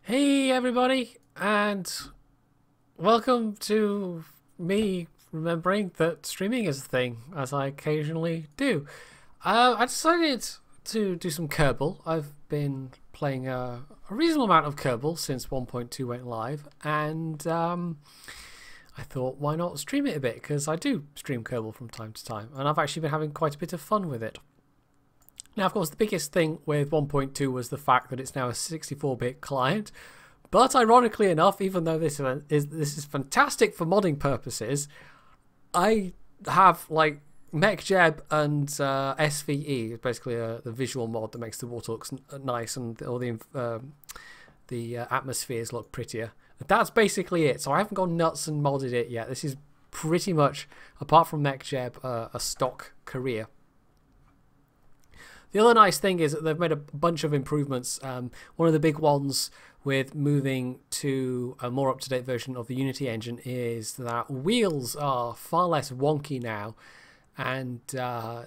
Hey everybody, and welcome to me remembering that streaming is a thing, as I occasionally do. I decided to do some Kerbal. I've been playing a reasonable amount of Kerbal since 1.2 went live, and I thought, why not stream it a bit, because I do stream Kerbal from time to time, and I've actually been having quite a bit of fun with it. Now, of course, the biggest thing with 1.2 was the fact that it's now a 64-bit client. But ironically enough, even though this is fantastic for modding purposes, I have like MechJeb and SVE, basically the visual mod that makes the water look nice and all the atmospheres look prettier. That's basically it. So I haven't gone nuts and modded it yet. This is pretty much, apart from MechJeb, a stock career. The other nice thing is that they've made a bunch of improvements. One of the big ones with moving to a more up-to-date version of the Unity engine is that wheels are far less wonky now, and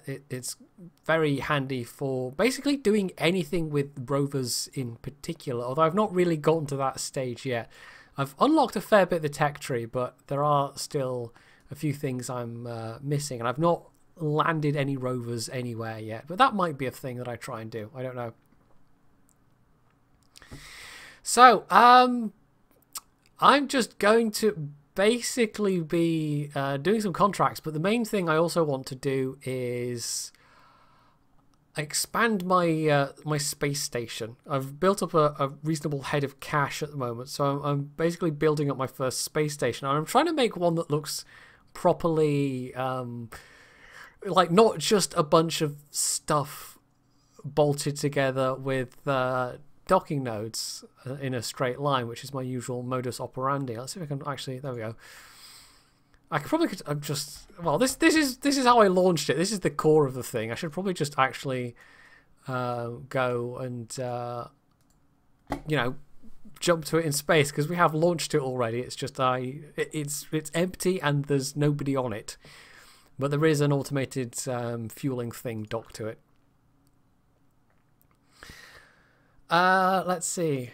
it's very handy for basically doing anything with rovers in particular, although I've not really gotten to that stage yet. I've unlocked a fair bit of the tech tree, but there are still a few things I'm missing, and I've not landed any rovers anywhere yet, but that might be a thing that I try and do. I don't know. So I'm just going to basically be doing some contracts, but the main thing I also want to do is expand my my space station. I've built up a reasonable head of cash at the moment, so I'm basically building up my first space station, and I'm trying to make one that looks properly like not just a bunch of stuff bolted together with docking nodes in a straight line, which is my usual modus operandi. Let's see if I can actually. There we go. I could probably. I'm just. Well, this is how I launched it. This is the core of the thing. I should probably just actually go and jump to it in space, because we have launched it already. It's just it's empty and there's nobody on it. But there is an automated fueling thing docked to it. Let's see.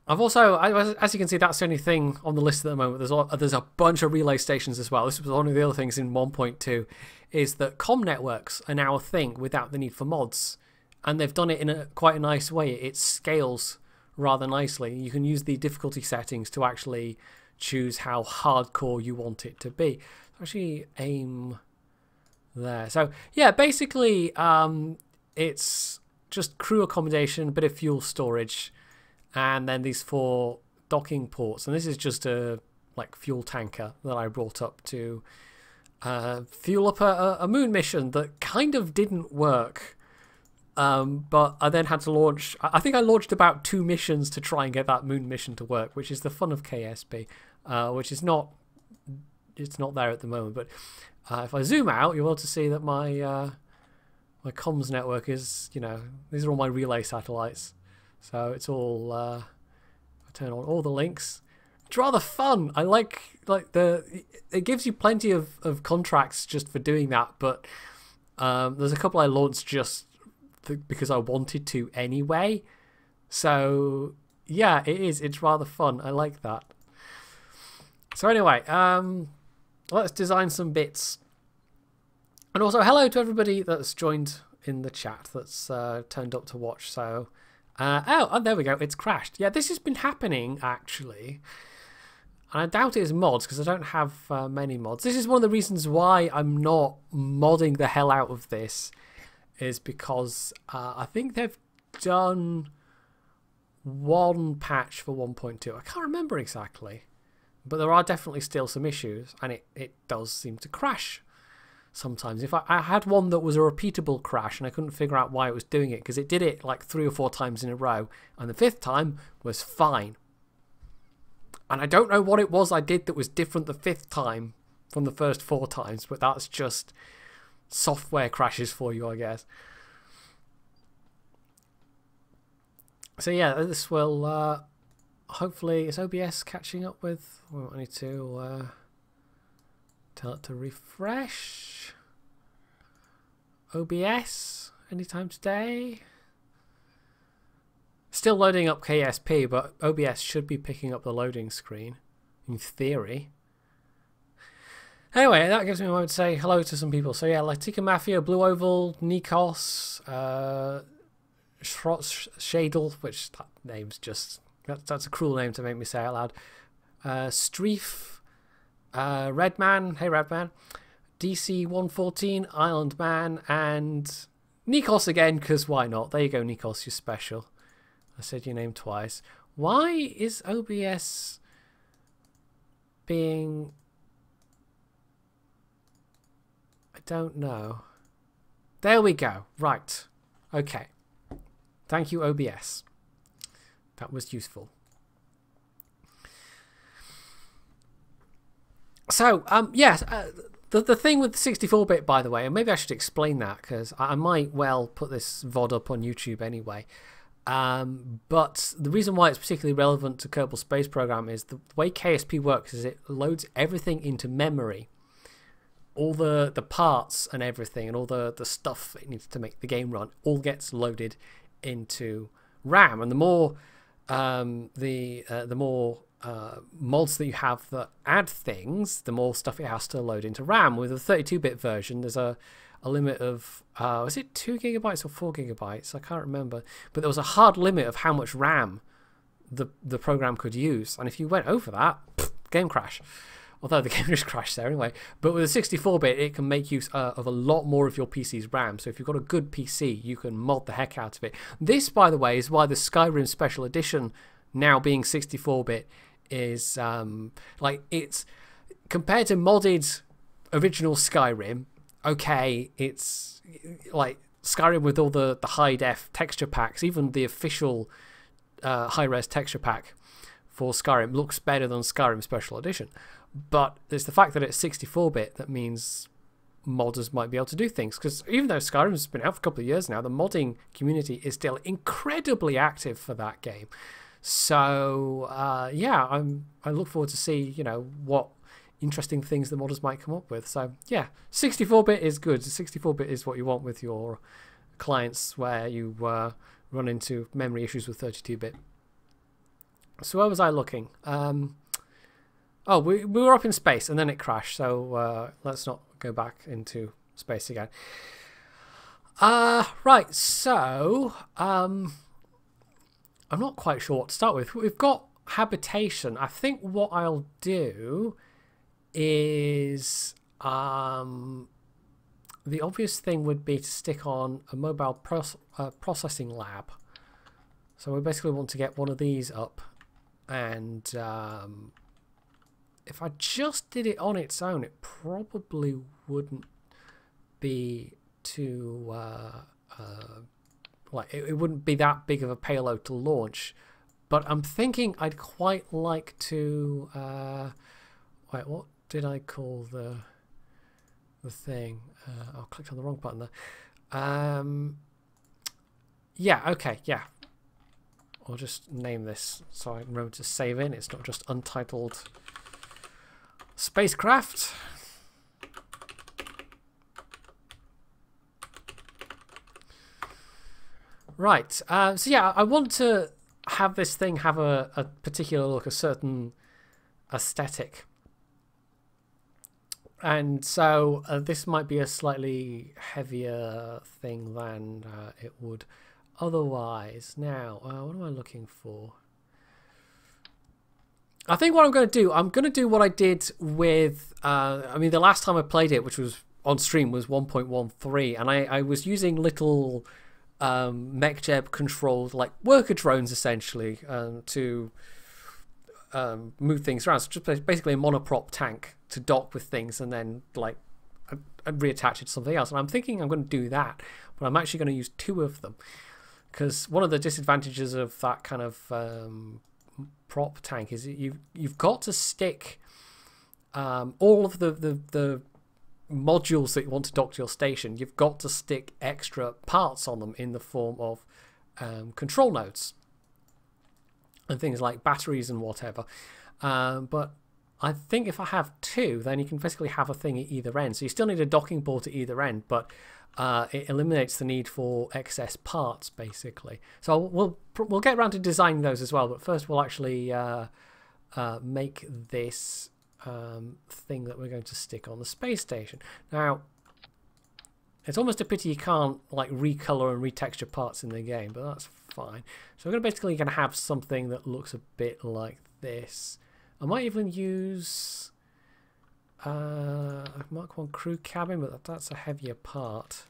I've also, as you can see, that's the only thing on the list at the moment. There's a bunch of relay stations as well. This was one of the other things in 1.2, is that comm networks are now a thing without the need for mods. And they've done it in quite a nice way. It scales rather nicely. You can use the difficulty settings to actually choose how hardcore you want it to be. Actually aim there. So yeah, basically it's just crew accommodation, a bit of fuel storage, and then these 4 docking ports. And this is just a like fuel tanker that I brought up to fuel up a moon mission that kind of didn't work. But I then had to launch. I think I launched about 2 missions to try and get that moon mission to work, which is the fun of KSP, which is not. It's not there at the moment, but if I zoom out, you'll be able to see that my my comms network is, these are all my relay satellites. So it's all, I turn on all the links. It's rather fun. I like it gives you plenty of contracts just for doing that, but there's a couple I launched just because I wanted to anyway. So yeah, it's rather fun. I like that. So anyway, let's design some bits. And also, hello to everybody that's joined in the chat, that's turned up to watch. So, oh, there we go. It's crashed. Yeah, this has been happening, actually. And I doubt it is mods, because I don't have many mods. This is one of the reasons why I'm not modding the hell out of this, is because I think they've done one patch for 1.2. I can't remember exactly. But there are definitely still some issues, and it does seem to crash sometimes. If I had one that was a repeatable crash, and I couldn't figure out why it was doing it, because it did it like 3 or 4 times in a row, and the 5th time was fine. And I don't know what it was I did that was different the 5th time from the first 4 times, but that's just software crashes for you, I guess. So yeah, this will... hopefully, is OBS catching up with... Well, I need to tell it to refresh. OBS anytime today. Still loading up KSP, but OBS should be picking up the loading screen, in theory. Anyway, that gives me a moment to say hello to some people. So yeah, Latika Mafia, Blue Oval, Nikos, Shadel, which that name's just... That's a cruel name to make me say out loud. Streef, Redman, hey Redman, DC114, Island Man, and Nikos again, because why not? There you go, Nikos, you're special. I said your name twice. Why is OBS being... I don't know. There we go. Right. Okay. Thank you, OBS. That was useful. So, yes, the thing with 64-bit, by the way, and maybe I should explain that, because I might well put this VOD up on YouTube anyway. But the reason why it's particularly relevant to Kerbal Space Program is the way KSP works is it loads everything into memory. All the parts and everything and all the stuff it needs to make the game run all gets loaded into RAM. And the more mods that you have that add things, the more stuff it has to load into RAM. With a 32-bit version, there's a limit of was it 2 gigabytes or 4 gigabytes? I can't remember, but there was a hard limit of how much RAM the program could use, and if you went over that, game crash. Although the game just crashed there anyway. But with a 64-bit, it can make use of a lot more of your PC's RAM. So if you've got a good PC, you can mod the heck out of it. This, by the way, is why the Skyrim Special Edition, now being 64-bit, is like, it's compared to modded original Skyrim. Okay, it's like Skyrim with all the high def texture packs. Even the official high res texture pack for Skyrim looks better than Skyrim Special Edition. But it's the fact that it's 64-bit that means modders might be able to do things. Because even though Skyrim's been out for a couple of years now, the modding community is still incredibly active for that game. So yeah, I look forward to see, you know, what interesting things the modders might come up with. So yeah, 64-bit is good. 64-bit is what you want with your clients where you run into memory issues with 32-bit. So where was I looking? Oh, we were up in space and then it crashed. So let's not go back into space again. Right, so I'm not quite sure what to start with. We've got habitation. I think what I'll do is the obvious thing would be to stick on a mobile processing lab. So we basically want to get one of these up, and if I just did it on its own, it probably wouldn't be too like it wouldn't be that big of a payload to launch. But I'm thinking I'd quite like to wait, what did I call the thing? I clicked on the wrong button there. Yeah, okay, yeah. I'll just name this so I remember to save in. It's not just untitled spacecraft. Right, so yeah, I want to have this thing have a particular look, a certain aesthetic. And so this might be a slightly heavier thing than it would otherwise. Now, what am I looking for? I think what I'm going to do what I did with, I mean, the last time I played it, which was on stream, was 1.13, and I was using little MechJeb controlled, like, worker drones, essentially, to move things around. So just basically a monoprop tank to dock with things and then, like, reattach it to something else. And I'm thinking I'm going to do that, but I'm actually going to use 2 of them. Because one of the disadvantages of that kind of prop tank is you've got to stick all of the modules that you want to dock to your station. You've got to stick extra parts on them in the form of control nodes and things like batteries and whatever. But I think if I have 2, then you can basically have a thing at either end. So you still need a docking port at either end, but it eliminates the need for excess parts, basically. So we'll get around to designing those as well, but first we'll actually make this thing that we're going to stick on the space station. Now, it's almost a pity you can't like recolor and retexture parts in the game, but that's fine. So we're basically going to have something that looks a bit like this. I might even use a Mark 1 crew cabin, but that's a heavier part.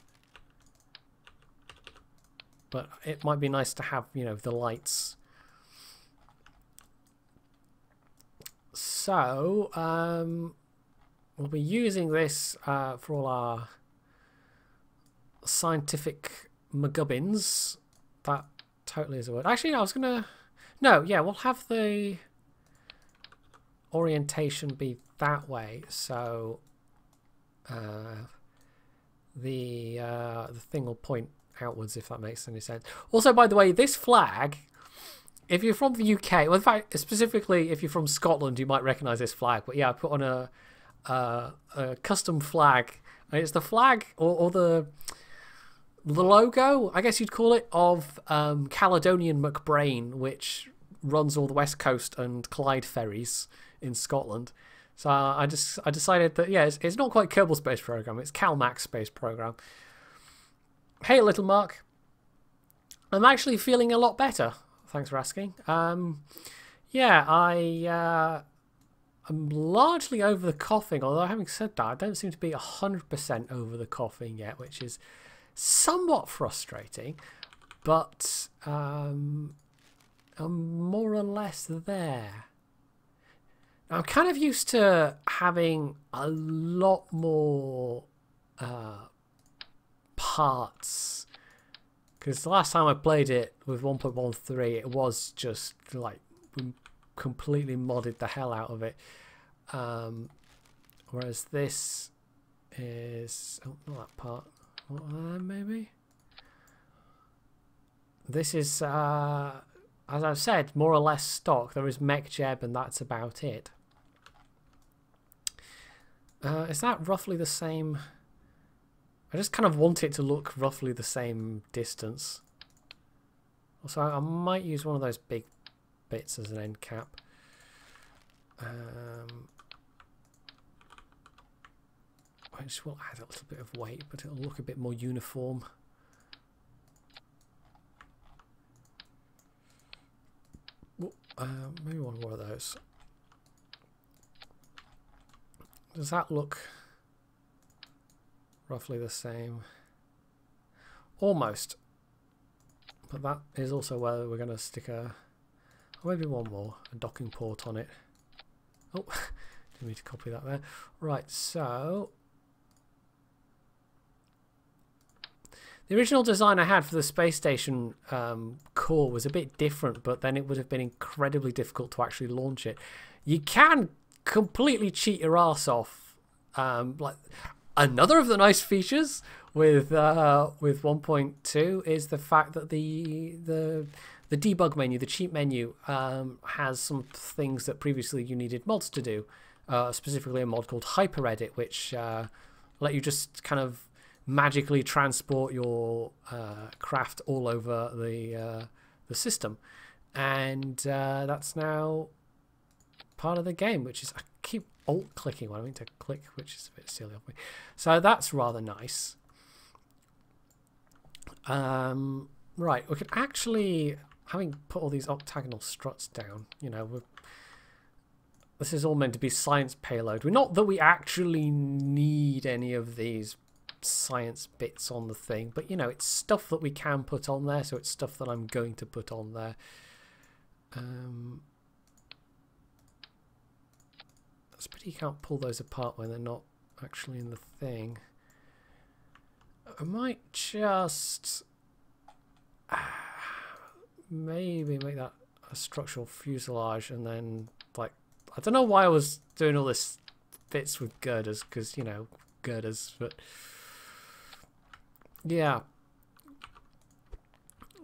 But it might be nice to have, you know, the lights. So we'll be using this for all our scientific McGubbins. That totally is a word. Actually, I was gonna... No, yeah, we'll have the orientation be that way. So the thing will point outwards, if that makes any sense. Also, by the way, this flag, if you're from the UK, well, in fact, specifically if you're from Scotland, you might recognise this flag. But yeah, I put on a custom flag. And it's the flag or the logo, I guess you'd call it, of Caledonian McBrain, which runs all the West Coast and Clyde ferries in Scotland. So I decided that, yeah, it's not quite Kerbal Space Program, it's CalMax Space Program. Hey, little Mark. I'm actually feeling a lot better. Thanks for asking. Yeah, I'm largely over the coughing, although having said that, I don't seem to be 100% over the coughing yet, which is somewhat frustrating, but I'm more or less there. I'm kind of used to having a lot more parts, because the last time I played it with 1.13 it was just like we completely modded the hell out of it, whereas this is not that part, maybe this is as I've said, more or less stock. There is MechJeb and that's about it. Is that roughly the same? I just kind of want it to look roughly the same distance. Also, I might use one of those big bits as an end cap. Which will add a little bit of weight, but it'll look a bit more uniform. Maybe one more of those. Does that look roughly the same? Almost. But that is also where we're going to stick a... Or maybe one more. A docking port on it. Oh, didn't mean to copy that there. Right, so... The original design I had for the space station core was a bit different, but then it would have been incredibly difficult to actually launch it. You can completely cheat your ass off. Like another of the nice features with 1.2 is the fact that the debug menu, the cheat menu, has some things that previously you needed mods to do. Specifically a mod called HyperEdit, which let you just kind of magically transport your craft all over the system, and that's now part of the game, which is, I keep alt clicking when I mean to click, which is a bit silly of me. So that's rather nice. Right, we could actually, having put all these octagonal struts down, you know, this is all meant to be science payload. Not that we actually need any of these science bits on the thing, but you know, it's stuff that we can put on there, so it's stuff that I'm going to put on there. It's a pity you can't pull those apart when they're not actually in the thing. I might just maybe make that a structural fuselage, and then, like, I don't know why I was doing all this bits with girders, because, you know, girders, but yeah.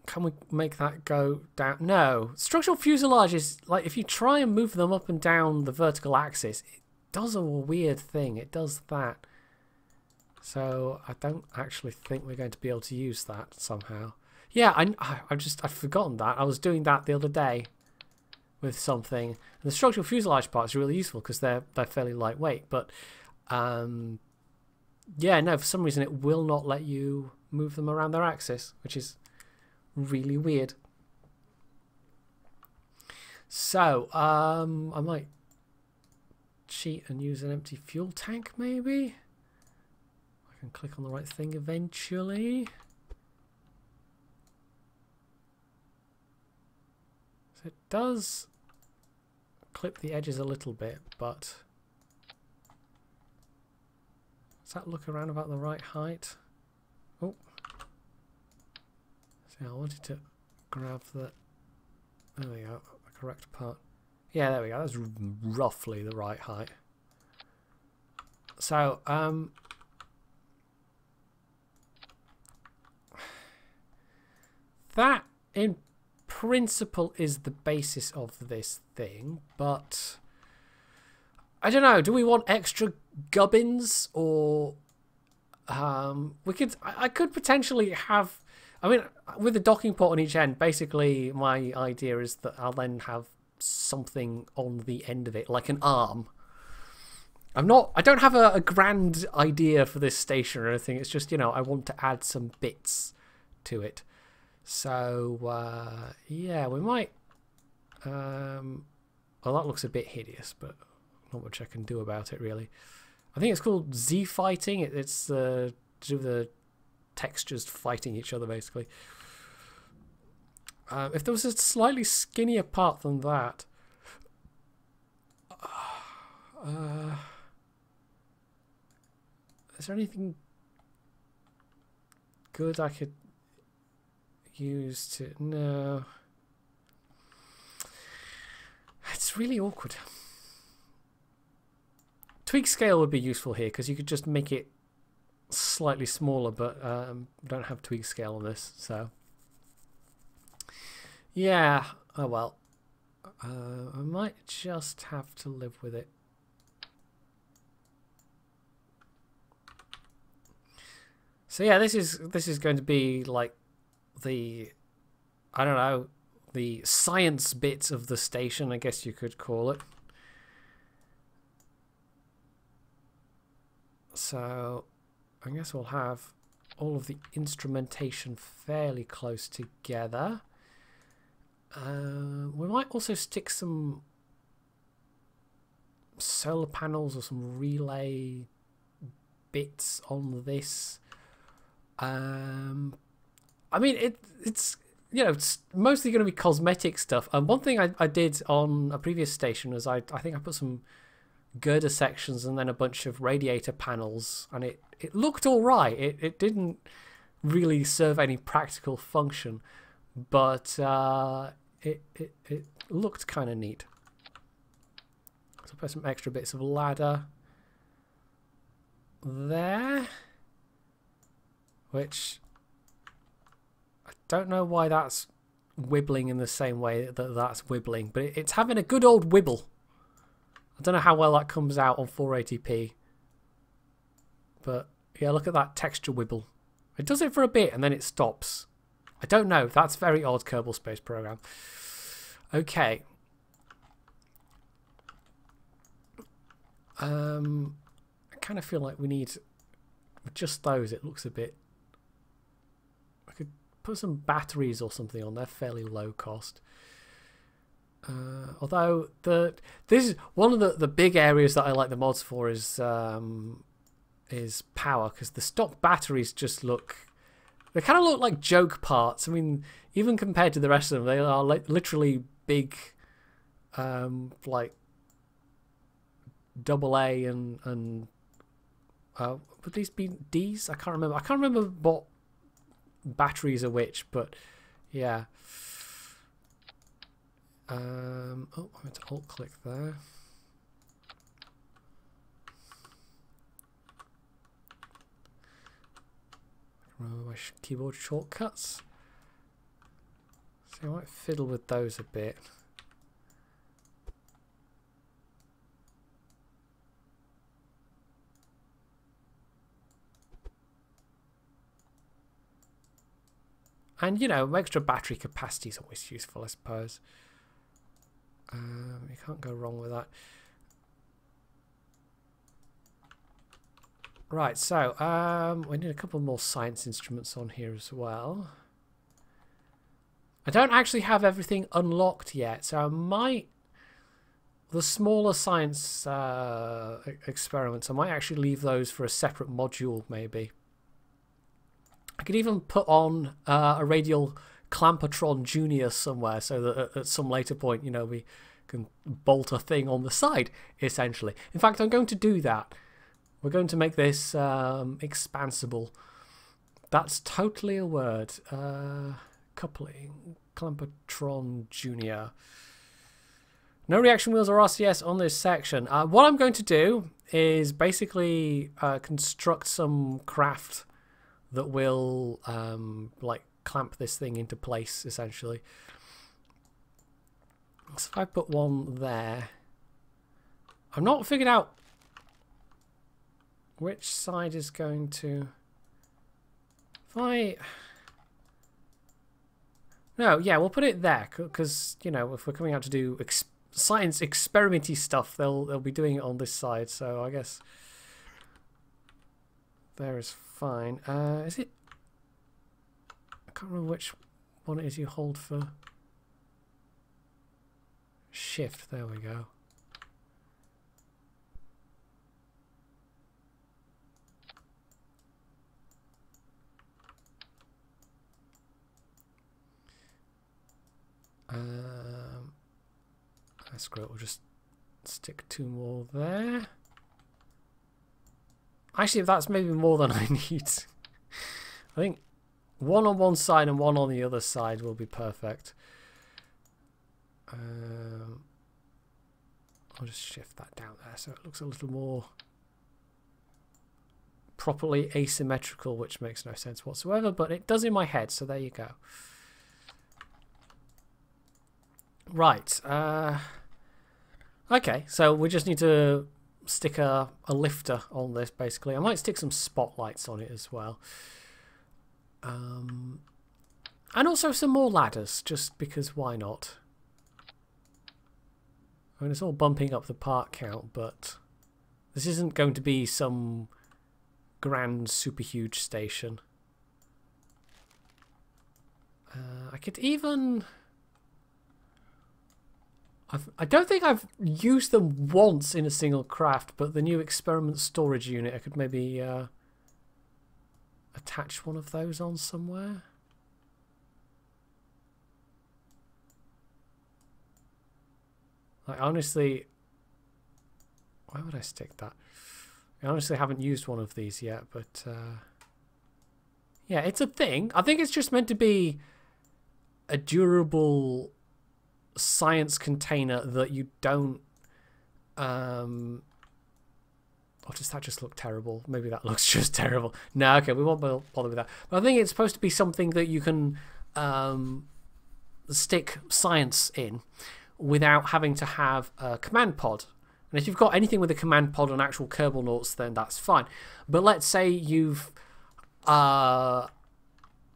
Can we make that go down? No. Structural fuselage is, like, if you try and move them up and down the vertical axis, it does a weird thing. It does that. So I don't actually think we're going to be able to use that somehow. Yeah, I'd forgotten that. I was doing that the other day with something. And the structural fuselage parts are really useful because they're fairly lightweight. But yeah, no, for some reason it will not let you move them around their axis, which is really weird. So I might cheat and use an empty fuel tank, maybe. I can click on the right thing eventually. So it does clip the edges a little bit, but does that look around about the right height? Oh, see, I wanted to grab the, there we go, the correct part. Yeah, there we go, that's roughly the right height. So that in principle is the basis of this thing, but I don't know, do we want extra gubbins, or I could potentially have, I mean, with the docking port on each end, basically my idea is that I'll then have something on the end of it, like an arm. I don't have a grand idea for this station or anything, it's just, you know, I want to add some bits to it. So, yeah, we might, well, that looks a bit hideous, but not much I can do about it, really. I think it's called Z-fighting. It's to do with the textures fighting each other, basically. If there was a slightly skinnier part than that... is there anything good I could use to... No. It's really awkward. Tweak scale would be useful here because you could just make it slightly smaller, but we don't have tweak scale on this, so yeah. Oh well, I might just have to live with it. So yeah, this is going to be like the, I don't know, the science bit of the station, I guess you could call it. So I guess we'll have all of the instrumentation fairly close together. We might also stick some solar panels or some relay bits on this. I mean, it's, you know, it's mostly going to be cosmetic stuff. And one thing I did on a previous station was I think I put some girder sections and then a bunch of radiator panels, and it looked all right. It didn't really serve any practical function, but it looked kind of neat. So put some extra bits of ladder there, which I don't know why that's wibbling in the same way that that's wibbling, but it's having a good old wibble. I don't know how well that comes out on 480p, but yeah, look at that texture wibble. It does it for a bit and then it stops. I don't know, that's very odd, Kerbal Space Program. Okay. I kind of feel like we need, with just those, it looks a bit, I could put some batteries or something on, they're fairly low cost. Although this is one of the big areas that I like the mods for is power, because the stock batteries just look, they kind of look like joke parts. I mean, even compared to the rest of them, they are like literally big, like AA and would these be Ds? I can't remember. I can't remember what batteries are which, but yeah. Oh, I meant to alt click there. Remember my keyboard shortcuts. So I might fiddle with those a bit. And, you know, extra battery capacity is always useful, I suppose. You can't go wrong with that. Right, so we need a couple more science instruments on here as well. I don't actually have everything unlocked yet, so I might... The smaller science experiments, I might actually leave those for a separate module, maybe. I could even put on a radial Clampertron Junior somewhere, so that at some later point, you know, we can bolt a thing on the side, essentially. In fact, I'm going to do that. We're going to make this expansible. That's totally a word. Coupling. Clampertron Junior. No reaction wheels or RCS on this section. What I'm going to do is basically construct some craft that will like clamp this thing into place, essentially. So if I put one there, I'm not figured out which side is going to... No, yeah, we'll put it there, because, you know, if we're coming out to do science experimenty stuff, they'll be doing it on this side, so I guess there is fine. Is it... I can't remember which one it is you hold for shift. There we go. Screw it, we'll just stick 2 more there. Actually, if that's maybe more than I need. I think 1 on one side and 1 on the other side will be perfect. I'll just shift that down there so it looks a little more properly asymmetrical, which makes no sense whatsoever, but it does in my head, so there you go. Right. Okay, so we just need to stick a lifter on this, basically. I might stick some spotlights on it as well. And also some more ladders, just because why not? I mean, it's all bumping up the part count, but this isn't going to be some grand, super huge station. I could even... I don't think I've used them once in a single craft, but the new experiment storage unit, I could maybe attach one of those on somewhere. I honestly... Why would I stick that? I honestly haven't used one of these yet, but... yeah, it's a thing. I think it's just meant to be a durable... science container that you don't oh, does that just look terrible? Maybe that looks just terrible. No, okay, we won't bother with that. But I think it's supposed to be something that you can stick science in without having to have a command pod. And if you've got anything with a command pod on actual Kerbal then that's fine. But let's say you've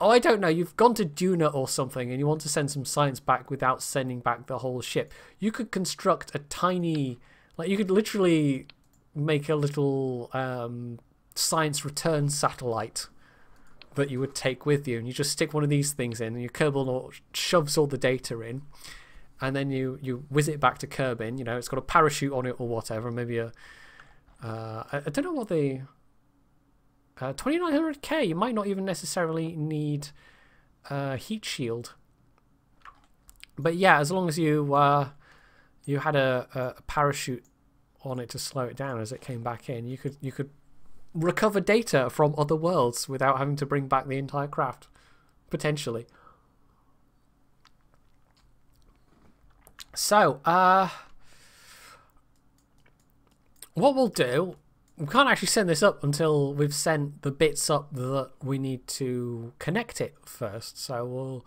oh, I don't know, you've gone to Duna or something and you want to send some science back without sending back the whole ship. You could construct a tiny... Like, you could literally make a little science return satellite that you would take with you. And you just stick one of these things in and your Kerbal shoves all the data in. And then you whiz it back to Kerbin. You know, it's got a parachute on it or whatever. Maybe a... I don't know what the... 2900K, you might not even necessarily need heat shield. But yeah, as long as you you had a parachute on it to slow it down as it came back in, you could recover data from other worlds without having to bring back the entire craft, potentially. So, what we'll do... We can't actually send this up until we've sent the bits up that we need to connect it first. So we'll...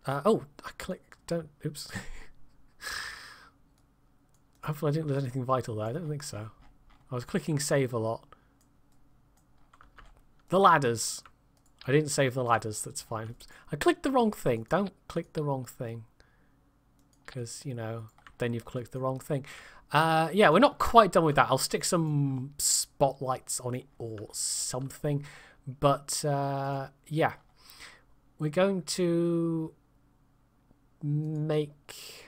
oh, I clicked... Don't... Oops. Hopefully I didn't lose anything vital there. I don't think so. I was clicking save a lot. The ladders. I didn't save the ladders, that's fine. Oops. I clicked the wrong thing. Don't click the wrong thing. Because, you know, then you've clicked the wrong thing. Yeah, we're not quite done with that. I'll stick some spotlights on it or something. But, yeah. We're going to make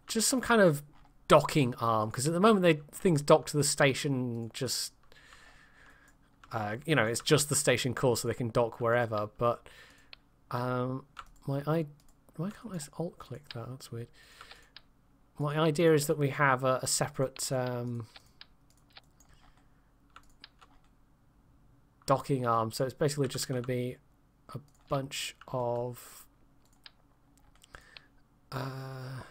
just some kind of docking arm. Because at the moment, things dock to the station just... you know, it's just the station core, so they can dock wherever. But why can't I alt click that? That's weird. My idea is that we have a separate docking arm. So it's basically just going to be a bunch of the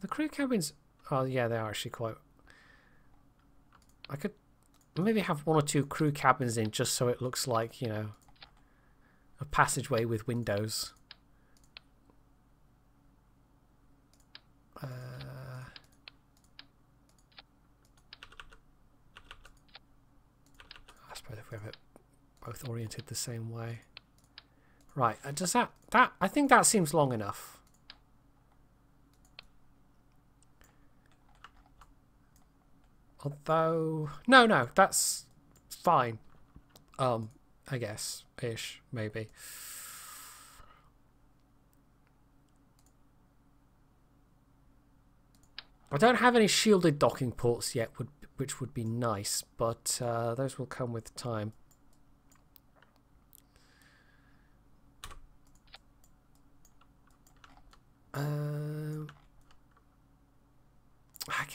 crew cabins. Oh yeah, they are actually quite... I could maybe have 1 or 2 crew cabins in just so it looks like, you know, a passageway with windows. I suppose if we have it both oriented the same way. Right, does that I think that seems long enough. Although, no, that's fine. I guess, ish, maybe. I don't have any shielded docking ports yet, which would be nice, but those will come with time. I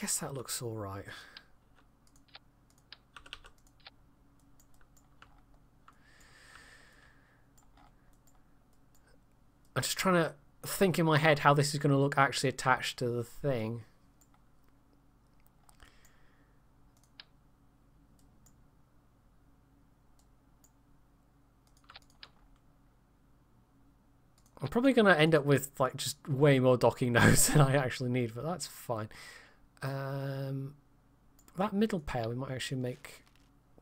guess that looks all right. I'm just trying to think in my head how this is going to look actually attached to the thing. I'm probably going to end up with like just way more docking nodes than I actually need, but that's fine. That middle pair we might actually make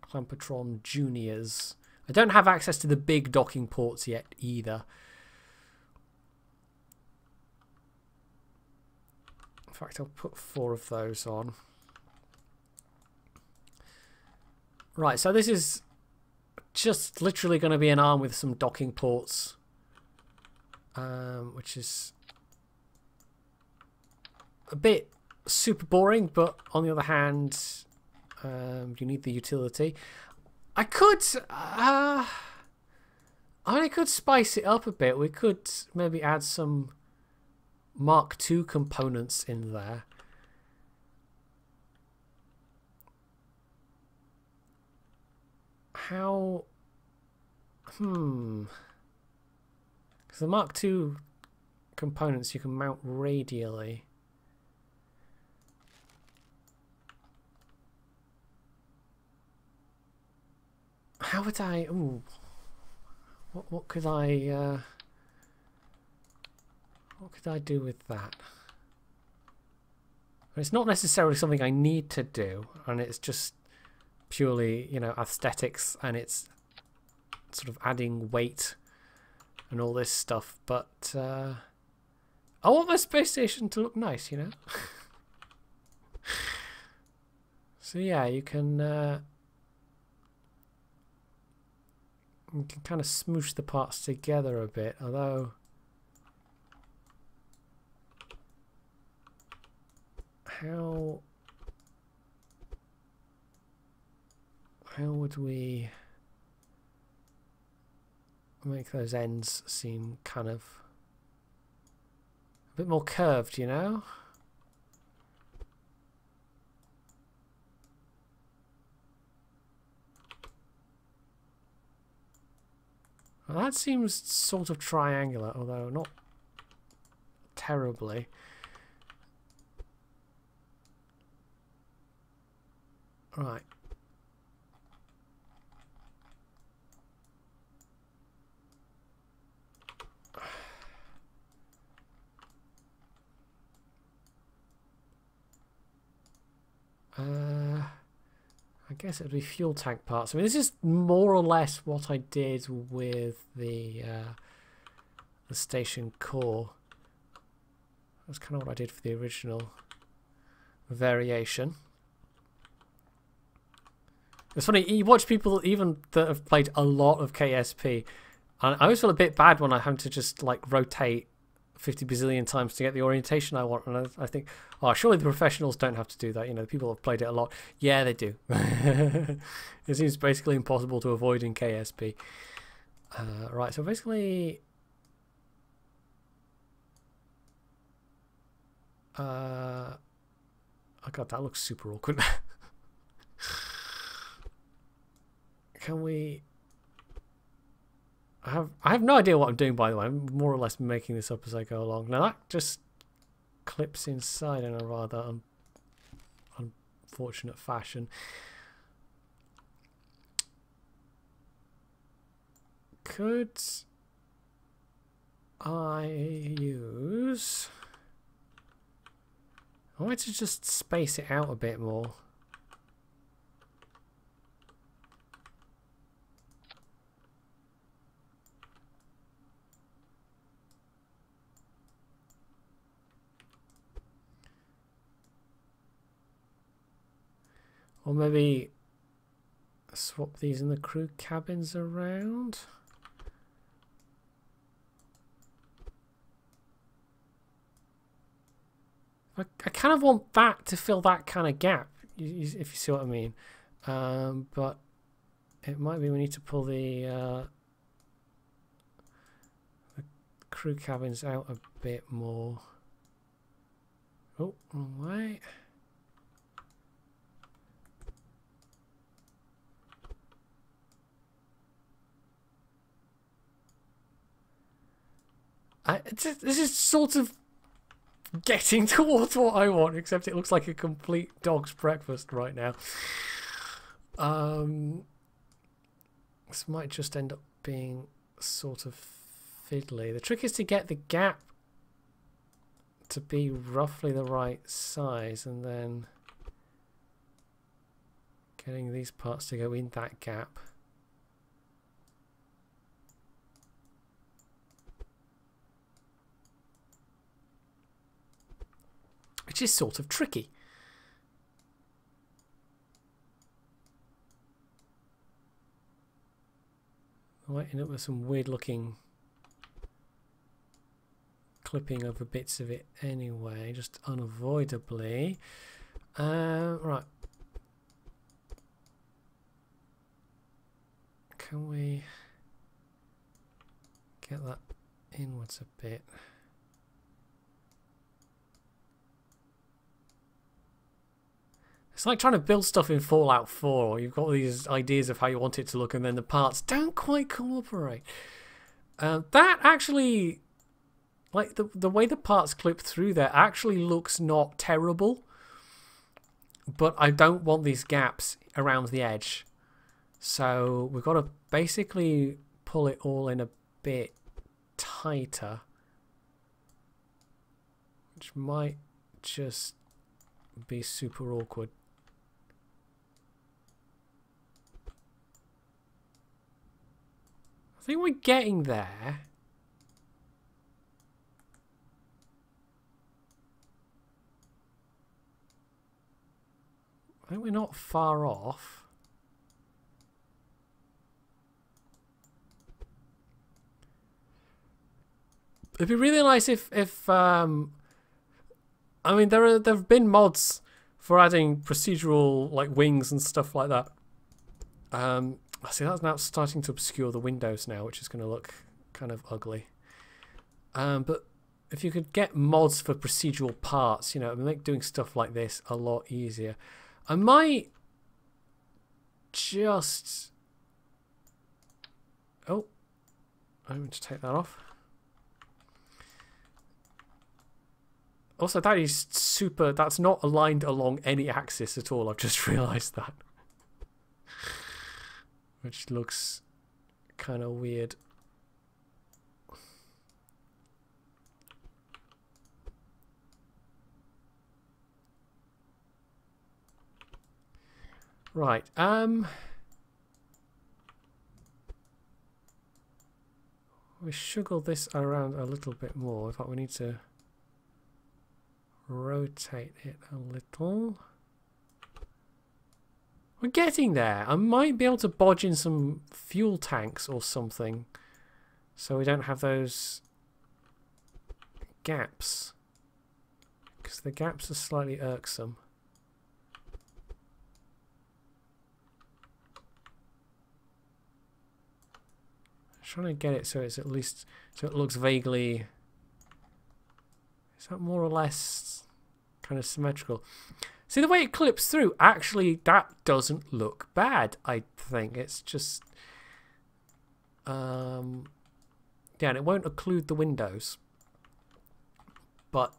Clampatron Juniors. I don't have access to the big docking ports yet either. In fact, I'll put 4 of those on. Right, so this is just literally going to be an arm with some docking ports, which is a bit super boring, but on the other hand, you need the utility. I could spice it up a bit. We could maybe add some Mark II components in there. How? Because the Mark II components you can mount radially. How would I? Ooh, what could I? What could I do with that? It's not necessarily something I need to do, and it's just purely, you know, aesthetics, and it's sort of adding weight and all this stuff. But I want my space station to look nice, you know. So yeah, you can kind of smoosh the parts together a bit, although how would we make those ends seem kind of a bit more curved, you know? Well, that seems sort of triangular, although not terribly. Right. I guess it would be fuel tank parts. I mean, this is more or less what I did with the station core. That's kind of what I did for the original variation. It's funny, you watch people even that have played a lot of KSP, and I always feel a bit bad when I have to just like rotate 50 bazillion times to get the orientation I want, and I think, oh, surely the professionals don't have to do that. You know, the people who have played it a lot. Yeah, they do. It seems basically impossible to avoid in KSP. Right, so basically... oh god, that looks super awkward. Can we... I have no idea what I'm doing, by the way. I'm more or less making this up as I go along. Now that just clips inside in a rather unfortunate fashion. Could I use... I want to just space it out a bit more. Or maybe swap these in the crew cabins around. I kind of want that to fill that kind of gap, if you see what I mean. But it might be we need to pull the crew cabins out a bit more. Oh, wrong way. This is sort of getting towards what I want, except it looks like a complete dog's breakfast right now. This might just end up being sort of fiddly. The trick is to get the gap to be roughly the right size, and then getting these parts to go in that gap. Which is sort of tricky. I might end up with some weird looking clipping over bits of it anyway, just unavoidably. Right. Can we get that inwards a bit? It's like trying to build stuff in Fallout 4. You've got these ideas of how you want it to look, and then the parts don't quite cooperate. That actually, like the way the parts clip through there actually looks not terrible. But I don't want these gaps around the edge. So we've got to basically pull it all in a bit tighter. Which might just be super awkward. I think we're getting there. I think we're not far off. It'd be really nice if I mean there have been mods for adding procedural like wings and stuff like that. See, that's now starting to obscure the windows now, which is going to look kind of ugly. But if you could get mods for procedural parts, you know, it would make doing stuff like this a lot easier. I might just... Oh, I'm going to take that off. Also, that is super... That's not aligned along any axis at all. I've just realised that. Which looks kind of weird. Right. We shuggle this around a little bit more. In fact, we need to rotate it a little. We're getting there. I might be able to bodge in some fuel tanks or something so we don't have those gaps. Because the gaps are slightly irksome. Trying to get it so it's at least so it looks vaguely. Is that more or less kind of symmetrical? See the way it clips through. Actually, that doesn't look bad. I think it's just yeah, and it won't occlude the windows, but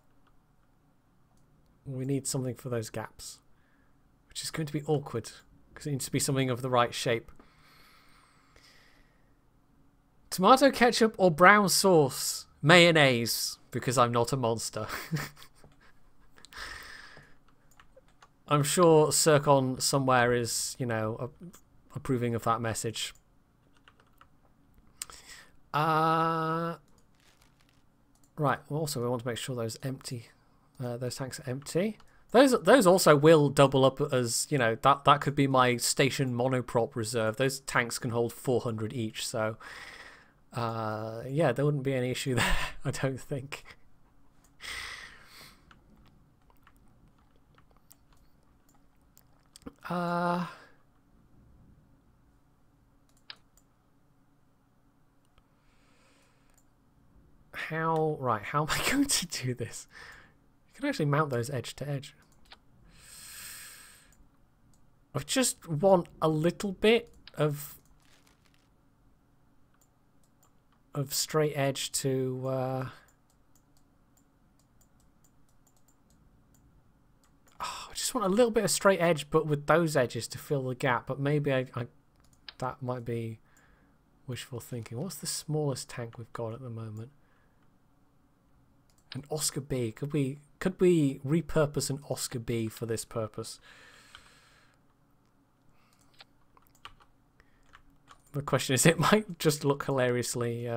we need something for those gaps, which is going to be awkward because it needs to be something of the right shape. Tomato ketchup or brown sauce? Mayonnaise, because I'm not a monster. I'm sure Circon somewhere is, you know, approving of that message. Right. Also, we want to make sure those empty. Those tanks are empty. Those also will double up as, you know, that could be my station monoprop reserve. Those tanks can hold 400 each, so. Yeah, there wouldn't be any issue there, I don't think. How am I going to do this? You can actually mount those edge to edge. I just want a little bit of straight edge to I just want a little bit of straight edge, but with those edges to fill the gap. But maybe I that might be wishful thinking. What's the smallest tank we've got at the moment? An Oscar B. Could we repurpose an Oscar B for this purpose? The question is, it might just look hilariously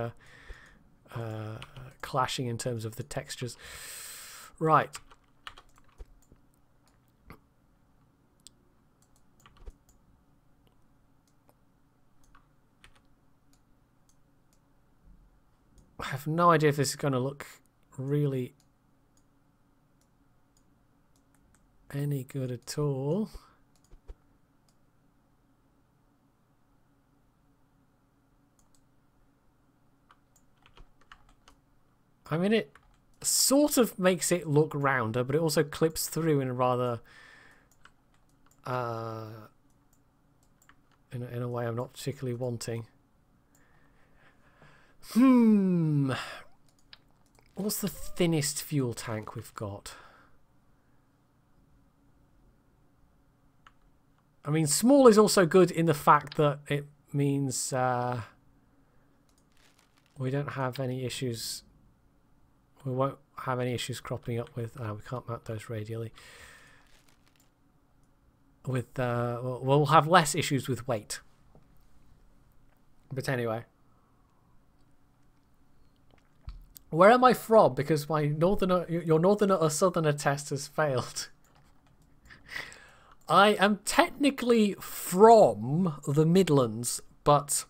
clashing in terms of the textures. Right. I have no idea if this is going to look really any good at all. I mean, it sort of makes it look rounder, but it also clips through in a rather in a way I'm not particularly wanting. What's the thinnest fuel tank we've got? I mean, small is also good in the fact that it means we don't have any issues. We won't have any issues cropping up with. We can't mount those radially. With we'll have less issues with weight. But anyway, where am I from? Because my your northerner or southerner test has failed. I am technically from the Midlands, but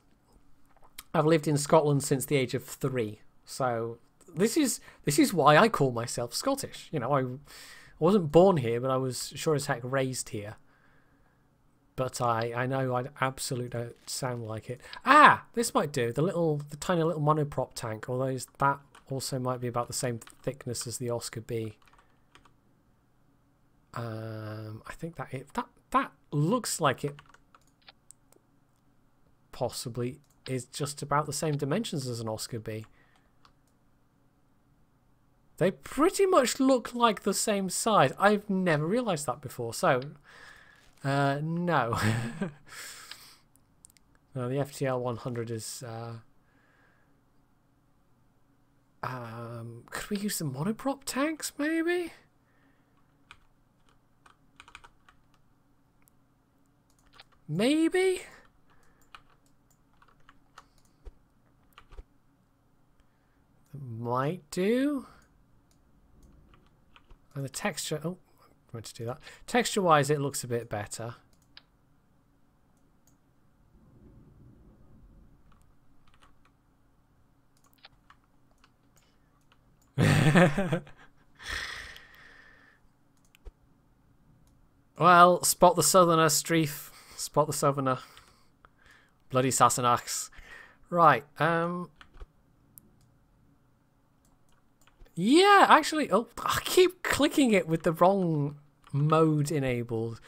I've lived in Scotland since the age of 3. So this is why I call myself Scottish. You know, I wasn't born here, but I was sure as heck raised here. But I know I absolutely don't sound like it. Ah, this might do. The tiny little monoprop tank. Although that also might be about the same thickness as the Oscar B. I think that looks like it possibly is just about the same dimensions as an Oscar B. They pretty much look like the same size. I've never realised that before. So, no. No, the FTL 100 is... could we use the monoprop tanks, maybe? Maybe? Might do. And the texture... Oh, I meant to do that. Texture-wise, it looks a bit better. Well, spot the southerner, Streef. Spot the southerner. Bloody Sassenachs. Right, yeah, actually, oh, I keep clicking it with the wrong mode enabled,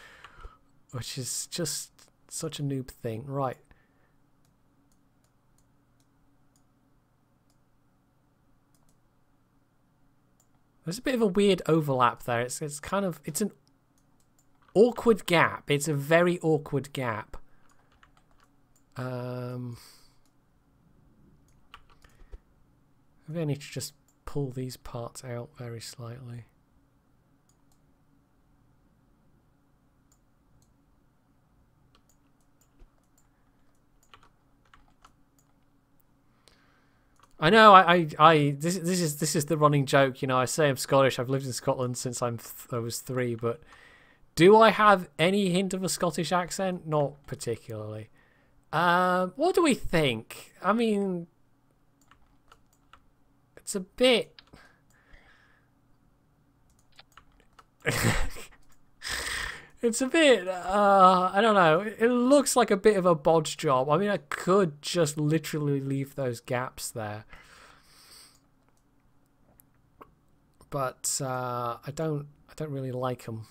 which is just such a noob thing. Right. There's a bit of a weird overlap there. It's kind of, it's an awkward gap. It's a very awkward gap. Maybe I need to just pull these parts out very slightly. I know. This is the running joke. You know, I say I'm Scottish. I've lived in Scotland since I was 3. But do I have any hint of a Scottish accent? Not particularly. What do we think? I mean, it's a bit. It's a bit, I don't know, it looks like a bit of a bodge job. I mean, I could just literally leave those gaps there. But I don't really like them.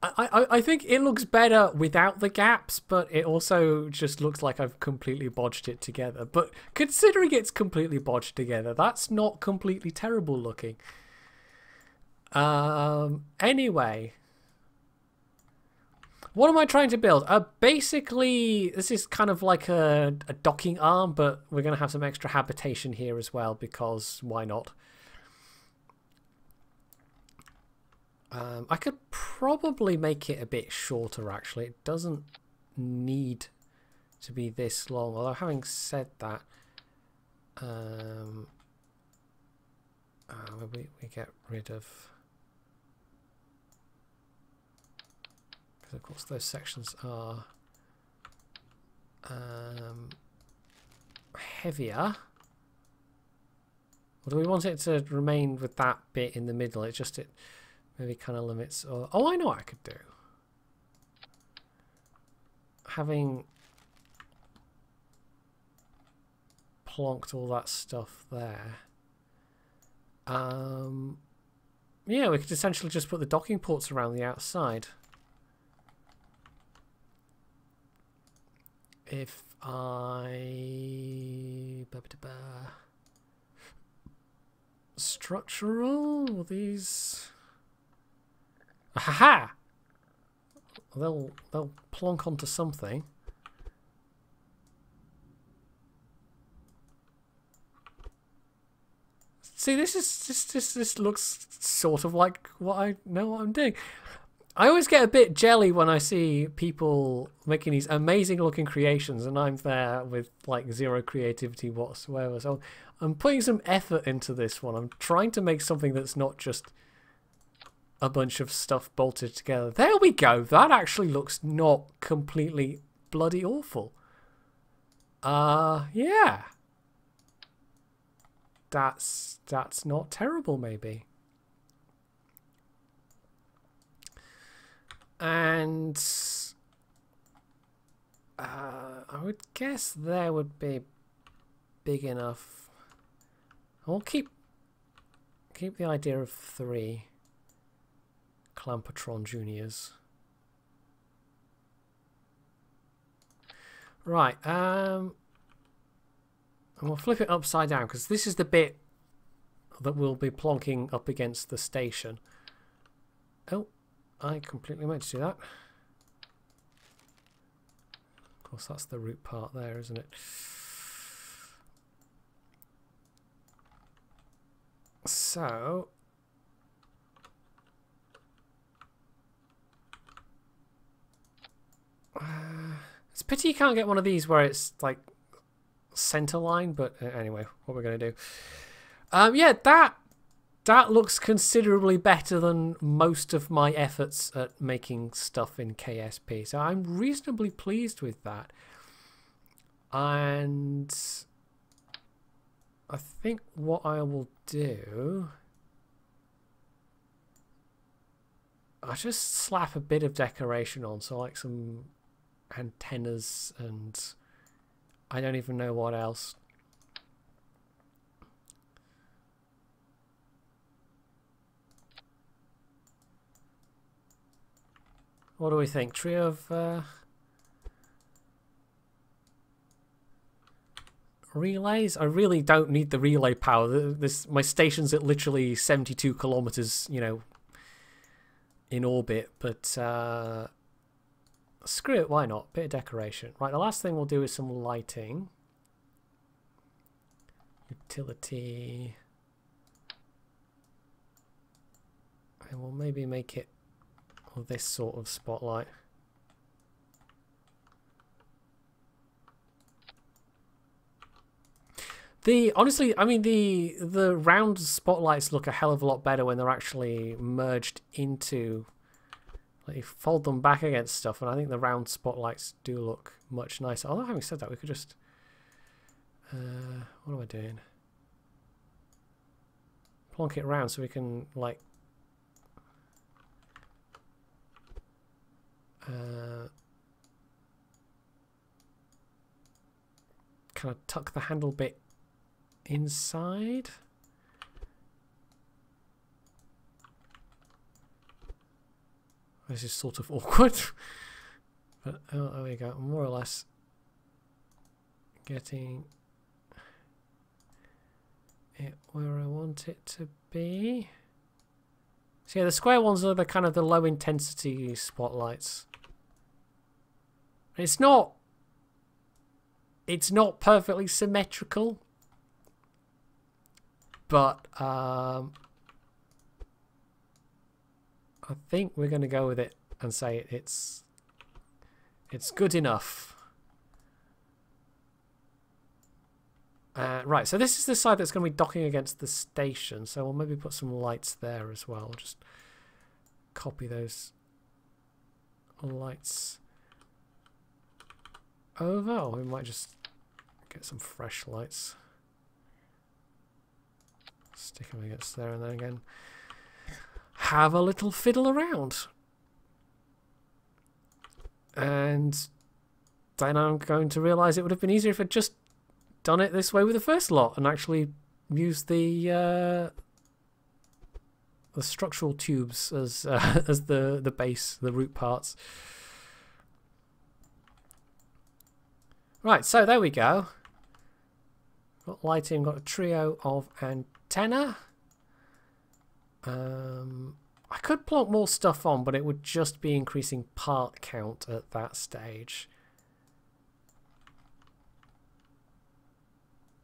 I think it looks better without the gaps, but it also just looks like I've completely bodged it together. But considering it's completely bodged together, that's not completely terrible looking. Anyway, what am I trying to build? Basically, this is kind of like a docking arm, but we're going to have some extra habitation here as well, because why not? I could probably make it a bit shorter, actually. It doesn't need to be this long. Although, having said that, we get rid of... Because, of course, those sections are heavier. Or do we want it to remain with that bit in the middle? It's just it... Maybe kind of limits, or oh, I know what I could do. Having plonked all that stuff there, yeah, we could essentially just put the docking ports around the outside. If I structural, these. Haha! They'll plonk onto something. See, this looks sort of like what I know what I'm doing. I always get a bit jelly when I see people making these amazing looking creations, and I'm there with like zero creativity whatsoever. So I'm putting some effort into this one. I'm trying to make something that's not just a bunch of stuff bolted together. There we go. That actually looks not completely bloody awful. Yeah. That's not terrible, maybe. And I would guess there would be big enough. I'll keep the idea of 3 Clampatron Juniors. Right, and we'll flip it upside down because this is the bit that will be plonking up against the station. Oh, I completely meant to do that. Of course, that's the root part there, isn't it? So it's a pity you can't get one of these where it's like center line, but anyway, what we're going to do. Yeah, that looks considerably better than most of my efforts at making stuff in KSP. So I'm reasonably pleased with that. And I think what I will do, I'll just slap a bit of decoration on. So like some antennas and I don't even know what else. What do we think? Trio of relays? I really don't need the relay power. My station's at literally 72 kilometers, you know, in orbit. But screw it, why not? Bit of decoration. Right, the last thing we'll do is some lighting. Utility. And we'll maybe make it this sort of spotlight. Honestly, I mean the round spotlights look a hell of a lot better when they're actually merged into, like, you fold them back against stuff, and I think the round spotlights do look much nicer. Although having said that, we could just what am I doing? Plonk it around so we can like kind of tuck the handle bit inside. This is sort of awkward. But oh, there we go. More or less getting it where I want it to be. So yeah, the square ones are the kind of the low intensity spotlights. It's not perfectly symmetrical, but I think we're going to go with it and say it's good enough. Right, so this is the side that's going to be docking against the station, so we'll maybe put some lights there as well. Just copy those lights over, or we might just get some fresh lights. Stick them against there, and then again have a little fiddle around. And then I'm going to realise it would have been easier if I'd just done it this way with the first lot and actually used the structural tubes as the base, the root parts. Right, so there we go. Got lighting, got a trio of antenna. I could plonk more stuff on, but it would just be increasing part count at that stage.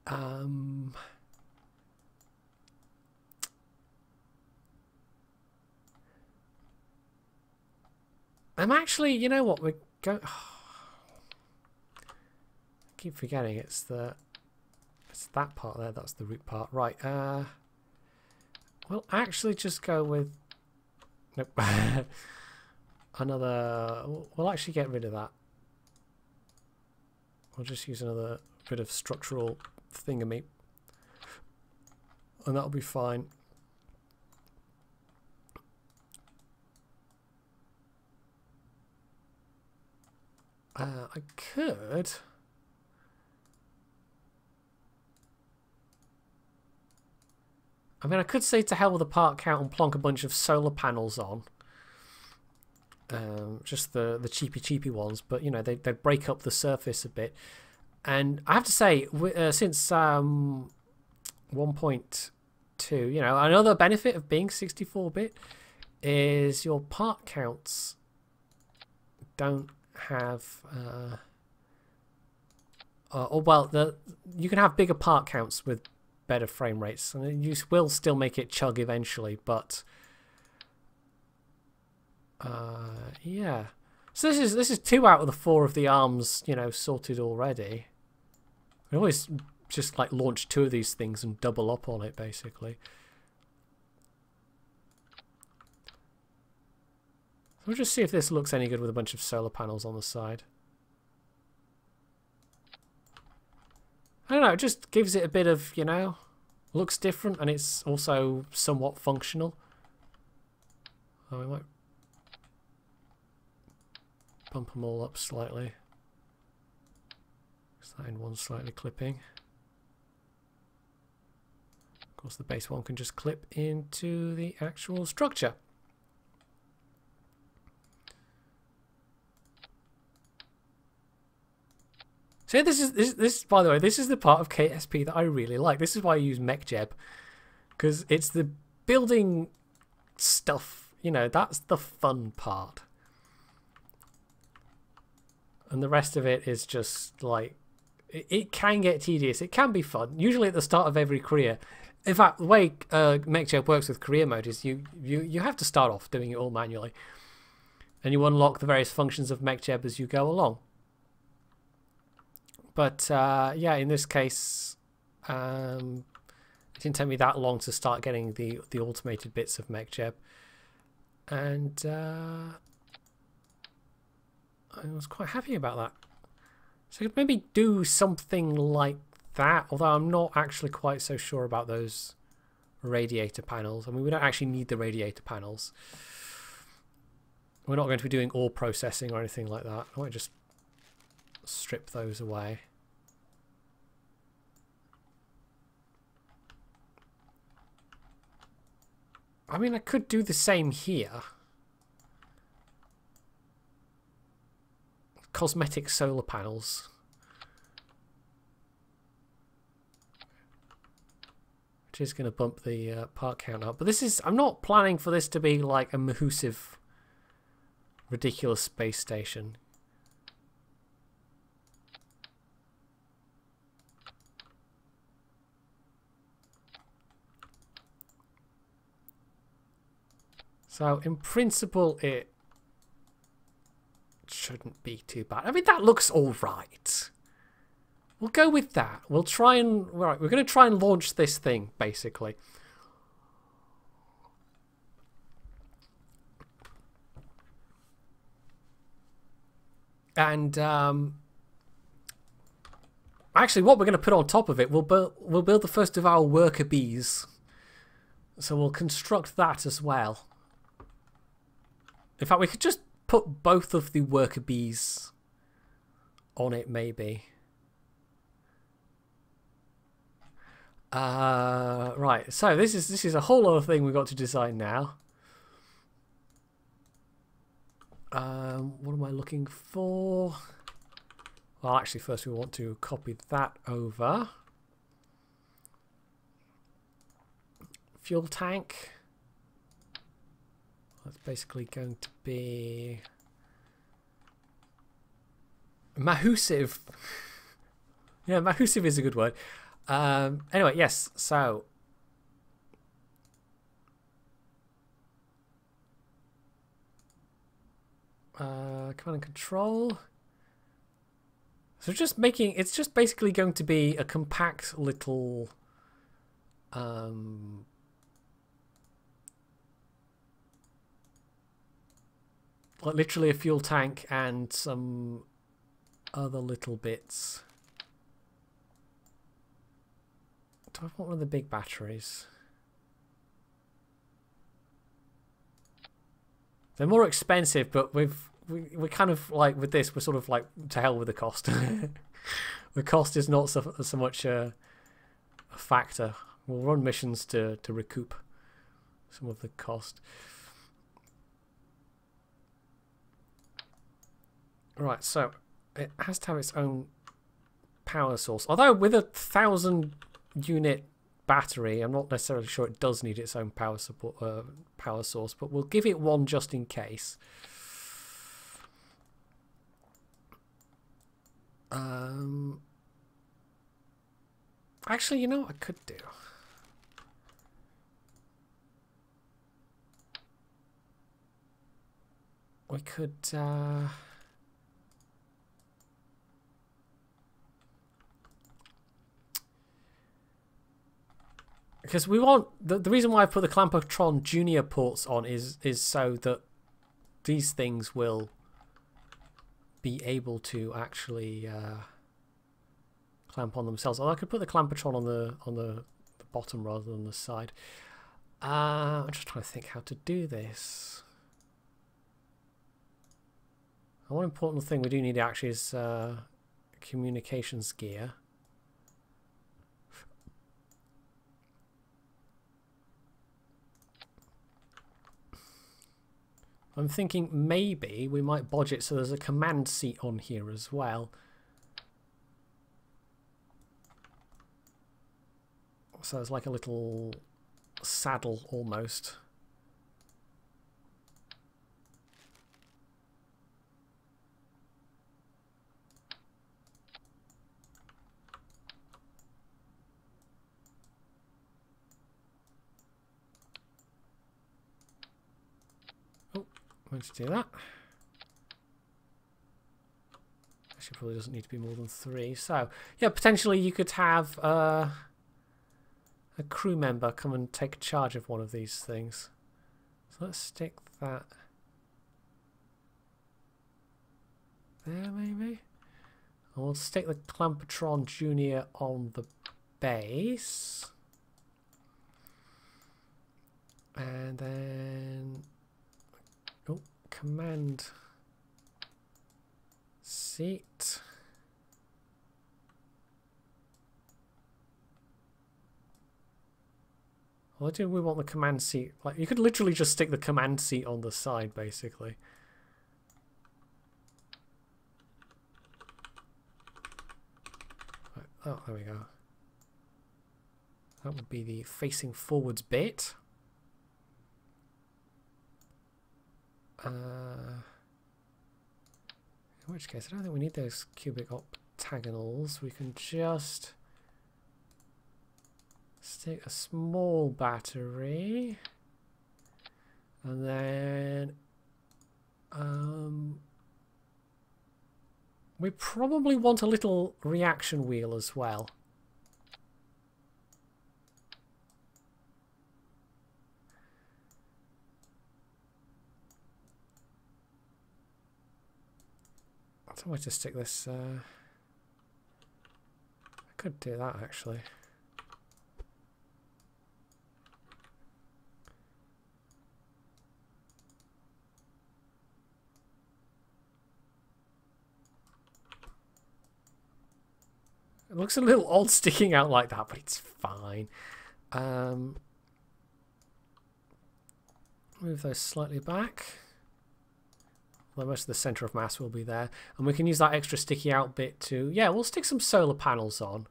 I'm actually, you know what, we're going. I keep forgetting it's that part there. That's the root part, right? We'll actually just go with nope. Another. We'll actually get rid of that. We'll just use another bit of structural thingamy, and that'll be fine. I could. I mean, I could say to hell with the part count and plonk a bunch of solar panels on. Just the cheapy ones, but you know, they break up the surface a bit. And I have to say, since 1.2, you know, another benefit of being 64-bit is your part counts don't have or well, you can have bigger part counts with better frame rates, and you will still make it chug eventually, but yeah. So this is 2 out of the 4 of the arms, you know, sorted already. We always just like launch 2 of these things and double up on it, basically. We'll just see if this looks any good with a bunch of solar panels on the side. I don't know, it just gives it a bit of, you know, looks different, and it's also somewhat functional. Oh, we might bump them all up slightly. Is that in one slightly clipping? Of course, the base one can just clip into the actual structure. So this by the way, this is the part of KSP that I really like. This is why I use MechJeb, because it's the building stuff, you know, that's the fun part. And the rest of it is just like, it can get tedious. It can be fun, usually at the start of every career. In fact, the way MechJeb works with career mode is you have to start off doing it all manually, and you unlock the various functions of MechJeb as you go along. But yeah, in this case, it didn't take me that long to start getting the automated bits of MechJeb, and I was quite happy about that. So I could maybe do something like that, although I'm not actually quite so sure about those radiator panels. I mean, we don't actually need the radiator panels. We're not going to be doing ore processing or anything like that. I might just strip those away. I mean, I could do the same here. Cosmetic solar panels. Which is going to bump the part count up. But this is, I'm not planning for this to be like a massive, ridiculous space station. So in principle, it shouldn't be too bad. I mean, that looks all right. We'll go with that. We'll try and... Right, we're going to try and launch this thing, basically. And actually, what we're going to put on top of it, we'll build the first of our worker bees. So we'll construct that as well. In fact, we could just put both of the worker bees on it, maybe. Right, so this is a whole other thing we've got to design now. What am I looking for? Well, actually, first we want to copy that over. Fuel tank. That's basically going to be mahusive. Yeah, mahusive is a good word. Anyway, yes, so command and control. So just making, it's just basically going to be a compact little like literally a fuel tank and some other little bits. Do I want one of the big batteries? They're more expensive, but we're kind of like, with this, we're sort of like, to hell with the cost. The cost is not so much a factor. We'll run missions to recoup some of the cost. Right, so it has to have its own power source. Although with a 1,000 unit battery, I'm not necessarily sure it does need its own power source, but we'll give it one just in case. Actually, you know what I could do? We could... because we want... The reason why I put the Clampotron Junior ports on is so that these things will be able to actually clamp on themselves. Although I could put the Clampotron on the bottom rather than the side. I'm just trying to think how to do this. One important thing we do need actually is communications gear. I'm thinking maybe we might bodge it so there's a command seat on here as well. So it's like a little saddle almost. Let's do that. Actually, probably doesn't need to be more than 3. So, yeah, potentially you could have a crew member come and take charge of one of these things. So let's stick that there, maybe. And we'll stick the Clampotron Junior on the base. And then... oh, command seat. Or do we want the command seat? Like, you could literally just stick the command seat on the side, basically. Right, oh, there we go. That would be the facing forwards bit. In which case, I don't think we need those cubic octagonals. We can just stick a small battery, and then we probably want a little reaction wheel as well. I don't want to stick this. I could do that actually. It looks a little odd sticking out like that, but it's fine. Move those slightly back. Well, most of the centre of mass will be there. And we can use that extra sticky out bit to... yeah, we'll stick some solar panels on.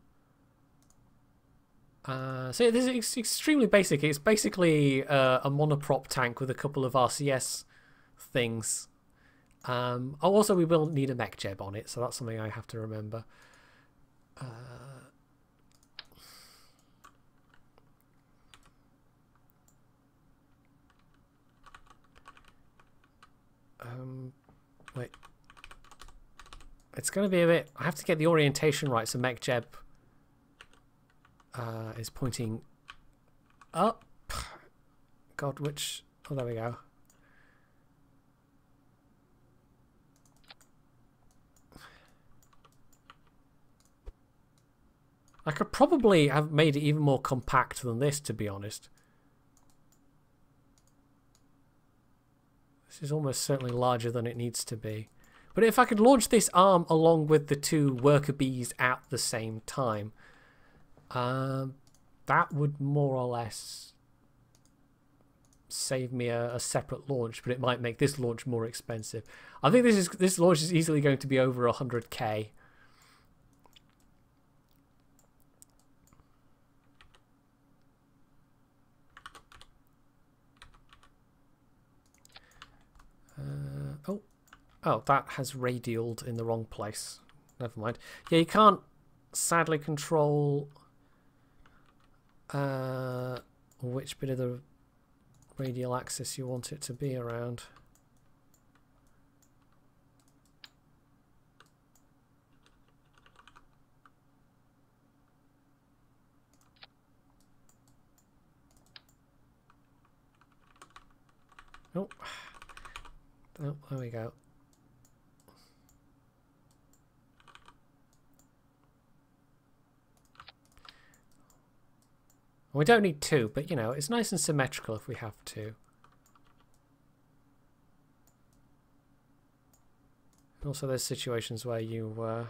So this is extremely basic. It's basically a monoprop tank with a couple of RCS things. Oh, also we will need a mech jeb on it, so that's something I have to remember. Wait. It's going to be a bit... I have to get the orientation right, so mech jeb is pointing up. God, which... oh, there we go. I could probably have made it even more compact than this, to be honest. This is almost certainly larger than it needs to be. But if I could launch this arm along with the 2 worker bees at the same time, that would more or less save me a separate launch, but it might make this launch more expensive. I think this launch is easily going to be over 100k. Oh, that has radialed in the wrong place. Never mind. Yeah, you can't sadly control which bit of the radial axis you want it to be around. Oh, oh, there we go. We don't need two, but you know, it's nice and symmetrical if we have to. Also, there's situations where you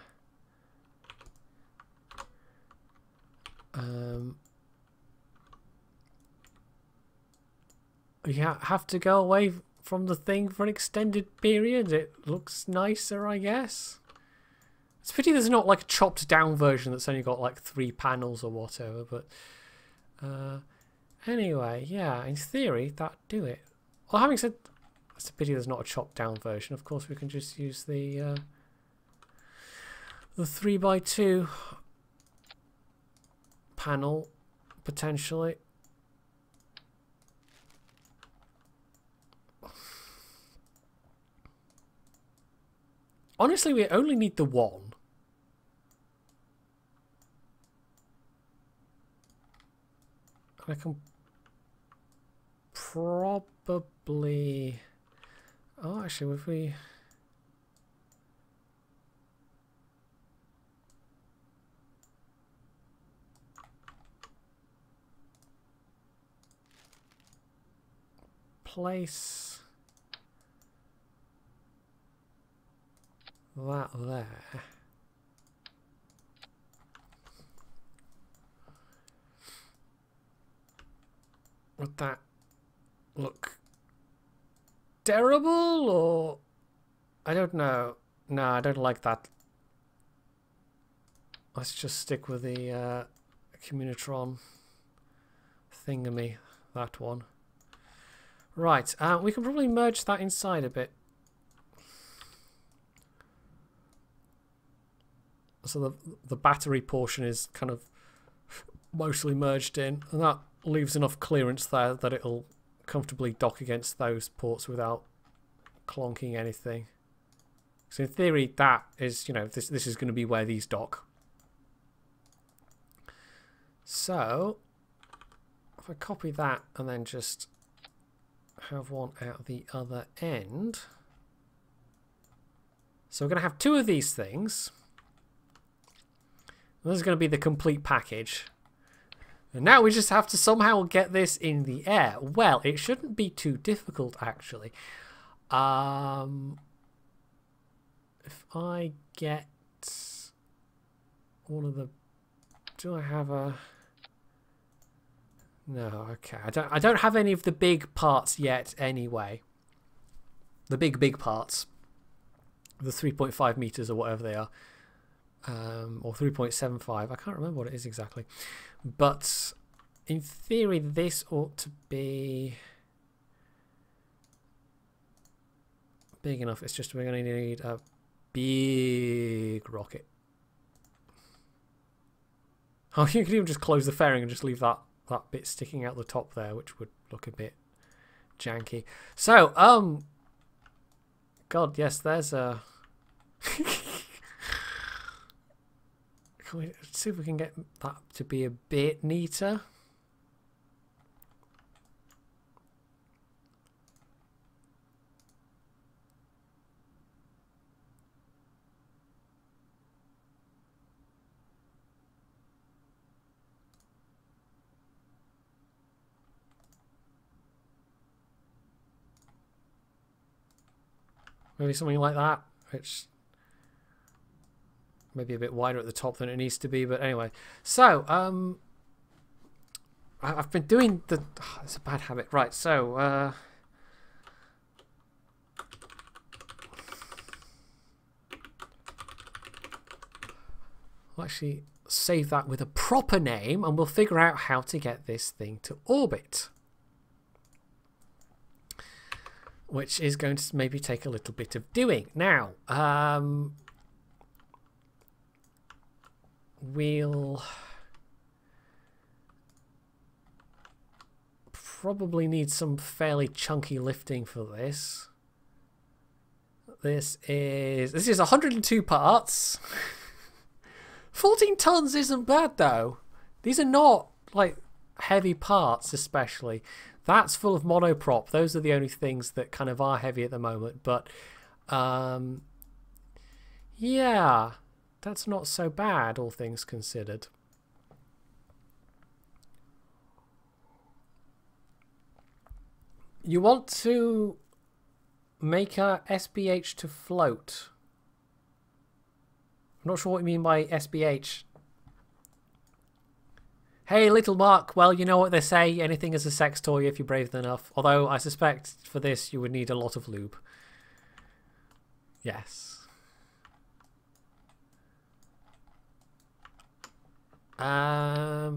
you have to go away from the thing for an extended period. It looks nicer, I guess. It's a pity there's not like a chopped down version that's only got like 3 panels or whatever, but anyway, yeah, in theory that'd do it. Well, having said, it's a pity there's not a chopped down version. Of course we can just use the 3x2 panel potentially. Honestly, we only need the one. I can probably... Oh, actually, if we... place that there. Would that look terrible, or I don't know. No, I don't like that. Let's just stick with the Communitron thingamy, that one. Right, we can probably merge that inside a bit. So the battery portion is kind of mostly merged in, and that leaves enough clearance there that it'll comfortably dock against those ports without clonking anything. So in theory, that is, you know, this is going to be where these dock. So if I copy that and then just have one out the other end. So we're going to have 2 of these things. This is going to be the complete package. And now we just have to somehow get this in the air. Well, it shouldn't be too difficult, actually. If I get all of the... Do I have a... No, okay. I don't have any of the big parts yet anyway. The big parts. The 3.5 meters or whatever they are. Or 3.75. I can't remember what it is exactly. But in theory, this ought to be big enough. It's just we're going to need a big rocket. Oh, you could even just close the fairing and just leave that bit sticking out the top there, which would look a bit janky. So, God, yes, there's a... Let's see if we can get that to be a bit neater. Maybe something like that, which maybe a bit wider at the top than it needs to be, but anyway. So, I've been doing the... Oh, it's a bad habit. Right, so... I'll actually save that with a proper name, and we'll figure out how to get this thing to orbit. Which is going to maybe take a little bit of doing. Now, we'll probably need some fairly chunky lifting for this. This is 102 parts. 14 tons isn't bad though. These are not like heavy parts, especially. That's full of monoprop. Those are the only things that kind of are heavy at the moment. But yeah, that's not so bad, all things considered. You want to make a SBH to float. I'm not sure what you mean by SBH. Hey, little Mark. Well, you know what they say. Anything is a sex toy if you're brave enough. Although I suspect for this you would need a lot of lube. Yes. Right.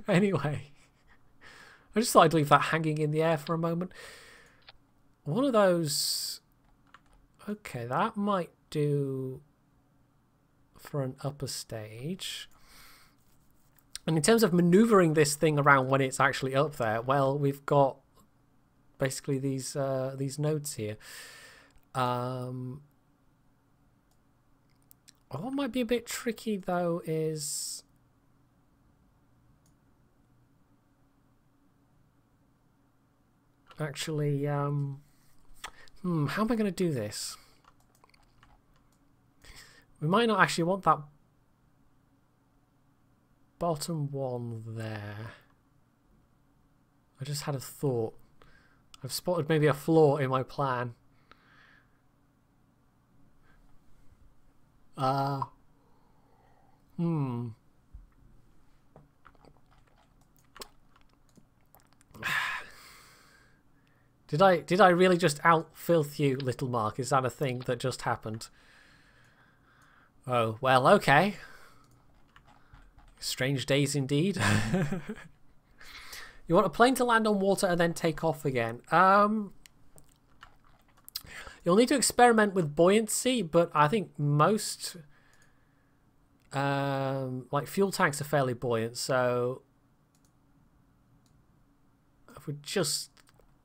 Anyway. I just thought I'd leave that hanging in the air for a moment. One of those... Okay, that might do for an upper stage. And in terms of maneuvering this thing around when it's actually up there, well, we've got basically these nodes here. What might be a bit tricky though is actually how am I going to do this? We might not actually want that bottom one there. I just had a thought. I've spotted maybe a flaw in my plan. Did I really just out-filth you, little Mark? Is that a thing that just happened? Oh, well, okay. Strange days indeed. You want a plane to land on water and then take off again. You'll need to experiment with buoyancy, but I think most like fuel tanks are fairly buoyant, so if we just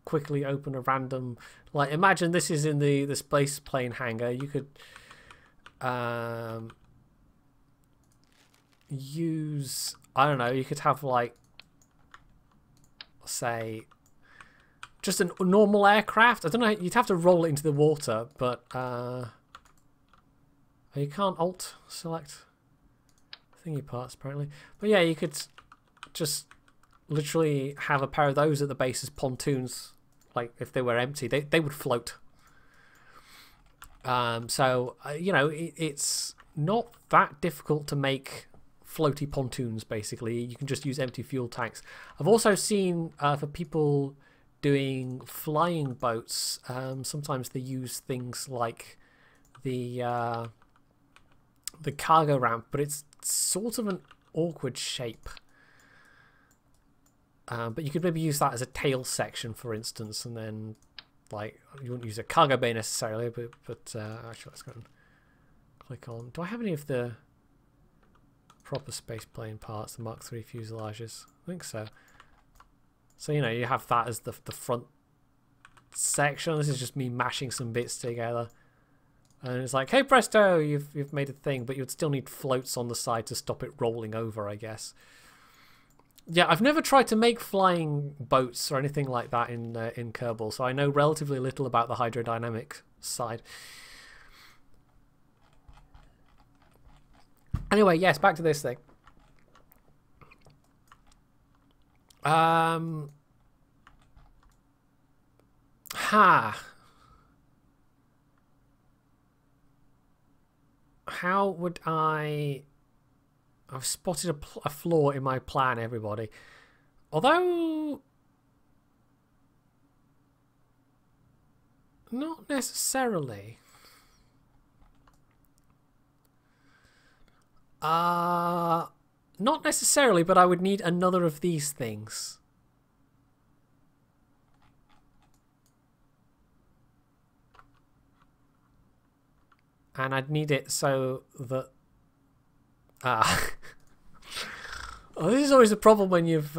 quickly open a random, like imagine this is in the space plane hangar, you could use, I don't know, you could have like, say, just a normal aircraft. I don't know, you'd have to roll it into the water, but you can't alt select thingy parts apparently. But yeah, you could just literally have a pair of those at the base as pontoons. Like if they were empty, they would float. So you know, it's not that difficult to make floaty pontoons. Basically, you can just use empty fuel tanks. I've also seen for people doing flying boats, sometimes they use things like the cargo ramp, but it's sort of an awkward shape. But you could maybe use that as a tail section, for instance, and then like you wouldn't use a cargo bay necessarily, but actually let's go and click on. Do I have any of the proper space plane parts, the Mark III fuselages? I think so. So you know, you have that as the front section. This is just me mashing some bits together, and it's like, hey presto, you've made a thing, but you'd still need floats on the side to stop it rolling over, I guess. Yeah, I've never tried to make flying boats or anything like that in Kerbal, so I know relatively little about the hydrodynamic side. Anyway, yes, back to this thing. How would I... I've spotted a flaw in my plan, everybody. Although... not necessarily. Not necessarily, but I would need another of these things. And I'd need it so that... oh, this is always a problem when you've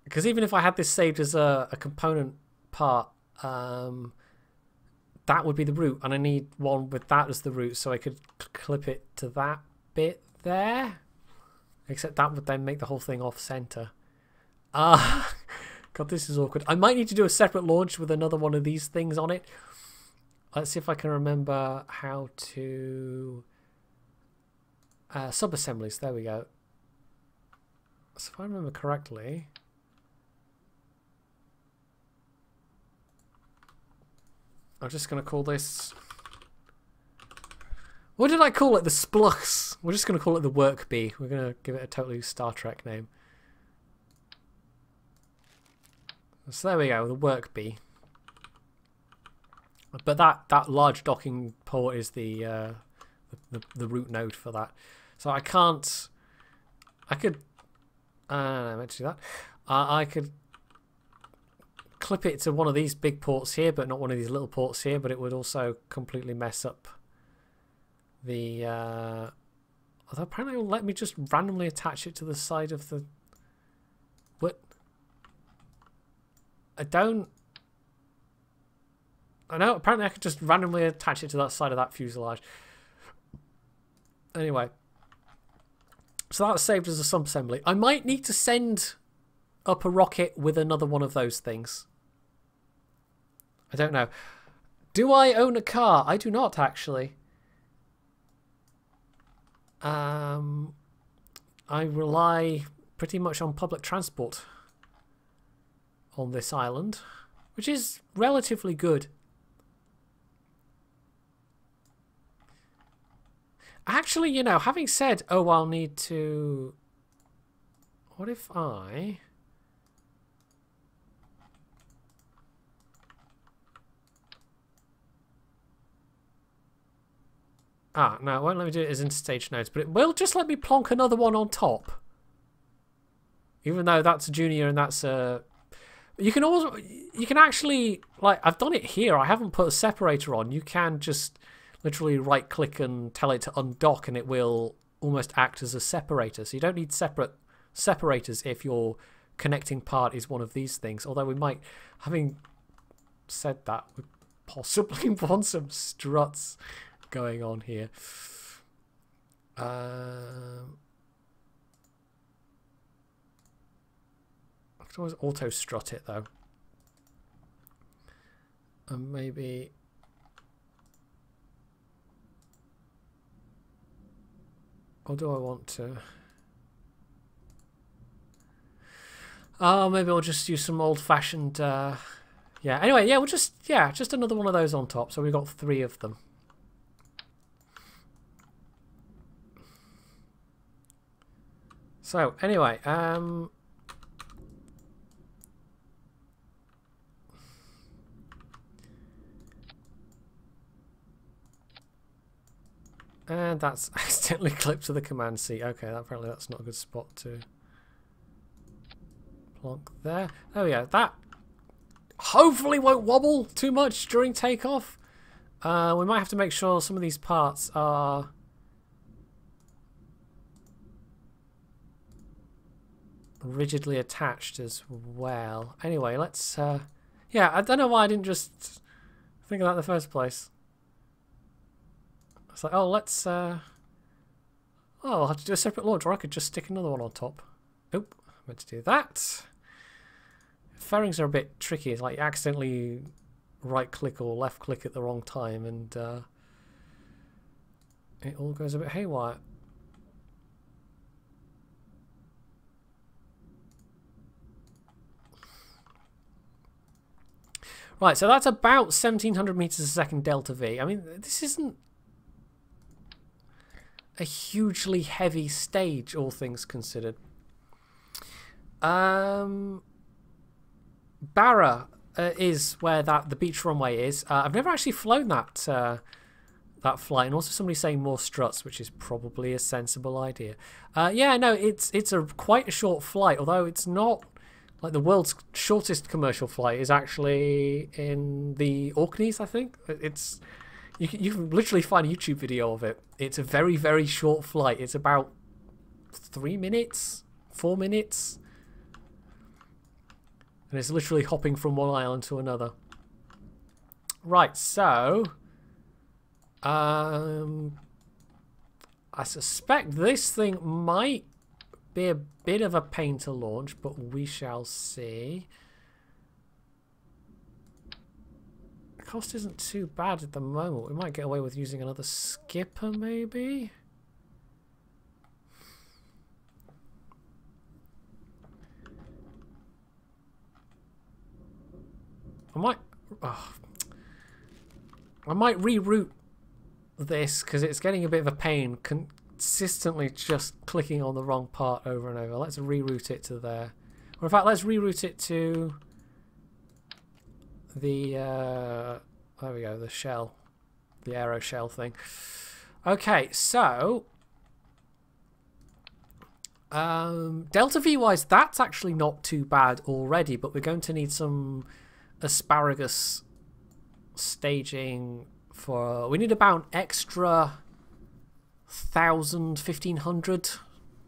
Because even if I had this saved as a component part, that would be the root, and I need one with that as the root, so I could clip it to that bit there. Except that would then make the whole thing off center. God, this is awkward. I might need to do a separate launch with another one of these things on it. Let's see if I can remember how to... sub-assemblies, there we go. So if I remember correctly... I'm just going to call this... What did I call it? The Splux. We're just going to call it the Work Bee. We're going to give it a totally Star Trek name. So there we go, the Work Bee. But that large docking port is the root node for that. So I can't... I could... I meant to do that. I could clip it to one of these big ports here, but not one of these little ports here, but it would also completely mess up the... although apparently it will let me just randomly attach it to the side of the... What? I don't... I know, apparently I could just randomly attach it to that side of that fuselage. Anyway. So that's saved as a sub-assembly. I might need to send up a rocket with another one of those things. I don't know. Do I own a car? I do not, actually. I rely pretty much on public transport on this island, which is relatively good. Actually, you know, having said, oh, I'll need to... What if I... Ah, no, it won't let me do it as interstage nodes, but it will just let me plonk another one on top. Even though that's a junior and that's a... You can also... You can actually... Like, I've done it here. I haven't put a separator on. You can just... literally right click and tell it to undock and it will almost act as a separator. So you don't need separate separators if your connecting part is one of these things. Although we might, having said that, we possibly want some struts going on here. I could always auto strut it though. And maybe... Or do I want to? Oh, maybe I'll just use some old-fashioned... yeah, anyway, yeah, we'll just... Yeah, just another one of those on top. So we've got 3 of them. So, anyway, and that's accidentally clipped to the command seat. Okay, apparently that's not a good spot to plonk there. There we go. That hopefully won't wobble too much during takeoff. We might have to make sure some of these parts are rigidly attached as well. Anyway, let's... yeah, I don't know why I didn't just think of that in the first place. It's like, oh, let's... oh, I'll have to do a separate launch, or I could just stick another one on top. Nope, I meant to do that. Fairings are a bit tricky. It's like you accidentally right-click or left-click at the wrong time, and it all goes a bit haywire. Right, so that's about 1700 meters a second delta V. I mean, this isn't a hugely heavy stage, all things considered. Barra is where the beach runway is. I've never actually flown that that flight, and also somebody's saying more struts, which is probably a sensible idea. Yeah, no, it's quite a short flight, although it's not. Like the world's shortest commercial flight is actually in the Orkneys, I think. It's you can literally find a YouTube video of it. It's a very, very short flight. It's about 3 minutes, 4 minutes. And it's literally hopping from one island to another. Right, so... I suspect this thing might be a bit of a pain to launch, but we shall see. The cost isn't too bad at the moment. We might get away with using another skipper, maybe? I might reroute this because it's getting a bit of a pain consistently just clicking on the wrong part over and over. Let's reroute it to there. Or in fact, let's reroute it to the there we go, the shell, the aero shell thing. Okay, so Delta V wise, that's actually not too bad already, but we're going to need some asparagus staging for... We need about an extra 1,000, 1,500.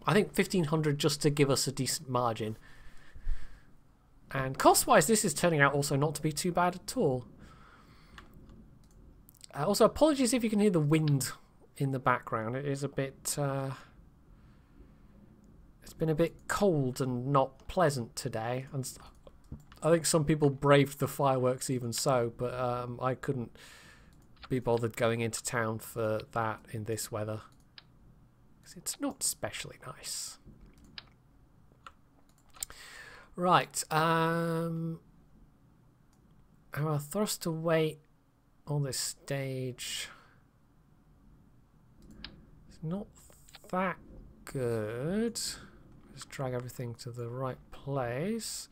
I think 1,500 just to give us a decent margin. And cost-wise, this is turning out also not to be too bad at all. Also, apologies if you can hear the wind in the background. It is a bit... it's been a bit cold and not pleasant today. And I think some people braved the fireworks even so, but I couldn't be bothered going into town for that in this weather. 'Cause it's not especially nice. Right, our thruster weight on this stage is not that good. Let's drag everything to the right place.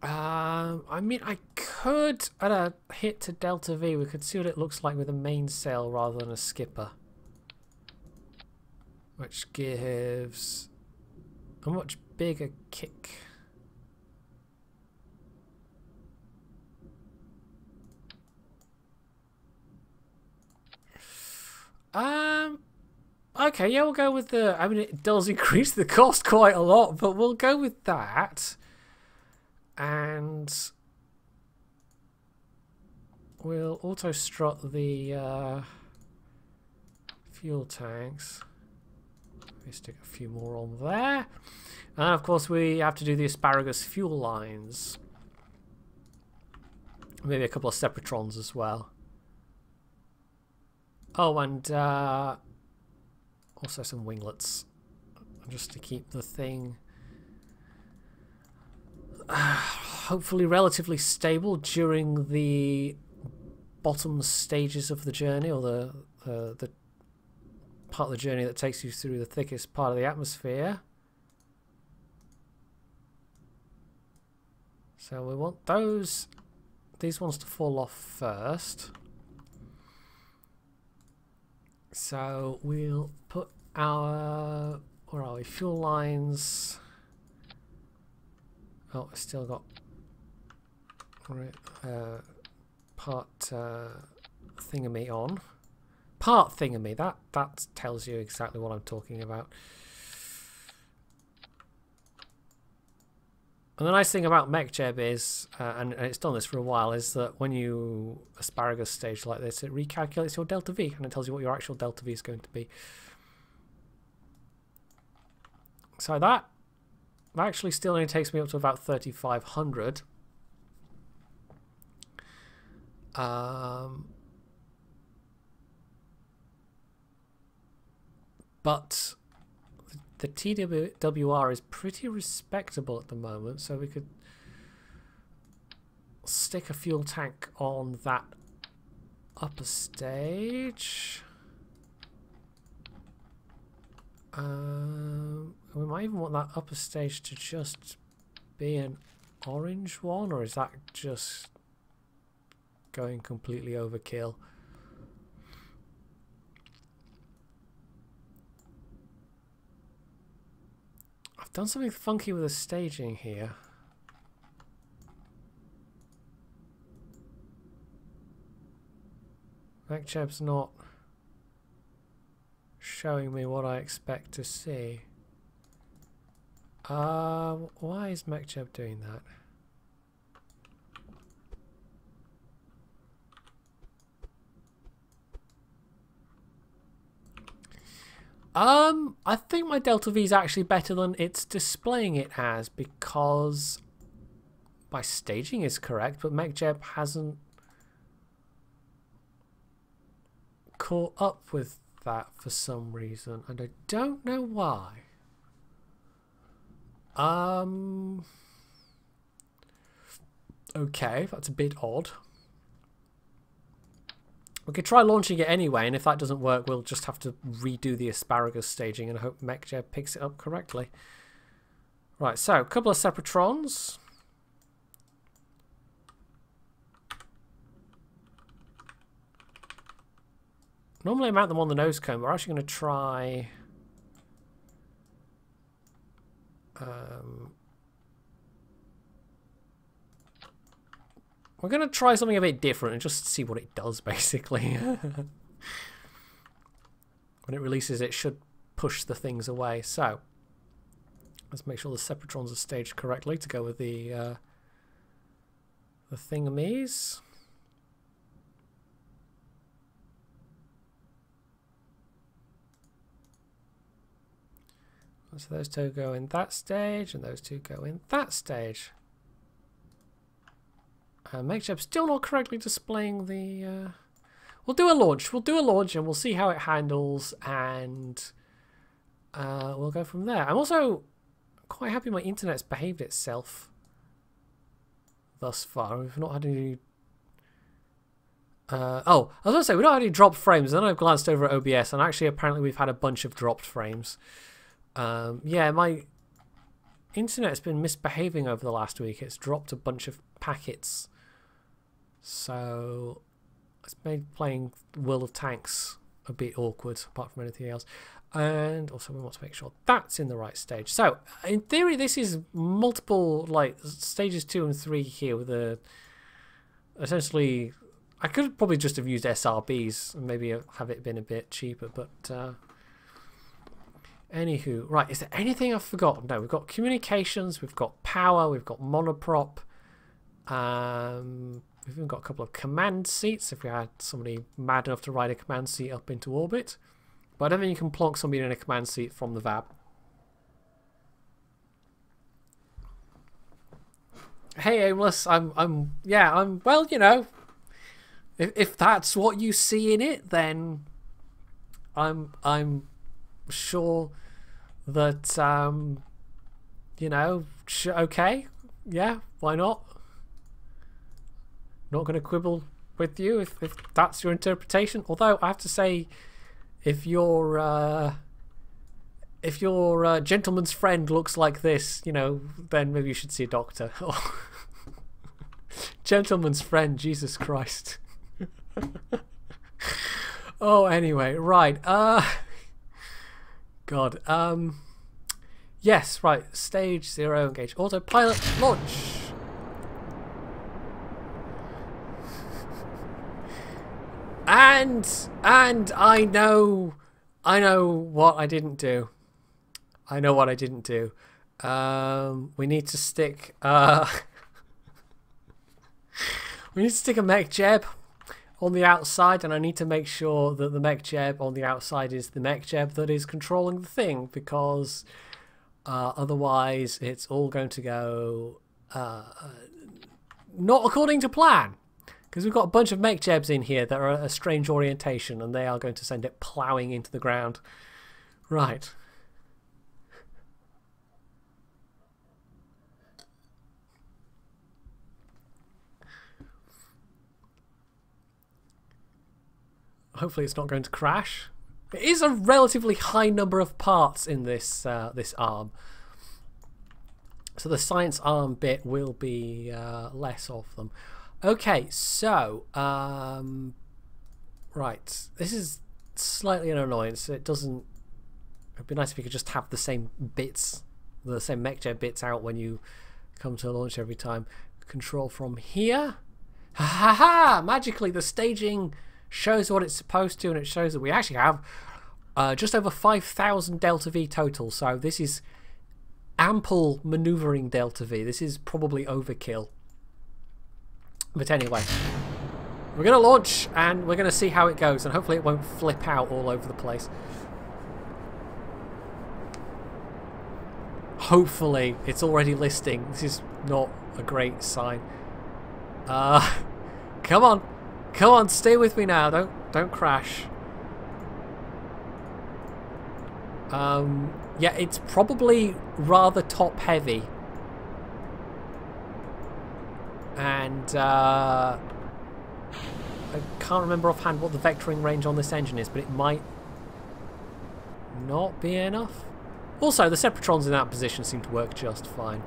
I mean, I could, at a hit to Delta V, we could see what it looks like with a mainsail rather than a skipper. Which gives a much bigger kick. Okay, yeah, we'll go with the... I mean, it does increase the cost quite a lot, but we'll go with that. And we'll auto strut the fuel tanks. Let me stick a few more on there. And of course we have to do the asparagus fuel lines. Maybe a couple of separatrons as well. Oh, and also some winglets. Just to keep the thing hopefully relatively stable during the bottom stages of the journey, or the part of the journey that takes you through the thickest part of the atmosphere. So we want these ones to fall off first. So we'll put our, where are we, fuel lines. Oh, I still got part thingamy on. Part thingamy, that tells you exactly what I'm talking about. And the nice thing about MechJeb is, and it's done this for a while, is that when you asparagus stage like this, it recalculates your delta V and it tells you what your actual delta V is going to be. So that actually still only takes me up to about 3,500. But the TWR is pretty respectable at the moment, so we could stick a fuel tank on that upper stage. We might even want that upper stage to just be an orange one, or is that just going completely overkill? I've done something funky with the staging here. MechJeb's not showing me what I expect to see. Why is MechJeb doing that? I think my Delta V is actually better than it's displaying it as, because my staging is correct, but MechJeb hasn't caught up with that for some reason, and I don't know why. Okay, that's a bit odd. We could try launching it anyway, and if that doesn't work, we'll just have to redo the asparagus staging and hope MechJeb picks it up correctly. Right, so a couple of Separatrons. Normally I mount them on the nose cone, but we're actually going to try... we're going to try something a bit different and just see what it does, basically. When it releases, it should push the things away. So, let's make sure the Separatrons are staged correctly to go with the thingamies. So those two go in that stage, and those two go in that stage. MechJeb's still not correctly displaying the... We'll do a launch. We'll do a launch, and we'll see how it handles, and we'll go from there. I'm also quite happy my internet's behaved itself thus far. We've not had any... oh, I was going to say, we don't have any dropped frames. Then I've glanced over at OBS, and actually, apparently, we've had a bunch of dropped frames. Yeah, my internet's been misbehaving over the last week. It's dropped a bunch of packets. So it's made playing World of Tanks a bit awkward, apart from anything else. And also we want to make sure that's in the right stage. So in theory, this is multiple, like, stages 2 and 3 here with a... Essentially, I could probably just have used SRBs and maybe have it been a bit cheaper, but... Anywho, right, is there anything I've forgotten? No, we've got communications, we've got power, we've got monoprop. We've even got a couple of command seats if we had somebody mad enough to ride a command seat up into orbit. But I don't think you can plonk somebody in a command seat from the VAB. Hey, Aimless, well, you know, if that's what you see in it, then I'm sure that you know, okay, yeah, why not? Not going to quibble with you if that's your interpretation. Although I have to say, if your gentleman's friend looks like this, you know, then maybe you should see a doctor. Gentleman's friend, Jesus Christ. Oh, anyway, right. God. Yes, right. Stage 0, engage autopilot, launch. And I know what I didn't do. I know what I didn't do. We need to stick we need to stick a MechJeb on the outside, and I need to make sure that the MechJeb on the outside is the MechJeb that is controlling the thing, because otherwise it's all going to go not according to plan. Because we've got a bunch of MechJebs in here that are a strange orientation, and they are going to send it ploughing into the ground. Right. Hopefully it's not going to crash. It is a relatively high number of parts in this this arm. So the science arm bit will be less of them. Okay, so, right, this is slightly an annoyance. It doesn't, it'd be nice if you could just have the same bits, the same MechJeb bits out when you come to launch every time. Control from here. Ha ha ha! Magically, the staging shows what it's supposed to, and it shows that we actually have just over 5,000 Delta V total, so this is ample maneuvering delta V. This is probably overkill. But anyway, we're going to launch and we're going to see how it goes, and hopefully it won't flip out all over the place. Hopefully it's already listing. This is not a great sign. Come on. Come on, stay with me now. Don't crash. Yeah, it's probably rather top heavy. And I can't remember offhand what the vectoring range on this engine is, but it might not be enough. Also, the Separatrons in that position seem to work just fine.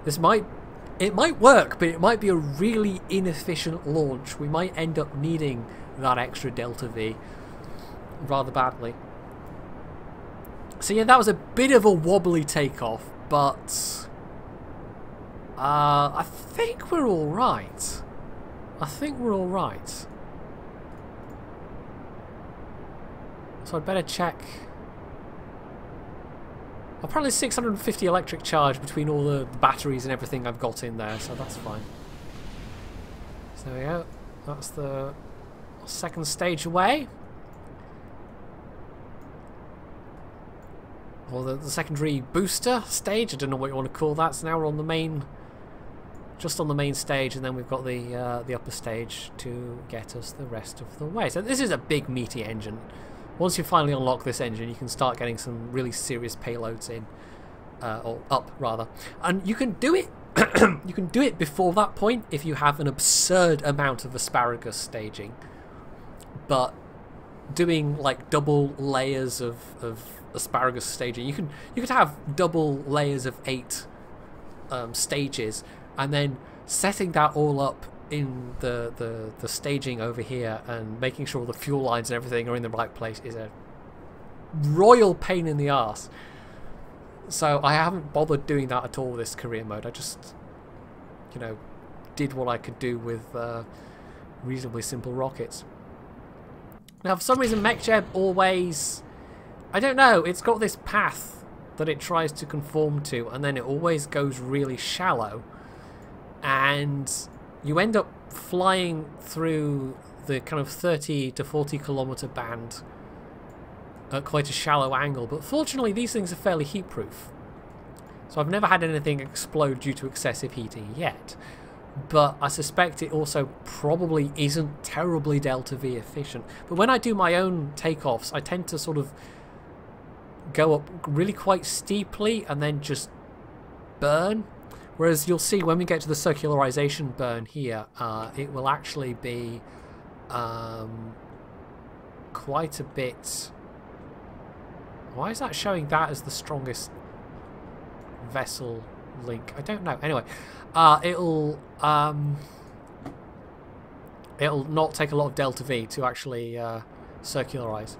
It might work, but it might be a really inefficient launch. We might end up needing that extra delta V rather badly. So yeah, that was a bit of a wobbly takeoff, but I think we're all right. I think we're all right. So I'd better check. Apparently 650 electric charge between all the batteries and everything I've got in there, so that's fine. So there we go. That's the second stage away. Or the secondary booster stage, I don't know what you want to call that. So now we're on the main, just on the main stage, and then we've got the upper stage to get us the rest of the way. So this is a big meaty engine. Once you finally unlock this engine, you can start getting some really serious payloads in, or up rather. And you can do it. You can do it before that point if you have an absurd amount of asparagus staging. But doing like double layers of asparagus staging, you could have double layers of 8 stages, and then setting that all up in the staging over here and making sure the fuel lines and everything are in the right place is a royal pain in the arse. So I haven't bothered doing that at all with this career mode. I just, you know, did what I could do with reasonably simple rockets. Now for some reason MechJeb always, I don't know, it's got this path that it tries to conform to, and then it always goes really shallow, and you end up flying through the kind of 30 to 40 kilometer band at quite a shallow angle. But fortunately these things are fairly heat proof, so I've never had anything explode due to excessive heating yet. But I suspect it also probably isn't terribly delta V efficient. But when I do my own takeoffs, I tend to sort of go up really quite steeply and then just burn. Whereas you'll see when we get to the circularization burn here, it will actually be quite a bit... Why is that showing that as the strongest vessel link? I don't know. Anyway, it'll not take a lot of delta V to actually circularize.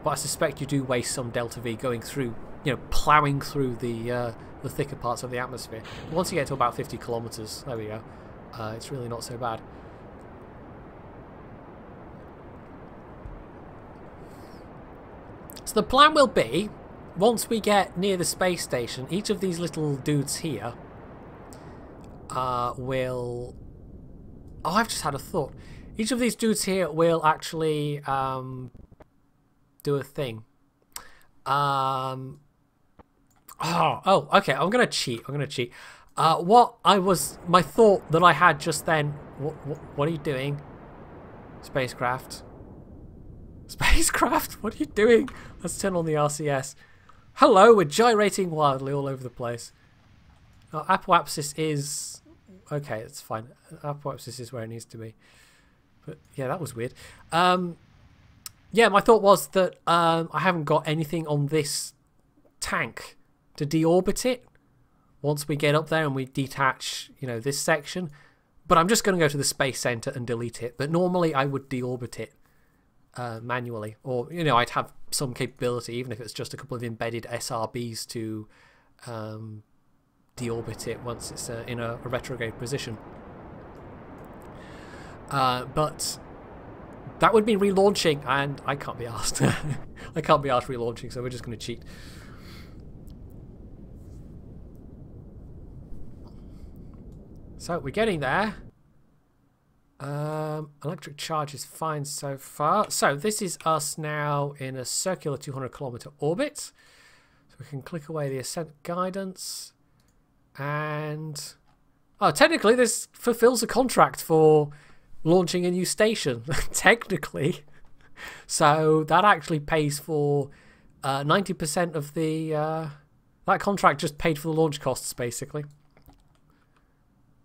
But I suspect you do waste some delta V going through, you know, ploughing through the thicker parts of the atmosphere. But once you get to about 50 kilometers, there we go. It's really not so bad. So the plan will be, once we get near the space station, each of these little dudes here will... Oh, I've just had a thought. Each of these dudes here will actually do a thing. Oh, okay, I'm going to cheat. My thought that I had just then... What are you doing? Spacecraft. Spacecraft, what are you doing? Let's turn on the RCS. Hello, we're gyrating wildly all over the place. Oh, apoapsis is... Okay, it's fine. Apoapsis is where it needs to be. But yeah, that was weird. Yeah, my thought was that I haven't got anything on this tank to deorbit it once we get up there and we detach, you know, this section. But I'm just going to go to the Space Center and delete it. But normally I would deorbit it manually. Or, you know, I'd have some capability, even if it's just a couple of embedded SRBs to deorbit it once it's in a retrograde position. But that would be relaunching, and I can't be asked. I can't be asked relaunching, so we're just going to cheat. So we're getting there. Electric charge is fine so far. So this is us now in a circular 200-kilometer orbit. So we can click away the ascent guidance. And... oh, technically this fulfills a contract for launching a new station. Technically. So that actually pays for 90% of the... that contract just paid for the launch costs, basically.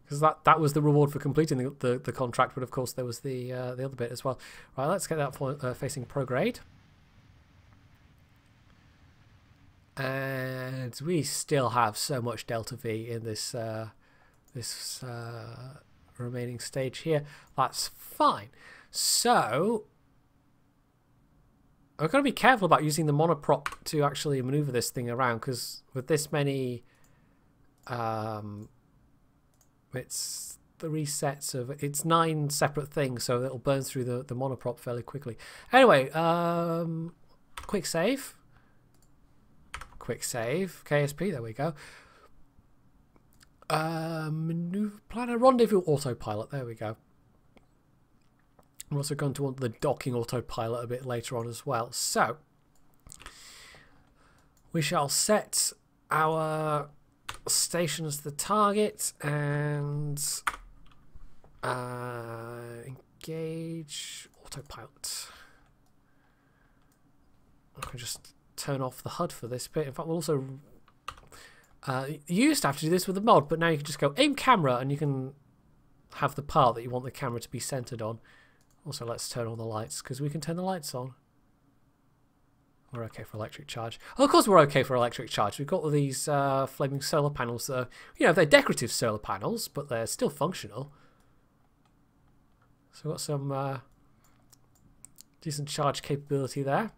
Because that was the reward for completing the contract, but of course there was the other bit as well. Right, let's get that facing prograde. And we still have so much delta V in this remaining stage here. That's fine. So I've got to be careful about using the monoprop to actually maneuver this thing around, because with this many it's 3 sets of... it's 9 separate things, so it'll burn through the monoprop fairly quickly. Anyway, quick save. Quick save. KSP, there we go. Maneuver planner, rendezvous autopilot, there we go. I'm also going to want the docking autopilot a bit later on as well. So, we shall set our station as the target and engage autopilot. I can just turn off the HUD for this bit. In fact, we'll also you used to have to do this with the mod, but now you can just go aim camera and you can have the part that you want the camera to be centered on. Also, let's turn on the lights, because we can turn the lights on. We're okay for electric charge. Oh, of course we're okay for electric charge. We've got all these flaming solar panels that are, you know, they're decorative solar panels, but they're still functional. So we've got some decent charge capability there.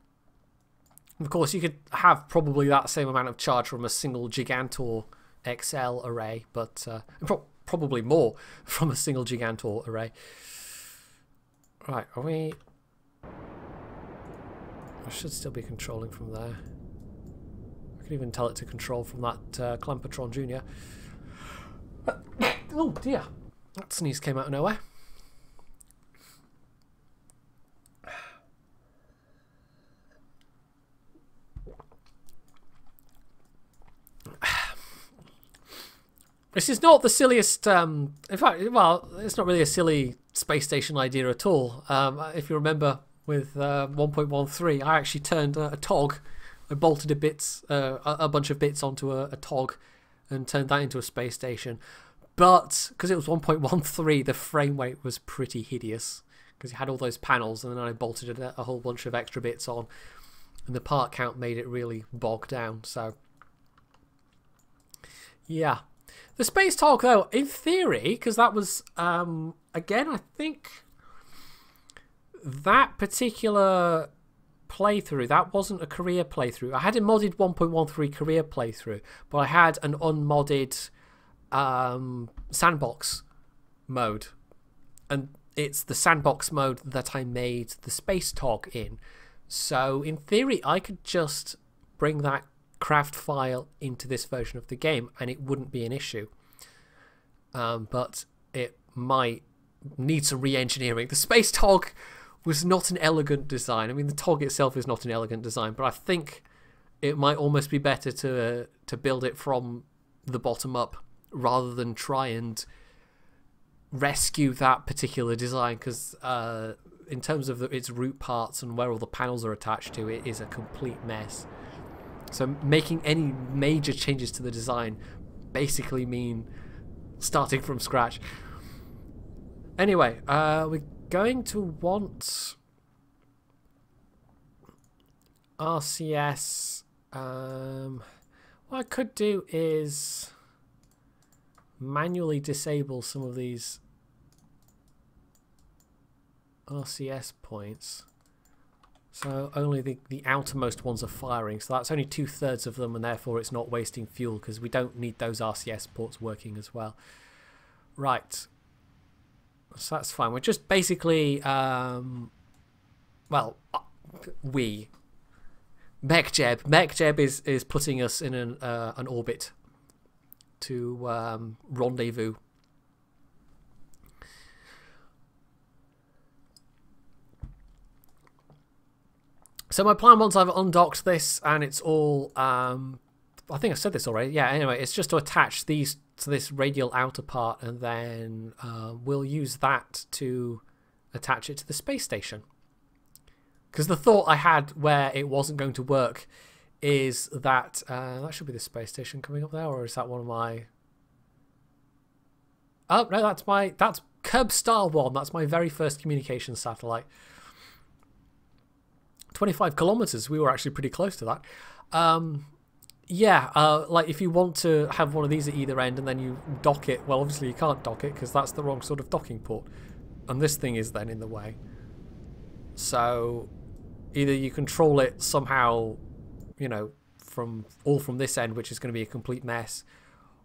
And of course, you could have probably that same amount of charge from a single Gigantor XL array, but probably more from a single Gigantor array. Right, are we... I should still be controlling from there. I can even tell it to control from that Clampatron Jr. Oh dear, that sneeze came out of nowhere. This is not the silliest, in fact, well, it's not really a silly space station idea at all. If you remember with 1.13, I actually turned a TOG, I bolted a bunch of bits onto a TOG and turned that into a space station. But, because it was 1.13, the frame rate was pretty hideous, because you had all those panels, and then I bolted a whole bunch of extra bits on, and the part count made it really bog down, so... yeah. The space talk, though, in theory, because that was, again, I think that particular playthrough, that wasn't a career playthrough. I had a modded 1.13 career playthrough, but I had an unmodded sandbox mode. And it's the sandbox mode that I made the space talk in. So, in theory, I could just bring that craft file into this version of the game and it wouldn't be an issue, but it might need some re-engineering. The space TOG was not an elegant design. I mean, the TOG itself is not an elegant design, but I think it might almost be better to build it from the bottom up rather than try and rescue that particular design, because in terms of its root parts and where all the panels are attached to, it is a complete mess. So making any major changes to the design basically mean starting from scratch. Anyway, we're going to want RCS. What I could do is manually disable some of these RCS points. So only the outermost ones are firing, so that's only 2/3 of them, and therefore it's not wasting fuel, because we don't need those RCS ports working as well. Right. So that's fine. We're just basically, well, Mechjeb is putting us in an orbit to rendezvous So my plan, once I've undocked this and it's all, I think I said this already. Yeah, anyway, it's just to attach these to this radial outer part, and then we'll use that to attach it to the space station. Because the thought I had where it wasn't going to work is that that should be the space station coming up there, or is that one of my... Oh no, that's Curbstar 1. That's my very first communication satellite. 25 kilometers. We were actually pretty close to that. Yeah, like if you want to have one of these at either end and then you dock it, well, obviously you can't dock it because that's the wrong sort of docking port, and this thing is then in the way. So either you control it somehow, you know, from this end, which is going to be a complete mess,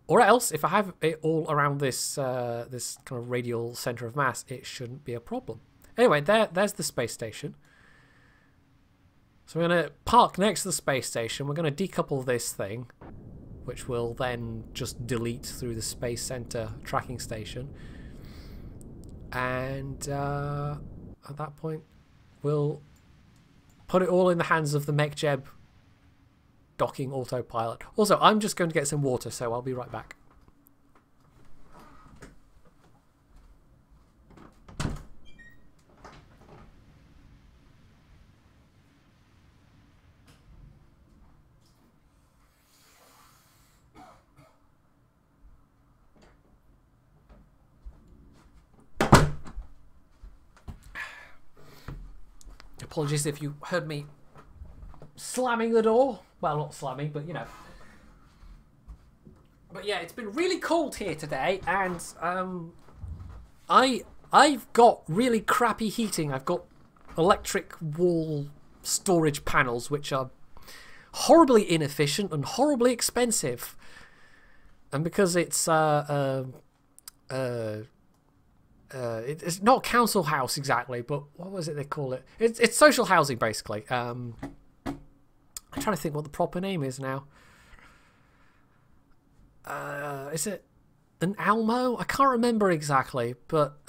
or else if I have it all around this this kind of radial center of mass, it shouldn't be a problem. Anyway, there's the space station. So we're going to park next to the space station. We're going to decouple this thing, which will then just delete through the space center tracking station. And at that point, we'll put it all in the hands of the MechJeb docking autopilot. Also, I'm just going to get some water, so I'll be right back. Apologies if you heard me slamming the door. Well, not slamming, but you know. But yeah, it's been really cold here today, and I've got really crappy heating. I've got electric wall storage panels, which are horribly inefficient and horribly expensive. And because it's it's not council house exactly, but what was it they call it? It's social housing basically. I'm trying to think what the proper name is now. Is it an Almo? I can't remember exactly, but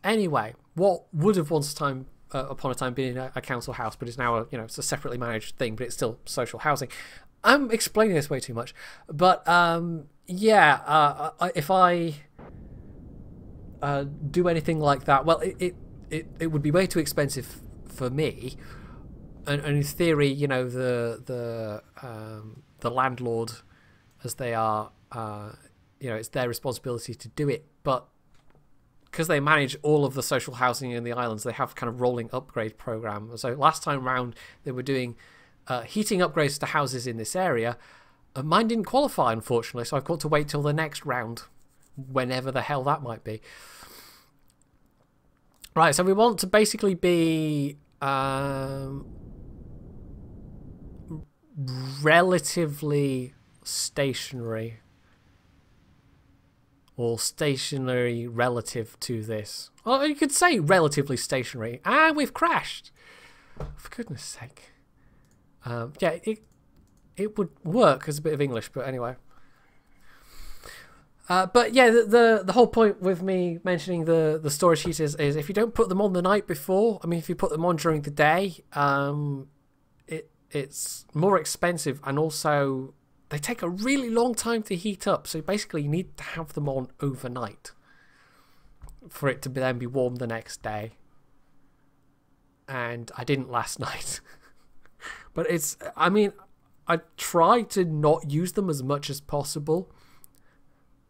anyway, what would have once upon a time been a council house, but is now it's a separately managed thing, but it's still social housing. I'm explaining this way too much, but yeah, if I do anything like that, well, it would be way too expensive for me, and in theory, you know, the landlord, as they are, you know, it's their responsibility to do it, but because they manage all of the social housing in the islands, they have kind of rolling upgrade program. So last time round, they were doing heating upgrades to houses in this area. Mine didn't qualify, unfortunately, so I've got to wait till the next round, whenever the hell that might be. Right, so we want to basically be relatively stationary, or stationary relative to this. Well, you could say relatively stationary. And we've crashed. For goodness sake. Yeah, it would work as a bit of English, but anyway. But yeah, the whole point with me mentioning the storage heaters is if you don't put them on the night before, I mean, if you put them on during the day, it's more expensive, and also they take a really long time to heat up. So basically, you need to have them on overnight for it to then be warm the next day. And I didn't last night. But it's, I mean, I try to not use them as much as possible,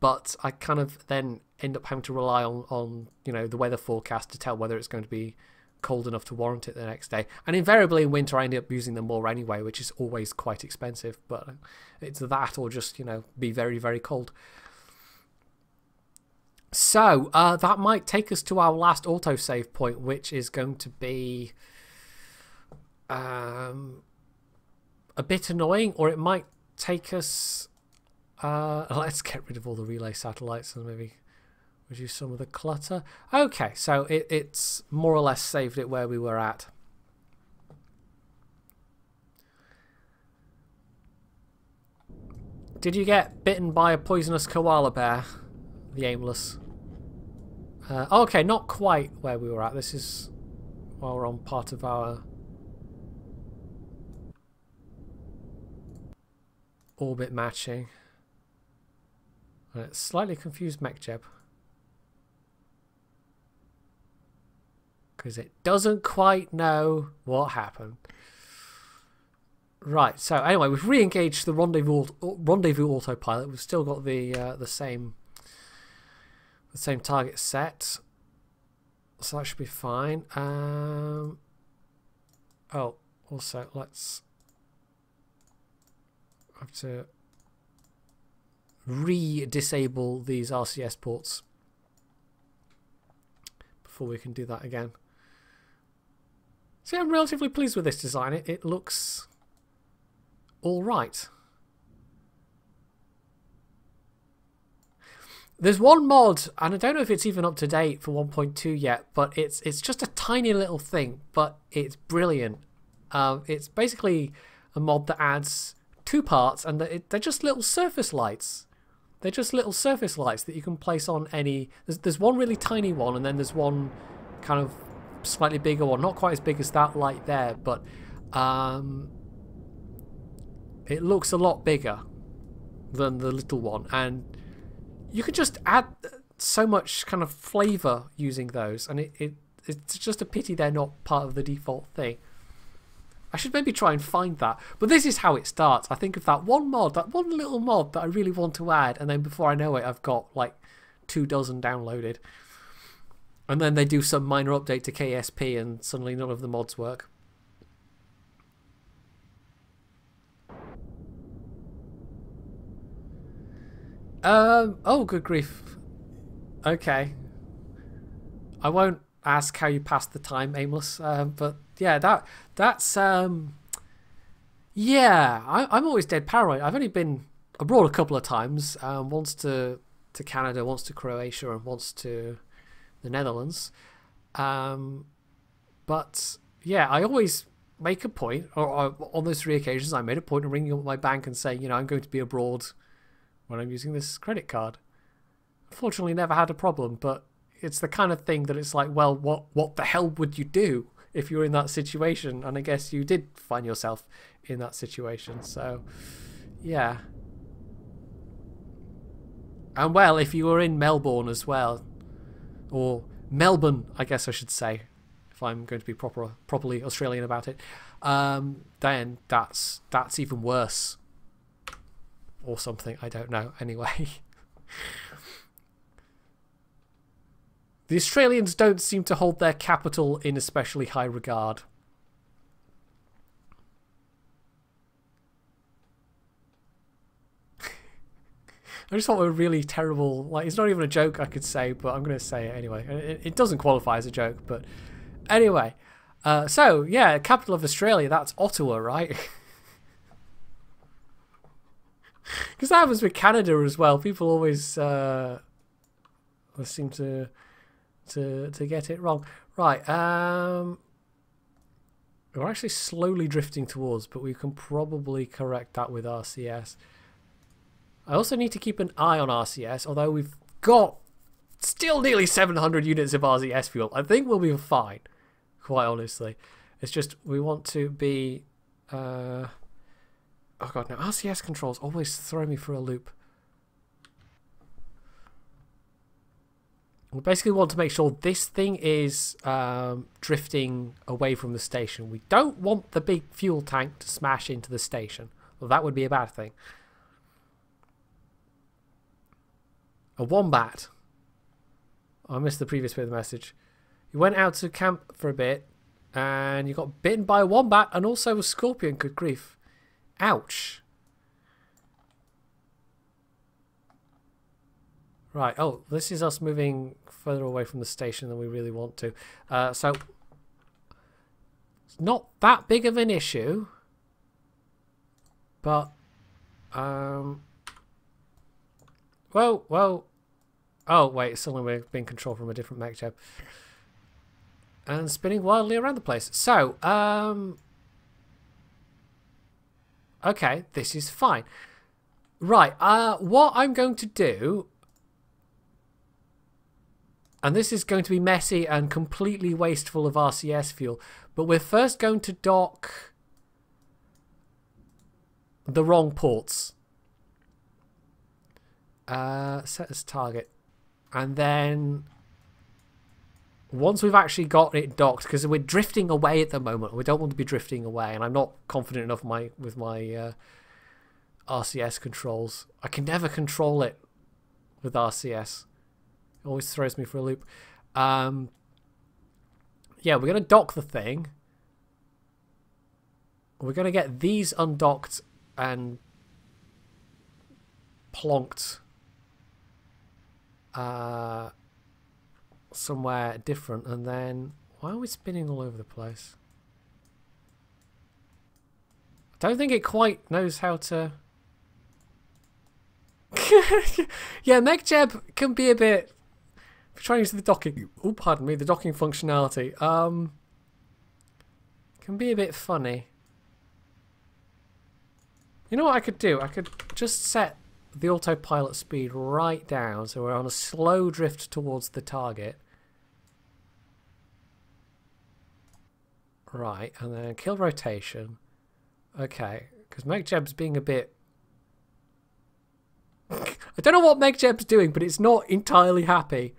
but I kind of then end up having to rely on you know, the weather forecast to tell whether it's going to be cold enough to warrant it the next day. And invariably in winter I end up using them more anyway, which is always quite expensive, but it's that or just, you know, be very, very cold. So that might take us to our last autosave point, which is going to be a bit annoying, or it might take us... let's get rid of all the relay satellites and maybe reduce some of the clutter. Okay, so it's more or less saved it where we were at. Did you get bitten by a poisonous koala bear? The aimless. Okay, not quite where we were at. This is while we're on part of our orbit matching. And it's slightly confused MechJeb. Because it doesn't quite know what happened. Right, so anyway, we've re-engaged the rendezvous autopilot. We've still got the same target set, so that should be fine. Oh, also let's have to re-disable these RCS ports before we can do that again. So yeah, I'm relatively pleased with this design. It looks all right. There's one mod, and I don't know if it's even up to date for 1.2 yet, but it's just a tiny little thing, but it's brilliant. It's basically a mod that adds 2 parts, and they're just little surface lights. They're just little surface lights that you can place on any... There's one really tiny one, and then there's one kind of slightly bigger one. Not quite as big as that light there, but it looks a lot bigger than the little one. And you could just add so much kind of flavour using those. And it's just a pity they're not part of the default thing. I should maybe try and find that. But this is how it starts. I think of that one mod, that one little mod that I really want to add, and then before I know it, I've got like 24 downloaded. And then they do some minor update to KSP and suddenly none of the mods work. Oh, good grief. Okay. I won't ask how you passed the time, Aimless, but yeah, that's yeah, I'm always dead paranoid. I've only been abroad a couple of times, once to Canada, once to Croatia, and once to the Netherlands. But yeah, I always make a point, or on those 3 occasions I made a point of ringing up my bank and saying, you know, I'm going to be abroad when I'm using this credit card. Unfortunately, never had a problem, but it's the kind of thing that it's like, well, what the hell would you do if you're in that situation? And I guess you did find yourself in that situation, so yeah. And well, if you were in Melbourne as well, or Melbourne, I guess I should say, if I'm going to be properly Australian about it, then that's even worse. Or something, I don't know. Anyway. The Australians don't seem to hold their capital in especially high regard. I just thought it was really terrible. Like, it's not even a joke, I could say, but I'm going to say it anyway. It doesn't qualify as a joke, but anyway. So, yeah, capital of Australia, that's Ottawa, right? Because that happens with Canada as well. People always seem to get it wrong. Right. We're actually slowly drifting towards, but we can probably correct that with RCS. I also need to keep an eye on RCS, although we've got still nearly 700 units of RCS fuel. I think we'll be fine, quite honestly. It's just we want to be... Oh god, no, RCS controls always throw me for a loop. We basically want to make sure this thing is drifting away from the station. We don't want the big fuel tank to smash into the station. Well, that would be a bad thing. A wombat. Oh, I missed the previous bit of the message. You went out to camp for a bit and you got bitten by a wombat and also a scorpion. Good grief. Ouch. Right, oh, this is us moving further away from the station than we really want to. So, it's not that big of an issue. But, whoa. Oh, wait, suddenly we're being controlled from a different MechJeb. And spinning wildly around the place. So, okay, this is fine. Right, what I'm going to do, and this is going to be messy and completely wasteful of RCS fuel, but we're first going to dock the wrong ports. Set as target. And then once we've actually got it docked, because we're drifting away at the moment, we don't want to be drifting away, and I'm not confident enough with my RCS controls. I can never control it with RCS. It always throws me for a loop. Yeah, we're going to dock the thing. We're going to get these undocked and plonked somewhere different, and then why are we spinning all over the place? I don't think it quite knows how to. Yeah, MechJeb can be a bit. If you're trying to use the docking, oh pardon me, the docking functionality, can be a bit funny. You know what I could do? I could just set the autopilot speed right down, so we're on a slow drift towards the target. Right, and then kill rotation. Okay, because MechJeb's being a bit... I don't know what MechJeb's doing, but it's not entirely happy.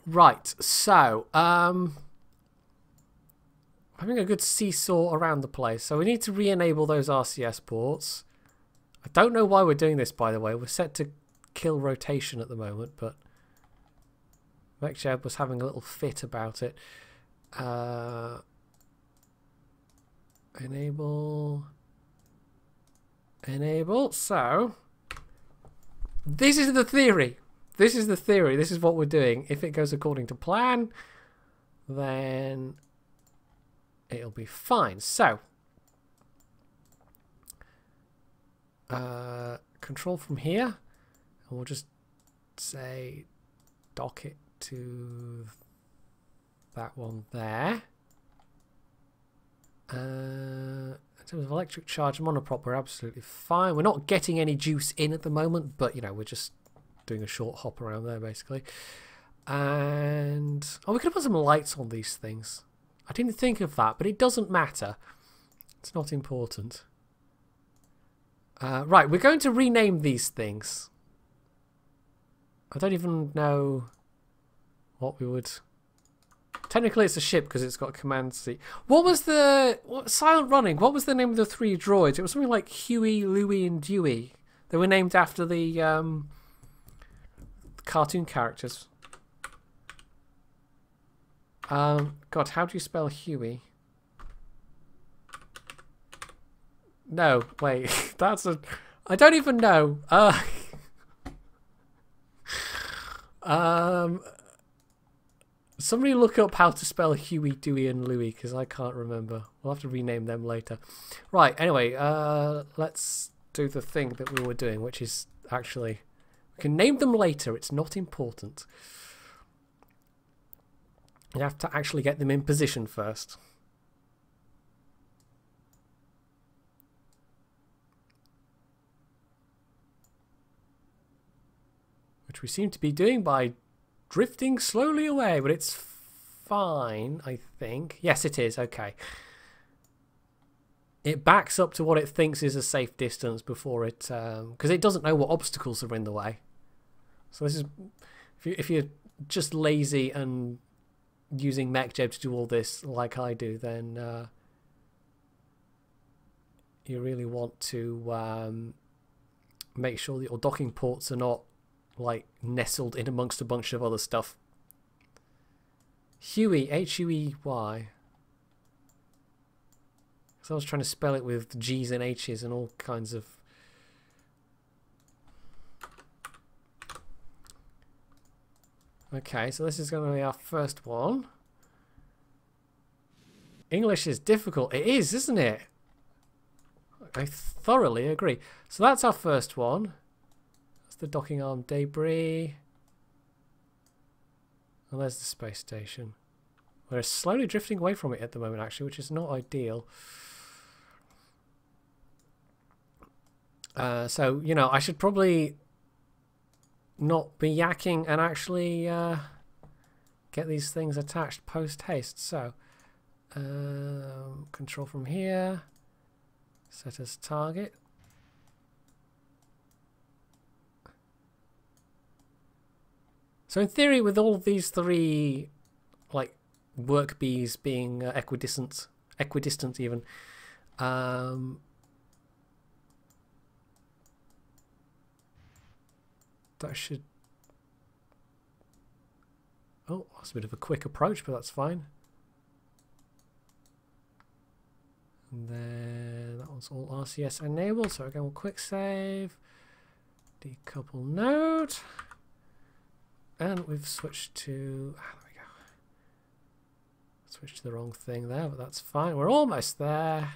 Right, so, having a good seesaw around the place. So we need to re-enable those RCS ports. I don't know why we're doing this, by the way. We're set to kill rotation at the moment, but MechJeb was having a little fit about it. Enable. So this is the theory. This is the theory. This is what we're doing. If it goes according to plan, then it'll be fine. So control from here, and we'll just say dock it to that one there. In terms of electric charge and monoprop, we're absolutely fine. We're not getting any juice in at the moment, but you know, we're just doing a short hop around there basically. And oh, we could have put some lights on these things. I didn't think of that, but it doesn't matter. It's not important. Right, we're going to rename these things. I don't even know what we would... Technically it's a ship because it's got a command seat. What was the... Silent Running, what was the name of the three droids? It was something like Huey, Louie and Dewey. They were named after the cartoon characters. God, how do you spell Huey? No, wait, that's a... I don't even know. Somebody look up how to spell Huey, Dewey and Louie, because I can't remember. We'll have to rename them later. Right, anyway, let's do the thing that we were doing, which is actually... We can name them later, it's not important. You have to actually get them in position first. Which we seem to be doing by drifting slowly away, but it's fine, I think. Yes, it is, okay. It backs up to what it thinks is a safe distance before it... because it doesn't know what obstacles are in the way. So this is... If you're just lazy and using MechJeb to do all this like I do, then you really want to make sure that your docking ports are not like nestled in amongst a bunch of other stuff. Huey, H-U-E-Y. So I was trying to spell it with G's and H's and all kinds of... Okay, so this is going to be our first one. English is difficult. It is, isn't it? I thoroughly agree. So that's our first one. That's the docking arm debris. And there's the space station. We're slowly drifting away from it at the moment, actually, which is not ideal. So, you know, I should probably not be yakking and actually get these things attached post haste. So control from here, set as target, So in theory, with all of these three, like, work bees being equidistant even, that should... Oh, that's a bit of a quick approach, but that's fine. And then that one's all RCS enabled, so again, we'll quick save, decouple node, and we've switched to... there we go. Switched to the wrong thing there, but that's fine. We're almost there.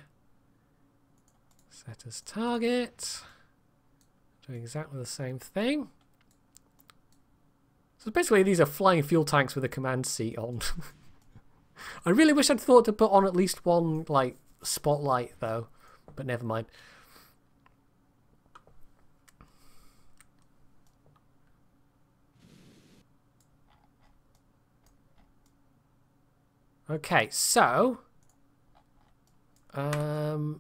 Set as target. Doing exactly the same thing. So basically these are flying fuel tanks with a command seat on. I really wish I'd thought to put on at least one, like, spotlight though, but never mind. Okay, so God,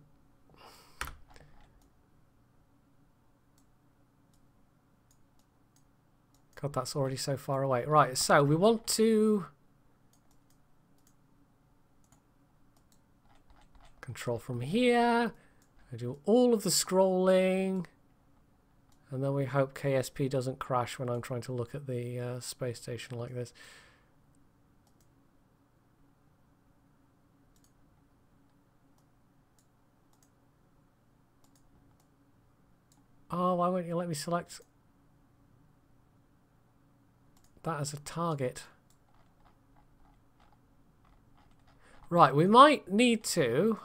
that's already so far away. Right, so we want to control from here. I do all of the scrolling, and then we hope KSP doesn't crash when I'm trying to look at the space station like this. Oh, why won't you let me select that as a target? Right, we might need to...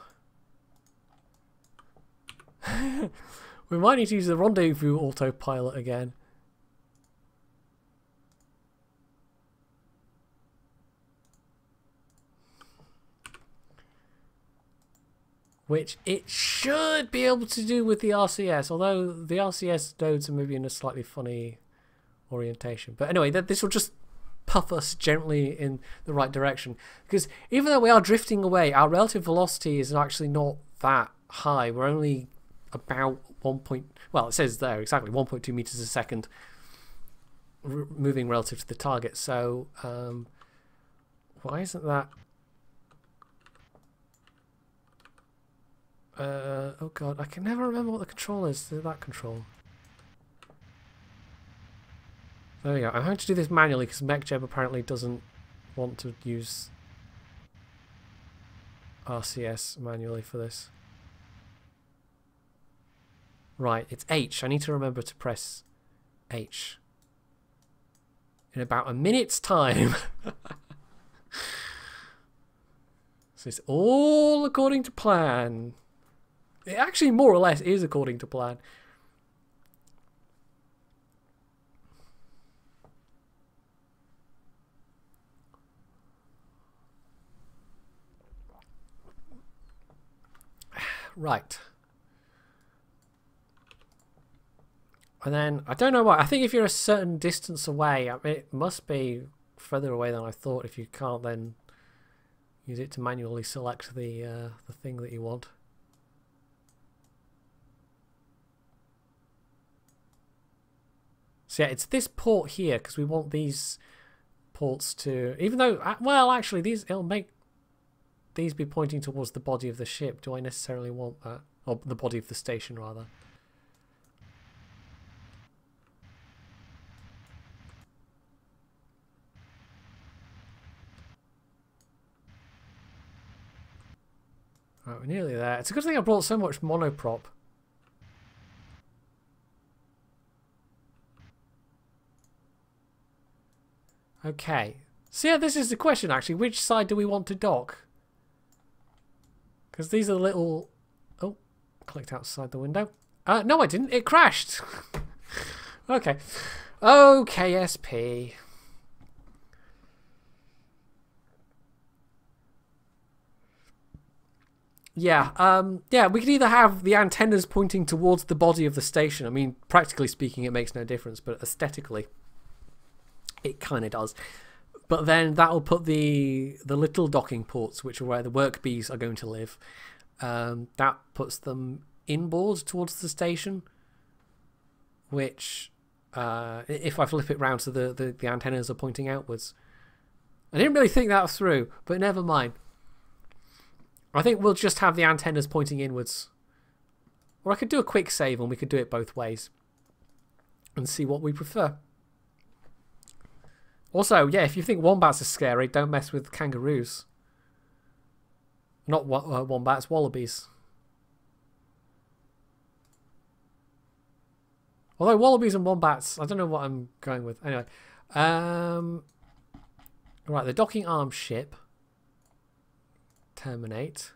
we might need to use the rendezvous autopilot again. Which it should be able to do with the RCS, although the RCS nodes are maybe in a slightly funny orientation. But anyway, this will just puff us gently in the right direction. Because even though we are drifting away, our relative velocity is actually not that high. We're only about 1. Well, it says there exactly 1.2 meters a second moving relative to the target. So why isn't that... oh god, I can never remember what the control is. That control. There we go. I'm having to do this manually because MechJeb apparently doesn't want to use RCS manually for this. Right, it's H. I need to remember to press H. In about a minute's time. So it's all according to plan. It actually more or less is according to plan. Right. And then, I don't know why, I think if you're a certain distance away, I mean, it must be further away than I thought. If you can't then use it to manually select the thing that you want. So yeah, it's this port here because we want these ports to, even though, well, actually, it'll make these be pointing towards the body of the ship. Do I necessarily want that? Or the body of the station, rather. Right, we're nearly there. It's a good thing I brought so much monoprop. Okay. So yeah, this is the question actually. Which side do we want to dock? Because these are the little... Oh, clicked outside the window. No, I didn't. It crashed. Okay. Oh, KSP. Yeah, yeah, we could either have the antennas pointing towards the body of the station. I mean, practically speaking, it makes no difference, but aesthetically, it kind of does. But then that'll put the little docking ports, which are where the work bees are going to live. That puts them inboard towards the station, which if I flip it round so the antennas are pointing outwards. I didn't really think that through, but never mind. I think we'll just have the antennas pointing inwards. Or I could do a quick save and we could do it both ways. And see what we prefer. Also, yeah, if you think wombats are scary, don't mess with kangaroos. Not wombats, wallabies. Although wallabies and wombats, I don't know what I'm going with. Anyway. Right, the docking arm ship. Terminate.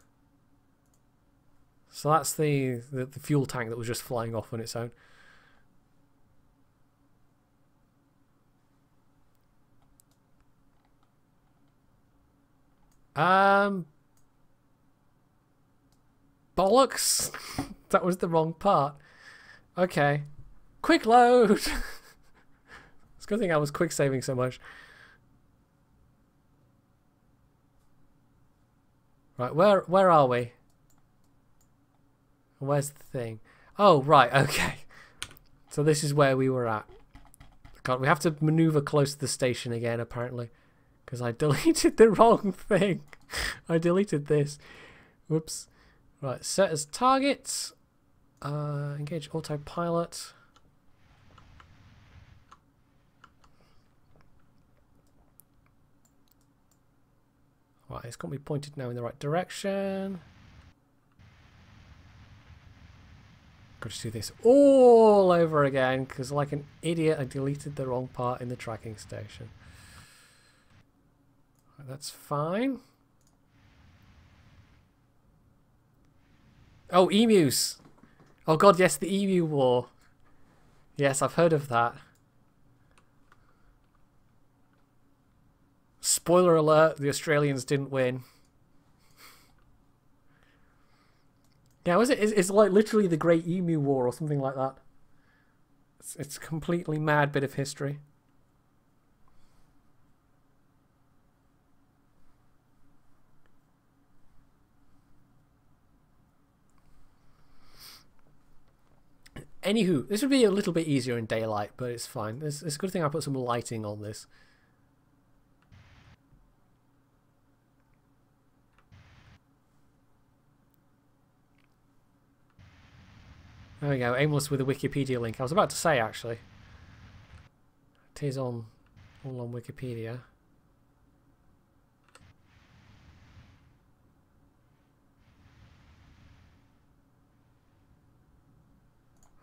So that's the fuel tank that was just flying off on its own. Bollocks! That was the wrong part. Okay. Quick load! It's a good thing I was quick saving so much. Right, where are we? Where's the thing? Oh, right, okay. So this is where we were at. God, we have to maneuver close to the station again, apparently. Because I deleted the wrong thing. I deleted this. Whoops. Right, set as target. Engage autopilot. Right, it's got me pointed now in the right direction. Got to do this all over again because, like an idiot, I deleted the wrong part in the tracking station. Right, that's fine. Oh, emus! Oh god, yes, the emu war. Yes, I've heard of that. Spoiler alert, the Australians didn't win. Yeah, was it? It's like literally the Great Emu War or something like that. It's a completely mad bit of history. Anywho, this would be a little bit easier in daylight, but it's fine. It's a good thing I put some lighting on this. There we go, aimless with a Wikipedia link. I was about to say, actually. It is all on Wikipedia.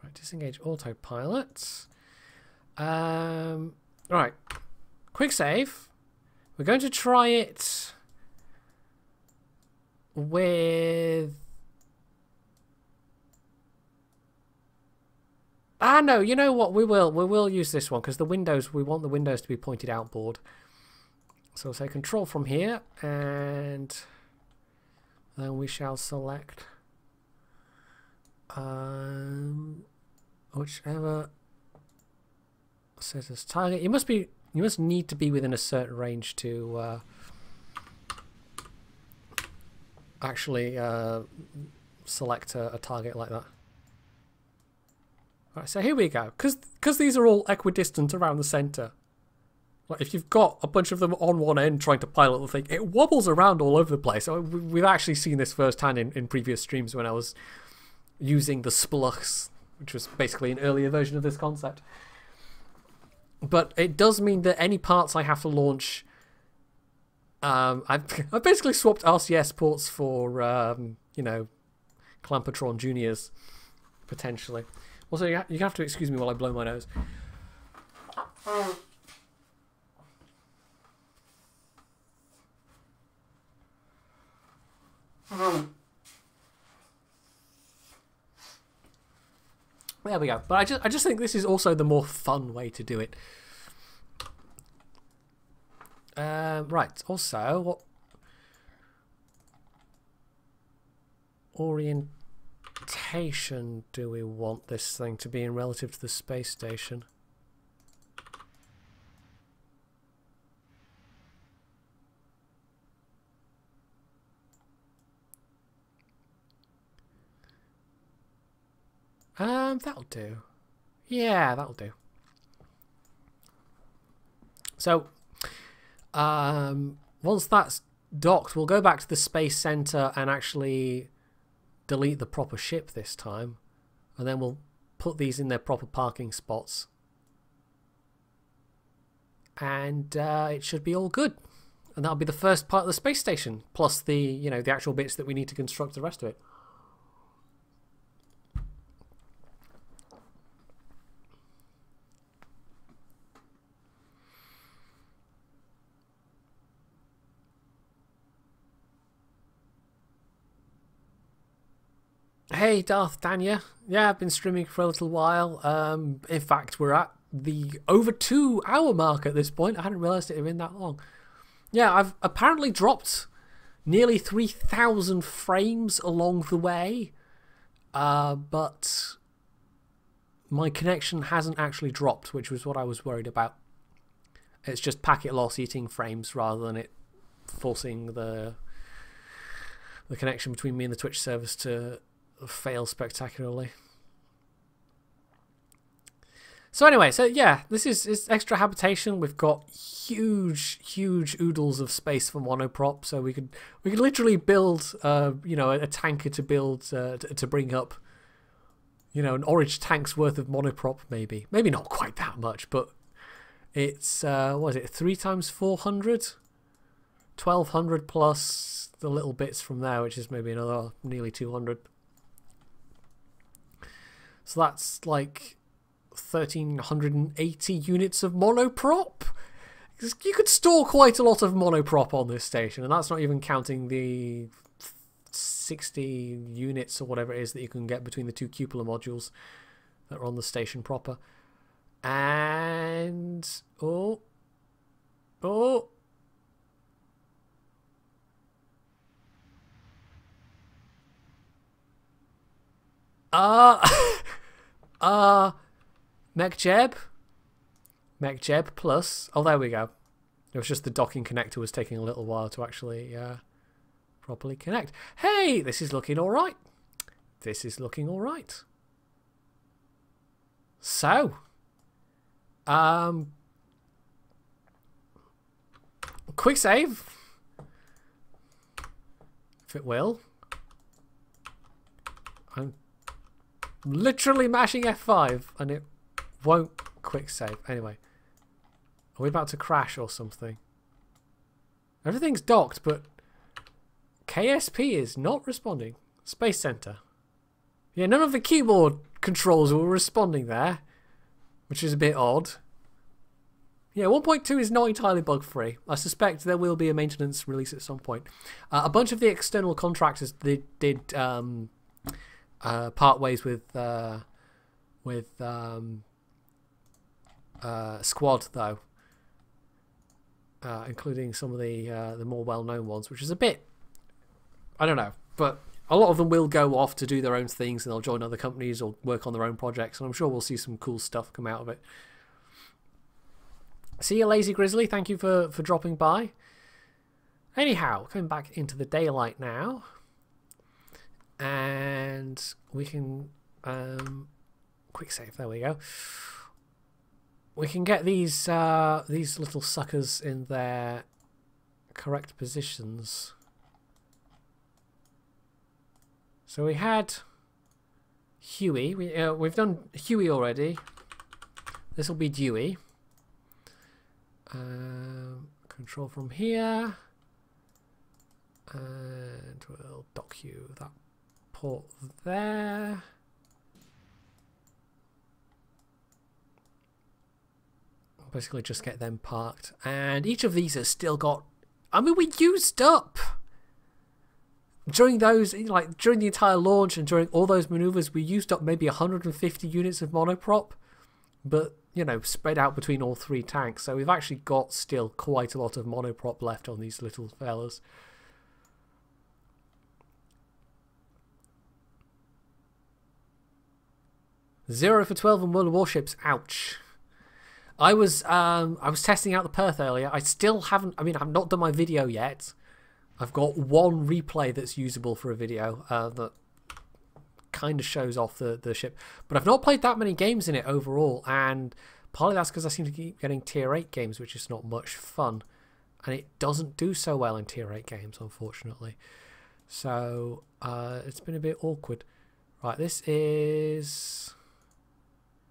Right, disengage autopilot. Right, quick save. We're going to try it with... Ah, no, you know what? We will use this one because the windows, we want the windows to be pointed outboard. So we'll say control from here, and then we shall select whichever says as target. You must need to be within a certain range to actually select a target like that. Right, so here we go. Because these are all equidistant around the centre. Like if you've got a bunch of them on one end trying to pilot the thing, it wobbles around all over the place. We've actually seen this firsthand in previous streams when I was using the Splux, which was basically an earlier version of this concept. But it does mean that any parts I have to launch... I've basically swapped RCS ports for, you know, Clampatron Juniors, potentially. Also, you have to excuse me while I blow my nose. There we go. But I just think this is also the more fun way to do it. Right. Also, what orientation do we want this thing to be in relative to the space station? That'll do. Yeah, that'll do. So once that's docked, we'll go back to the Space Center and actually delete the proper ship this time, and then we'll put these in their proper parking spots, and it should be all good. And that'll be the first part of the space station, plus the, you know, the actual bits that we need to construct the rest of it. Hey Darth Danya, yeah, I've been streaming for a little while. In fact, we're at the over 2 hour mark at this point. I hadn't realised it had been that long. Yeah, I've apparently dropped nearly 3,000 frames along the way, but my connection hasn't actually dropped, which was what I was worried about. It's just packet loss eating frames rather than it forcing the connection between me and the Twitch service to fail spectacularly. So anyway, so yeah, this is extra habitation. We've got huge oodles of space for monoprop, so we could literally build you know, a tanker to build to bring up, you know, an orange tank's worth of monoprop, maybe not quite that much, but it's what is it, 3 times 400, 1,200 plus the little bits from there, which is maybe another nearly 200. So that's like 1,380 units of monoprop. You could store quite a lot of monoprop on this station, and that's not even counting the 60 units or whatever it is that you can get between the 2 cupola modules that are on the station proper. And MechJeb plus. Oh, there we go. It was just the docking connector was taking a little while to actually properly connect. Hey, this is looking all right. This is looking all right. So, quick save, if it will. I'm literally mashing F5 and it won't quick save. Anyway, are we about to crash or something? Everything's docked, but KSP is not responding. Space Center. Yeah, none of the keyboard controls were responding there, which is a bit odd. Yeah, 1.2 is not entirely bug-free. I suspect there will be a maintenance release at some point. A bunch of the external contractors did part ways with Squad, though, including some of the more well-known ones, which is a bit, I don't know, but a lot of them will go off to do their own things, and they'll join other companies or work on their own projects, and I'm sure we'll see some cool stuff come out of it. See you, Lazy Grizzly. Thank you for dropping by. Anyhow, coming back into the daylight now, and we can quick save. There we go. We can get these little suckers in their correct positions. So we had Huey. We've done Huey already. This will be Dewey. Control from here, and we'll dock you that port there. Basically just get them parked, and each of these has still got, I mean, we used up during those, like during the entire launch and during all those maneuvers, we used up maybe 150 units of monoprop, but you know, spread out between all 3 tanks, so we've actually got still quite a lot of monoprop left on these little fellas. Zero for 12 on World of Warships. Ouch. I was testing out the Perth earlier. I still haven't. I mean, I've not done my video yet. I've got one replay that's usable for a video that kind of shows off the ship, but I've not played that many games in it overall. And Partly that's because I seem to keep getting tier 8 games, which is not much fun. And it doesn't do so well in tier 8 games, unfortunately. So it's been a bit awkward. Right, this is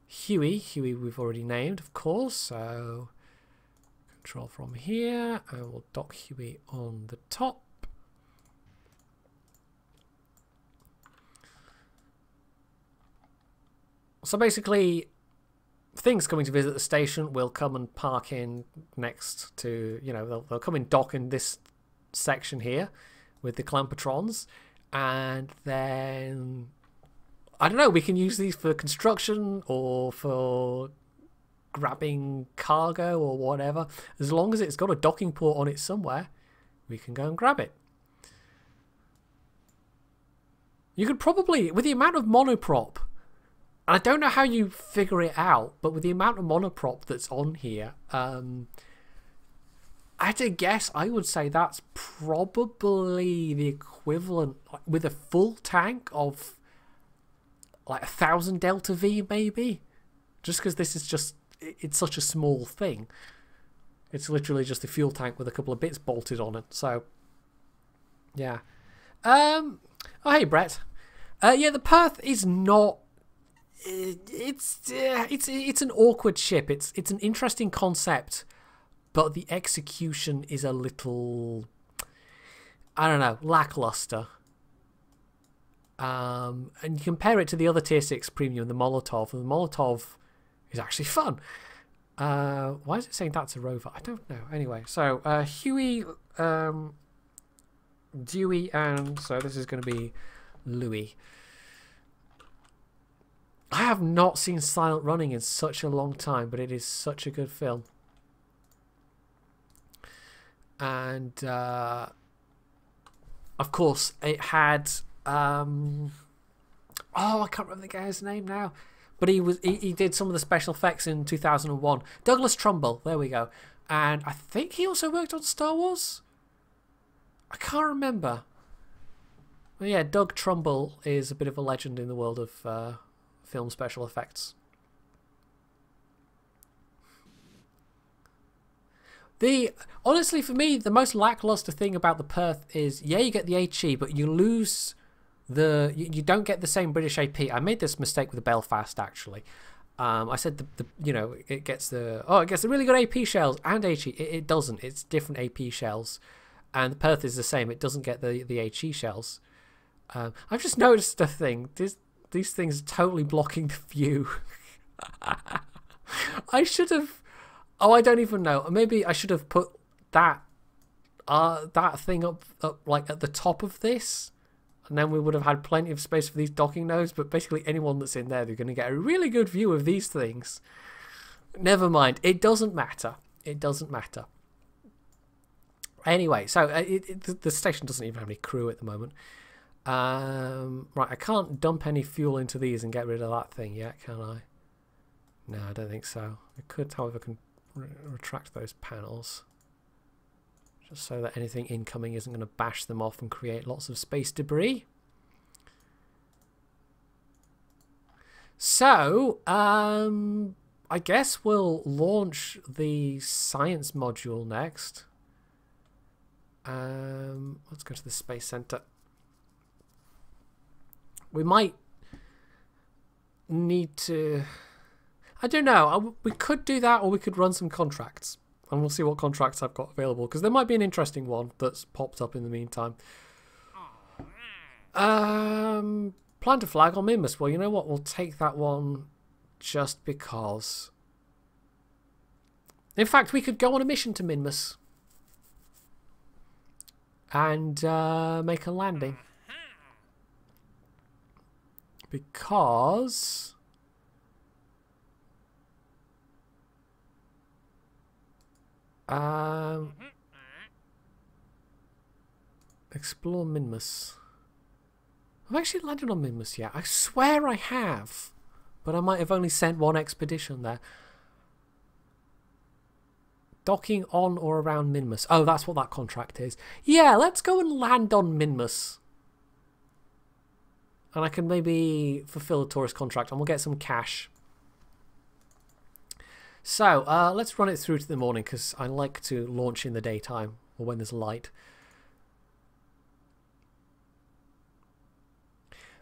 Huey. Huey we've already named, of course. So control from here, and we'll dock Huey on the top. So basically, things coming to visit the station will come and park in next to, you know, they'll come and dock in this section here with the clan patrons, and then I don't know, we can use these for construction or for grabbing cargo or whatever. As long as it's got a docking port on it somewhere, we can go and grab it. You could probably, with the amount of monoprop, and I don't know how you figure it out, but with the amount of monoprop that's on here, I had to guess, I would say that's probably the equivalent, like, with a full tank of like 1,000 Delta V, maybe? Just because this is just, it's such a small thing. It's literally just a fuel tank with a couple of bits bolted on it. So, yeah. Oh, hey, Brett. Yeah, the Perth is not... It's an awkward ship. It's an interesting concept, but the execution is a little, I don't know, lackluster. And you compare it to the other tier 6 premium, the Molotov, and the Molotov is actually fun. Why is it saying that's a rover? I don't know. Anyway, so Huey, Dewey, and so this is going to be Louis. I have not seen Silent Running in such a long time, but it is such a good film. And of course, it had oh, I can't remember the guy's name now, but he did some of the special effects in 2001. Douglas Trumbull, there we go. And I think he also worked on Star Wars. I can't remember. But yeah, Doug Trumbull is a bit of a legend in the world of film special effects. Honestly, for me, the most lackluster thing about the Perth is, yeah, you get the HE, but you lose you don't get the same British AP. I made this mistake with the Belfast, actually. I said you know, it gets the really good AP shells and HE. It doesn't. It's different AP shells, and the Perth is the same. It doesn't get the HE shells. I've just noticed a thing. These things are totally blocking the view. I should have... Oh, I don't even know. Maybe I should have put that thing up like at the top of this, and then we would have had plenty of space for these docking nodes. But basically anyone that's in there, they're going to get a really good view of these things. Never mind. It doesn't matter. It doesn't matter. Anyway, so the station doesn't even have any crew at the moment. Right, I can't dump any fuel into these and get rid of that thing yet, can I? No, I don't think so. I could, however, can retract those panels, just so that anything incoming isn't going to bash them off and create lots of space debris. So, I guess we'll launch the science module next. Let's go to the Space Center. We might need to... I don't know. We could do that, or we could run some contracts. And we'll see what contracts I've got available, because there might be an interesting one that's popped up in the meantime. Plant a flag on Minmus. Well, you know what? We'll take that one just because. In fact, we could go on a mission to Minmus and make a landing. Because explore Minmus. I've actually landed on Minmus yet. I swear I have, but I might have only sent one expedition there. Docking on or around Minmus. Oh, that's what that contract is. Yeah, let's go and land on Minmus. And I can maybe fulfill a tourist contract and we'll get some cash. So let's run it through to the morning because I like to launch in the daytime or when there's light.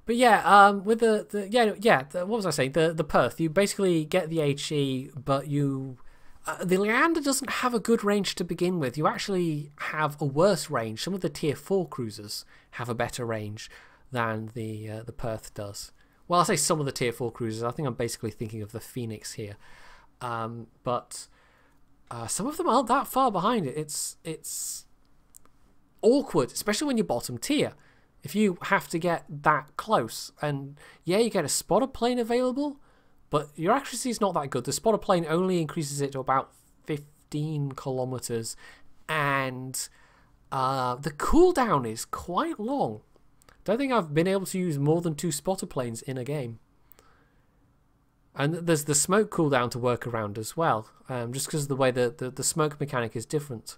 But yeah, with what was I saying? The Perth, you basically get the HE, but the Leander doesn't have a good range to begin with. You actually have a worse range. Some of the tier 4 cruisers have a better range than the Perth does. Well, I say some of the tier 4 cruisers. I think I'm basically thinking of the Phoenix here. But some of them aren't that far behind it. It's awkward, especially when you're bottom tier. If you have to get that close, and yeah, you get a spotter plane available, but your accuracy is not that good. The spotter plane only increases it to about 15 kilometers, and the cooldown is quite long. Don't think I've been able to use more than 2 spotter planes in a game. And there's the smoke cooldown to work around as well, just because of the way the smoke mechanic is different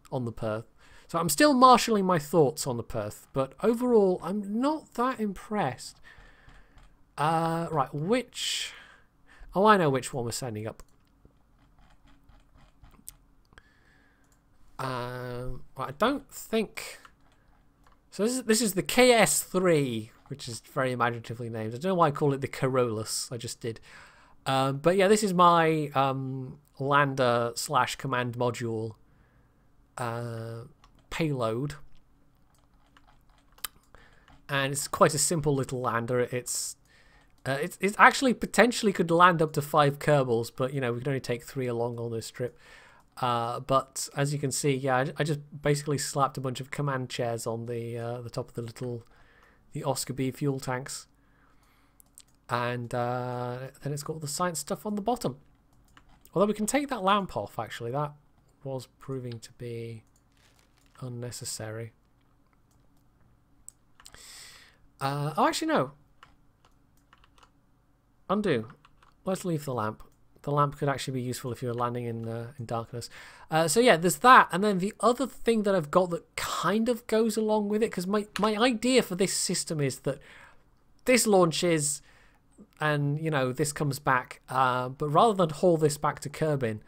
on the Perth. So I'm still marshalling my thoughts on the Perth, but overall I'm not that impressed. Right, which... Oh, I know which one we're sending up. Right, I don't think... So this is the KS3, which is very imaginatively named. I don't know why I call it the Carolus. I just did. But yeah, this is my lander / command module payload, and it's quite a simple little lander. It's actually potentially could land up to 5 Kerbals, but you know, we can only take 3 along on this trip. But as you can see, yeah, I just basically slapped a bunch of command chairs on the top of the Oscar B fuel tanks, and then it's got all the science stuff on the bottom. Although we can take that lamp off, actually. That was proving to be unnecessary. Oh, actually, no. Undo. Let's leave the lamp. The lamp could actually be useful if you're landing in darkness. So yeah, there's that. And then the other thing that I've got that kind of goes along with it, because my idea for this system is that this launches and, you know, this comes back. But rather than haul this back to Kerbin,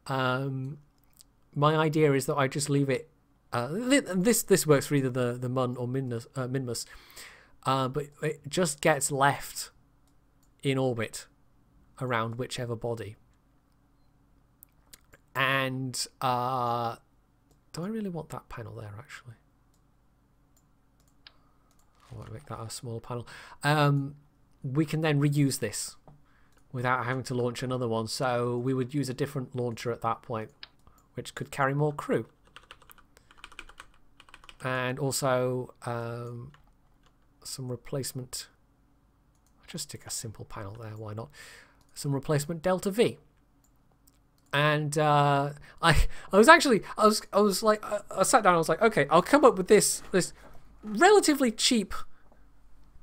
my idea is that I just leave it. This works for either the Mun or Minmus, but it just gets left in orbit around whichever body. And do I really want that panel there? Actually, I want to make that a smaller panel. We can then reuse this without having to launch another one. So we would use a different launcher at that point, which could carry more crew. And also some replacement. I'll just stick a simple panel there, why not? Some replacement Delta V. And I was like, I sat down, I was like, okay, I'll come up with this relatively cheap,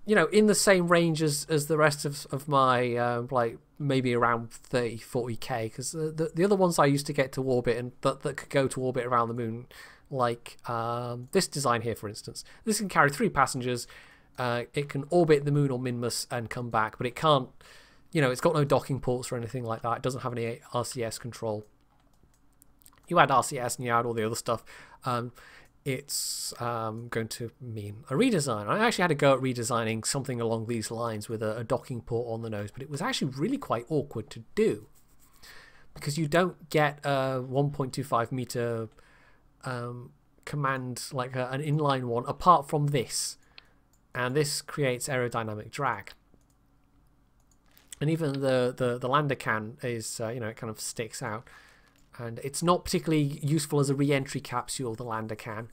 you know, in the same range as the rest of my like maybe around 30-40k, because the other ones I used to get to orbit and that could go to orbit around the moon, like this design here, for instance. This can carry 3 passengers. It can orbit the moon or Minmus and come back, but it can't, you know, it's got no docking ports or anything like that. It doesn't have any RCS control. You add RCS and you add all the other stuff, it's going to mean a redesign. I actually had to go at redesigning something along these lines with a docking port on the nose, but it was actually really quite awkward to do because you don't get a 1.25 meter command like an inline one apart from this, and this creates aerodynamic drag. And even the lander can is you know, it kind of sticks out, and it's not particularly useful as a re-entry capsule, the lander can.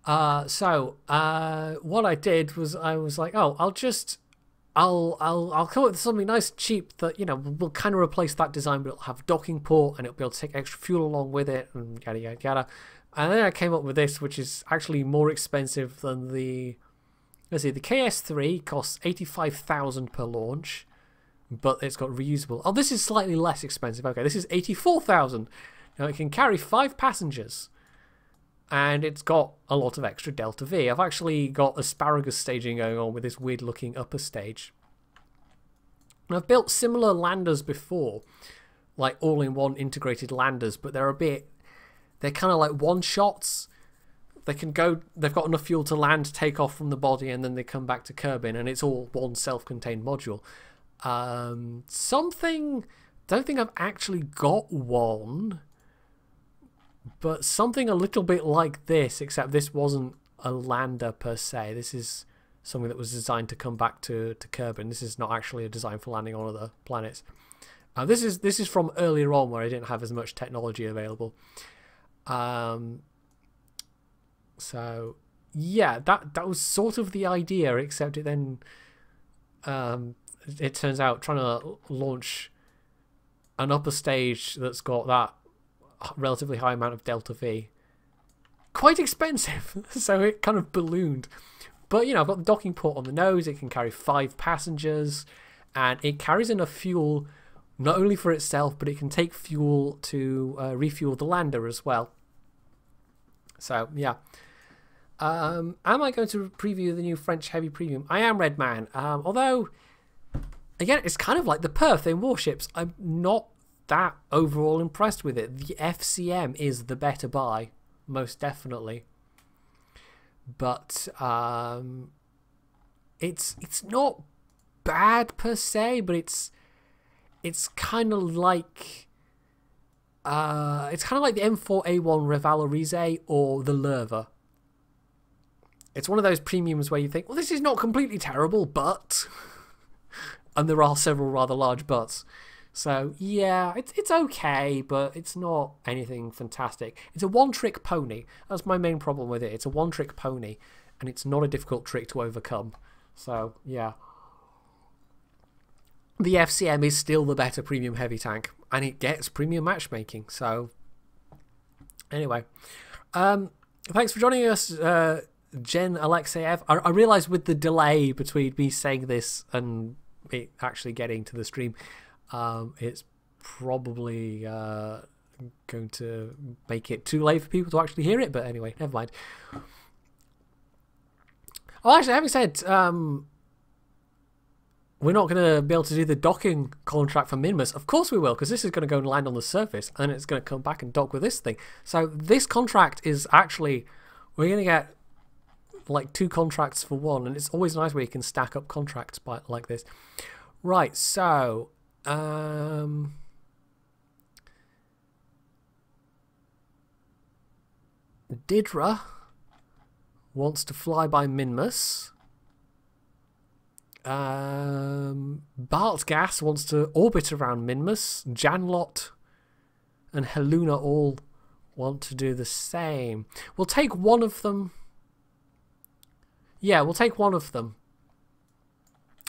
So what I did was I was like, oh, I'll come up with something nice cheap that, you know, will kind of replace that design, but it'll have a docking port and it'll be able to take extra fuel along with it and yada yada yada. And then I came up with this, which is actually more expensive than the, let's see, the KS3 costs 85,000 per launch, but it's got reusable. Oh, this is slightly less expensive. Okay, this is 84,000. Now it can carry 5 passengers, and it's got a lot of extra Delta V. I've actually got asparagus staging going on with this weird looking upper stage. And I've built similar landers before, like all-in-one integrated landers, but they're kind of like one-shots. They can go, they've got enough fuel to land, take off from the body, and then they come back to Kerbin, and it's all one self-contained module. Don't think I've actually got one, but something a little bit like this, except this wasn't a lander per se. This is something that was designed to come back to Kerbin. This is not actually a design for landing on other planets. This is from earlier on, where I didn't have as much technology available. So yeah, that was sort of the idea, except it then it turns out trying to launch an upper stage that's got that relatively high amount of delta V, quite expensive. So it kind of ballooned. But you know, I've got the docking port on the nose. It can carry 5 passengers, and it carries enough fuel not only for itself, but it can take fuel to refuel the lander as well. So yeah. Am I going to preview the new French Heavy Premium? I am, Redman. Although, again, it's kind of like the Perth in Warships. I'm not that overall impressed with it. The FCM is the better buy, most definitely. But it's not bad per se, but it's kind of like the M4A1 Revalorise or the Lerva. It's one of those premiums where you think, well, this is not completely terrible, but... and there are several rather large buts. So, yeah, it's okay, but it's not anything fantastic. It's a one-trick pony. That's my main problem with it. It's a one-trick pony, and it's not a difficult trick to overcome. So, yeah. The FCM is still the better premium heavy tank, and it gets premium matchmaking. So, anyway. Thanks for joining us, Jen Alexeyev. I realise with the delay between me saying this and it actually getting to the stream, it's probably going to make it too late for people to actually hear it, but anyway, never mind. Oh, actually, having said, we're not going to be able to do the docking contract for Minmus. Of course we will, because this is going to go and land on the surface, and it's going to come back and dock with this thing. So this contract is actually, we're going to get like 2 contracts for 1, and it's always nice where you can stack up contracts like this. Right, so Didra wants to fly by Minmus. Bartgas wants to orbit around Minmus. Janlot and Heluna all want to do the same. We'll take one of them. Yeah, we'll take one of them.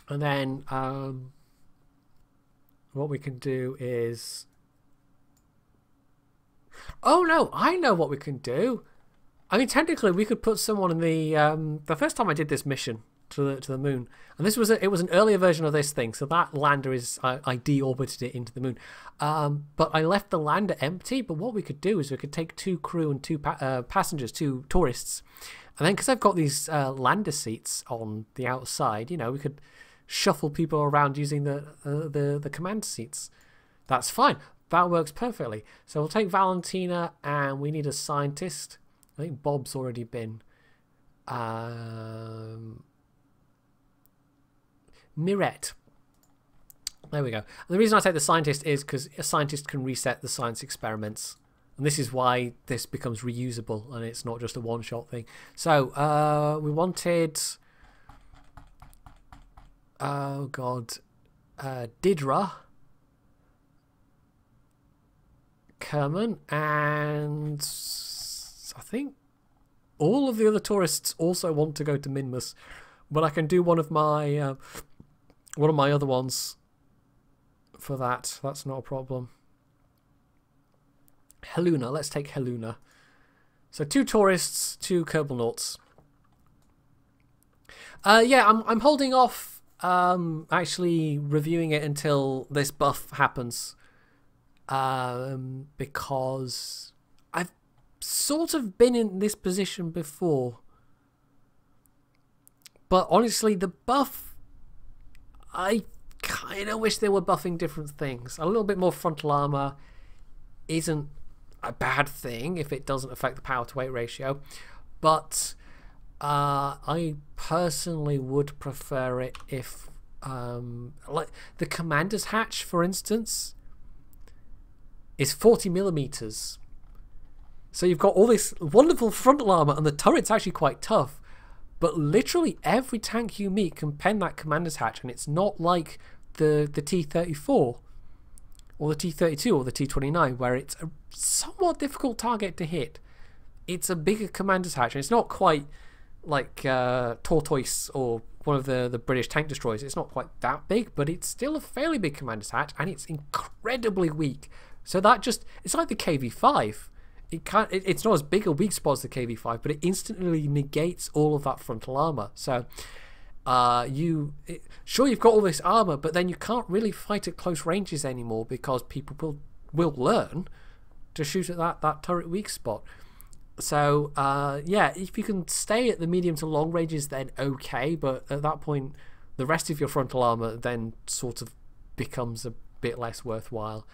And then what we can do is... Oh no, I know what we can do. I mean, technically we could put someone in the first time I did this mission to the moon, and this was it was an earlier version of this thing, so that lander is I deorbited it into the moon, but I left the lander empty. But what we could do is we could take 2 crew and 2 passengers, 2 tourists, and then because I've got these lander seats on the outside, you know, we could shuffle people around using the command seats. That's fine. That works perfectly. So we'll take Valentina, and we need a scientist. I think Bob's already been. Mirette. There we go. And the reason I take the scientist is because a scientist can reset the science experiments. And this is why this becomes reusable and it's not just a one-shot thing. So, we wanted... Oh, God. Didra. Kerman. And... I think all of the other tourists also want to go to Minmus. But I can do one of my other ones for that. That's not a problem. Heluna. Let's take Heluna. So 2 tourists, 2 Kerbal-nauts. Yeah, I'm holding off actually reviewing it until this buff happens. Because I've sort of been in this position before. But honestly, the buff, I kind of wish they were buffing different things. A little bit more frontal armor isn't a bad thing if it doesn't affect the power to weight ratio, but I personally would prefer it if like the commander's hatch, for instance, is 40mm. So you've got all this wonderful frontal armor, and the turret's actually quite tough. But literally every tank you meet can pen that commander's hatch, and it's not like the T-34 or the T-32 or the T-29, where it's a somewhat difficult target to hit. It's a bigger commander's hatch, and it's not quite like Tortoise or one of the British tank destroyers. It's not quite that big, but it's still a fairly big commander's hatch, and it's incredibly weak. So that just, it's like the KV-5. It's not as big a weak spot as the KV-5, but it instantly negates all of that frontal armor. So sure, you've got all this armor, but then you can't really fight at close ranges anymore, because people will learn to shoot at that turret weak spot. So yeah, if you can stay at the medium to long ranges, then okay, but at that point the rest of your frontal armor then sort of becomes a bit less worthwhile,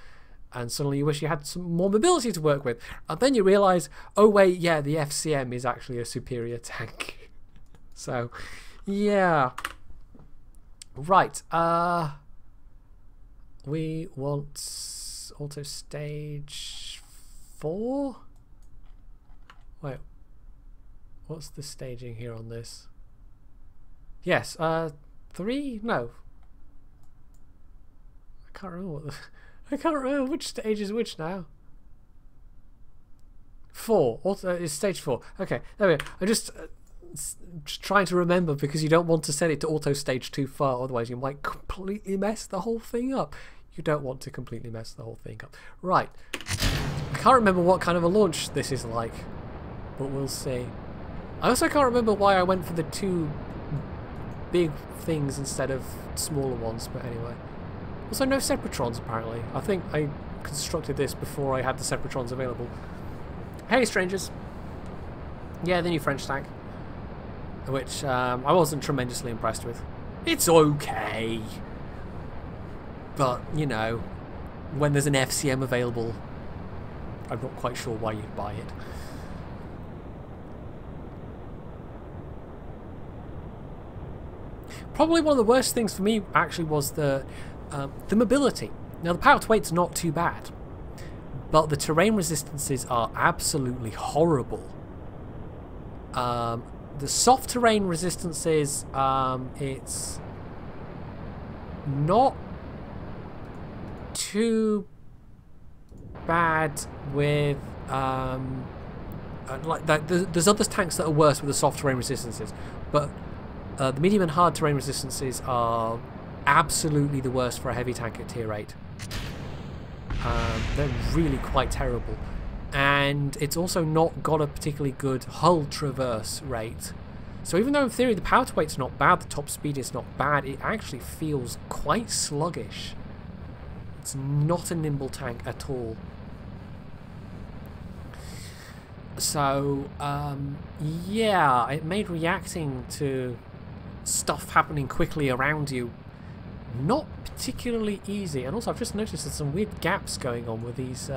and suddenly you wish you had some more mobility to work with, and then you realize, oh wait, yeah, the FCM is actually a superior tank. So yeah, right, we want auto stage 4. Wait, what's the staging here on this? Yes, 3? No, I can't remember I can't remember which stage is which now. 4. It's stage 4. Okay, there we go. I'm just trying to remember, because you don't want to set it to auto stage too far, otherwise you might completely mess the whole thing up. You don't want to completely mess the whole thing up. Right. I can't remember what kind of a launch this is like, but we'll see. I also can't remember why I went for the 2 big things instead of smaller ones, but anyway. Also, no Separatrons, apparently. I think I constructed this before I had the Separatrons available. Hey, strangers. Yeah, the new French tank, which I wasn't tremendously impressed with. It's okay, but, you know, when there's an FCM available, I'm not quite sure why you'd buy it. Probably one of the worst things for me actually was the mobility. Now, the power to weight's not too bad, but the terrain resistances are absolutely horrible. The soft terrain resistances, it's not too bad with there's other tanks that are worse with the soft terrain resistances, but the medium and hard terrain resistances are absolutely the worst for a heavy tank at tier 8. They're really quite terrible, and it's also not got a particularly good hull traverse rate. So even though in theory the power to weight's not bad, the top speed is not bad, it actually feels quite sluggish. It's not a nimble tank at all. So yeah, it made reacting to stuff happening quickly around you not particularly easy. And also I've just noticed there's some weird gaps going on with these,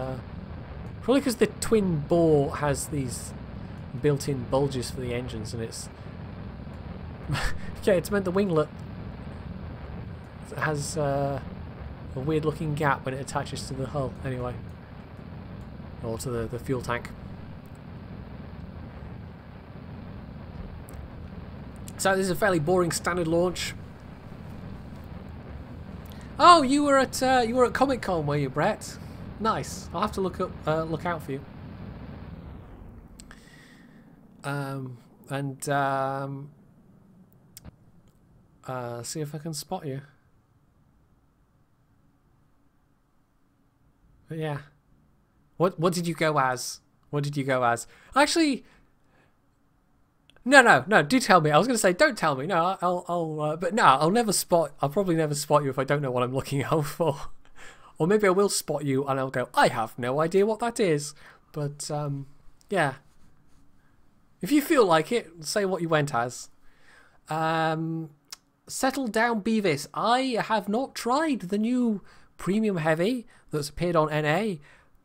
probably because the twin bore has these built-in bulges for the engines, and it's yeah, it's meant the winglet has a weird looking gap when it attaches to the hull anyway, or to the fuel tank. So this is a fairly boring standard launch. Oh, you were at Comic-Con, were you, Brett? Nice. I'll have to look out for you. See if I can spot you. But yeah. What did you go as? What did you go as? Actually, no, do tell me. I was going to say, don't tell me. No, but no, I'll probably never spot you if I don't know what I'm looking out for. Or maybe I will spot you and I'll go, I have no idea what that is. But, yeah. If you feel like it, say what you went as. settle down, Beavis. I have not tried the new premium heavy that's appeared on NA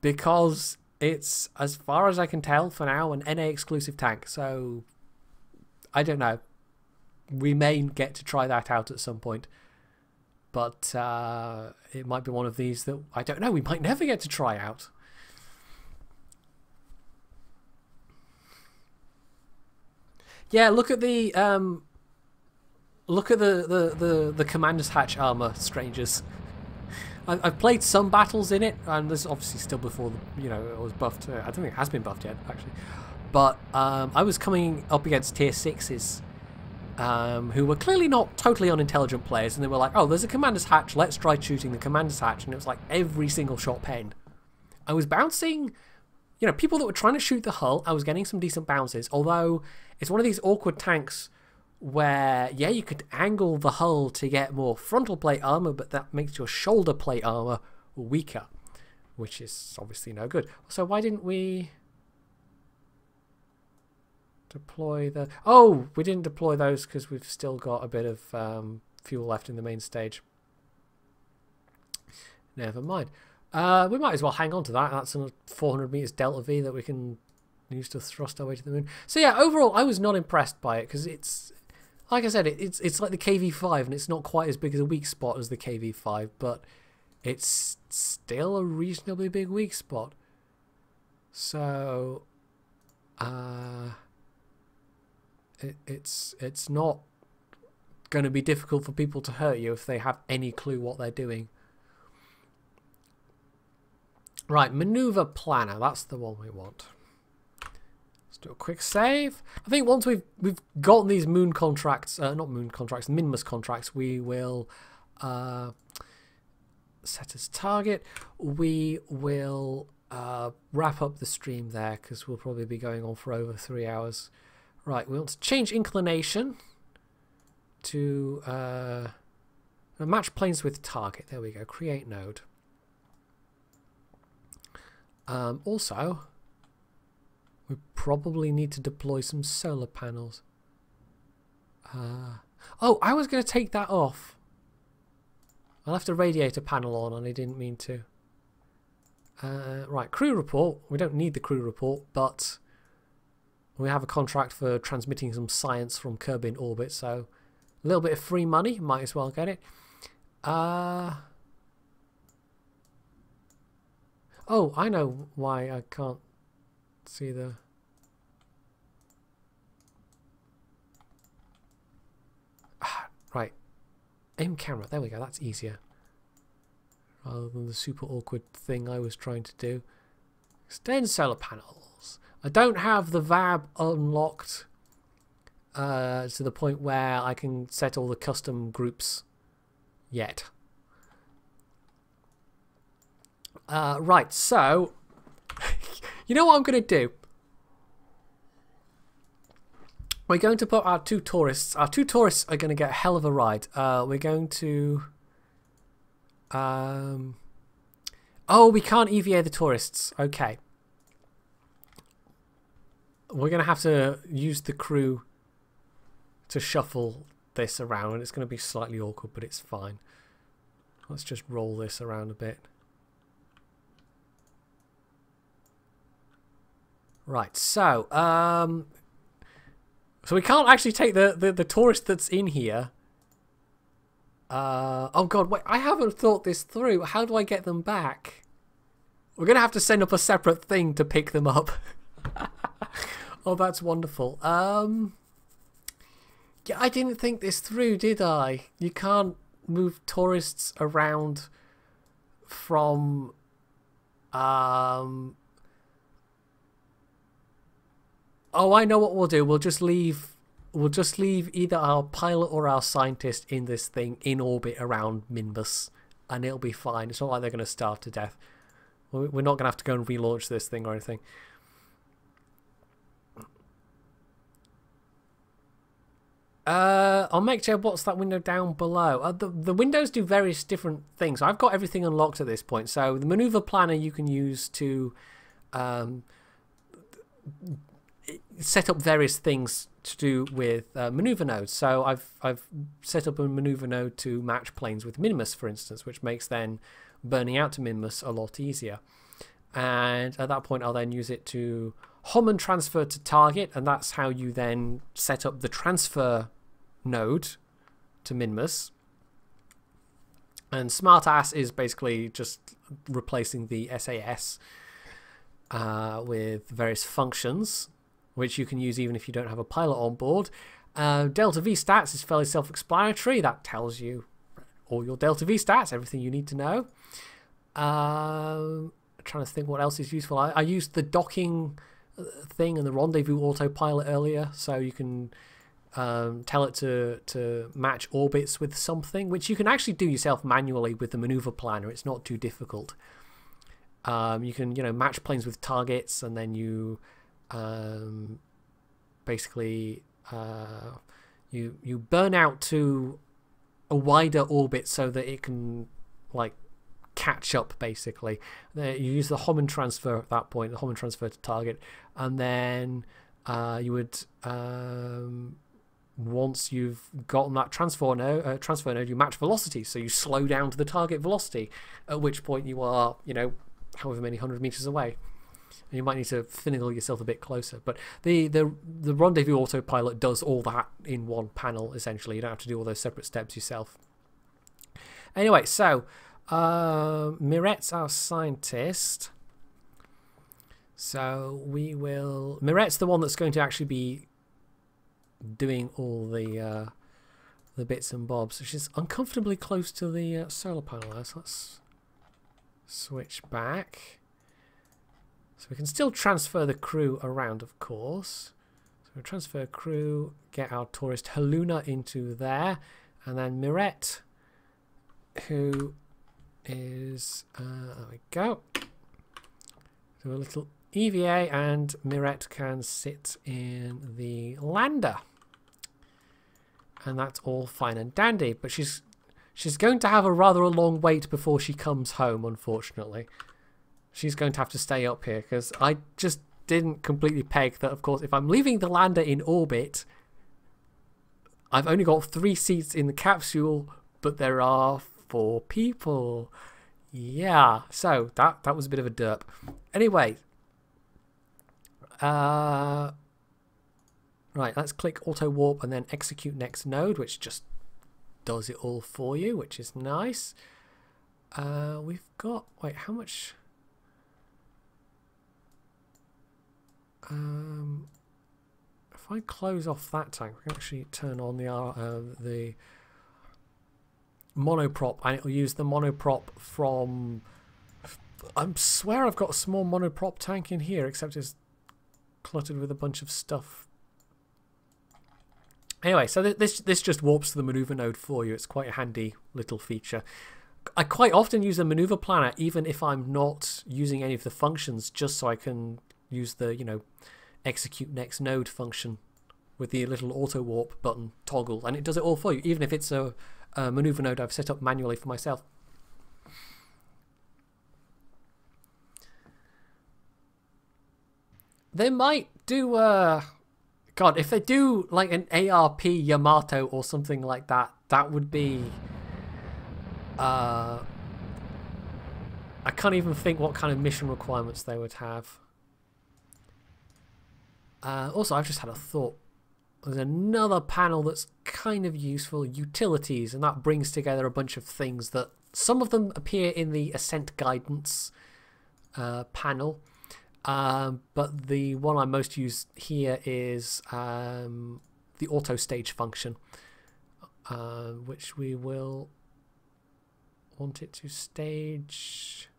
because it's, as far as I can tell for now, an NA exclusive tank. So I don't know. We may get to try that out at some point. But it might be one of these that, I don't know, we might never get to try out. Yeah, look at the Commander's Hatch armor, strangers. I've played some battles in it, and this is obviously still before it was buffed. I don't think it has been buffed yet, actually. But I was coming up against tier 6s, who were clearly not totally unintelligent players, and they were like, "Oh, there's a Commander's Hatch. Let's try shooting the Commander's Hatch," and it was like every single shot penned. I was bouncing. People that were trying to shoot the hull, I was getting some decent bounces, although it's one of these awkward tanks where, yeah, you could angle the hull to get more frontal plate armor, but that makes your shoulder plate armor weaker, which is obviously no good. So why didn't we deploy the... Oh, we didn't deploy those because we've still got a bit of fuel left in the main stage. Never mind. We might as well hang on to that. That's a 400 meters delta V that we can use to thrust our way to the moon. So yeah, overall, I was not impressed by it because it's, like I said, it's like the KV-5 and it's not quite as big as a weak spot as the KV-5, but it's still a reasonably big weak spot. So, it's not going to be difficult for people to hurt you if they have any clue what they're doing. Right, maneuver planner. That's the one we want. Let's do a quick save. I think once we've gotten these moon contracts, not moon contracts, Minmus contracts, we will set as target. We will wrap up the stream there because we'll probably be going on for over 3 hours. Right, we want to change inclination to match planes with target. There we go. Create node. Also, we probably need to deploy some solar panels. Oh, I was going to take that off. I left a radiator panel on and I didn't mean to. Right, crew report. We don't need the crew report, but we have a contract for transmitting some science from Kerbin in orbit, so a little bit of free money, might as well get it. Oh, I know why I can't see the... right. Aim camera. There we go. That's easier. Rather than the super awkward thing I was trying to do. Extend solar panels. I don't have the VAB unlocked to the point where I can set all the custom groups yet. Right, so you know what I'm going to do? We're going to put our two tourists. Our two tourists are going to get a hell of a ride. We're going to... oh, we can't EVA the tourists. Okay. We're going to have to use the crew to shuffle this around. And it's going to be slightly awkward, but it's fine. Let's just roll this around a bit. Right, so so we can't actually take the tourist that's in here. Oh god, wait, I haven't thought this through. How do I get them back? We're gonna have to send up a separate thing to pick them up. Oh, that's wonderful. Yeah, I didn't think this through, did I? You can't move tourists around from oh, I know what we'll do. We'll just leave either our pilot or our scientist in this thing in orbit around Minmus, and it'll be fine. It's not like they're going to starve to death. We're not going to have to go and relaunch this thing or anything. I'll make sure what's that window down below. The windows do various different things. I've got everything unlocked at this point. So the maneuver planner you can use to set up various things to do with maneuver nodes. So I've set up a maneuver node to match planes with Minimus, for instance, which makes then burning out to Minimus a lot easier. And at that point, I'll then use it to hom and transfer to target, and that's how you then set up the transfer node to Minimus. And smartass is basically just replacing the SAS with various functions, which you can use even if you don't have a pilot on board. Delta V stats is fairly self-explanatory. That tells you all your Delta V stats, everything you need to know. I'm trying to think what else is useful. I used the docking thing and the rendezvous autopilot earlier, so you can tell it to match orbits with something, which you can actually do yourself manually with the maneuver planner. It's not too difficult. You can, match planes with targets, and then you basically you burn out to a wider orbit so that it can catch up. Basically, you use the hom and transfer at that point, the hom and transfer to target, and then you would once you've gotten that transfer node, you match velocity, so you slow down to the target velocity, at which point you are, however many 100 meters away. And you might need to finagle yourself a bit closer, but the rendezvous autopilot does all that in one panel. Essentially, you don't have to do all those separate steps yourself. Anyway, so Mirette's our scientist, so Mirette's the one that's going to actually be doing all the bits and bobs. She's uncomfortably close to the solar panel there, so let's switch back. So we can still transfer the crew around, of course. So we'll transfer crew, get our tourist Haluna into there, and then Mirette, who is there we go. Do a little EVA, and Mirette can sit in the lander, and that's all fine and dandy. But she's going to have a rather long wait before she comes home, unfortunately. She's going to have to stay up here, because I just didn't completely peg that, of course, if I'm leaving the lander in orbit, I've only got 3 seats in the capsule, but there are 4 people. Yeah, so that was a bit of a derp. Anyway, right, let's click auto warp and then execute next node, which just does it all for you, which is nice. We've got, wait, how much? If I close off that tank, we can actually turn on the monoprop, and it'll use the monoprop from. I swear I've got a small monoprop tank in here, except it's cluttered with a bunch of stuff. Anyway, so this just warps to the maneuver node for you. It's quite a handy little feature. I quite often use the maneuver planner, even if I'm not using any of the functions, just so I can use the execute next node function with the little auto warp button toggle, and it does it all for you, even if it's a maneuver node I've set up manually for myself. They might do God, if they do like an ARP Yamato or something like that, that would be I can't even think what kind of mission requirements they would have. Also, I've just had a thought. There's another panel that's kind of useful, utilities, and that brings together a bunch of things that some of them appear in the Ascent Guidance panel, but the one I most use here is the auto stage function, which we will want it to stage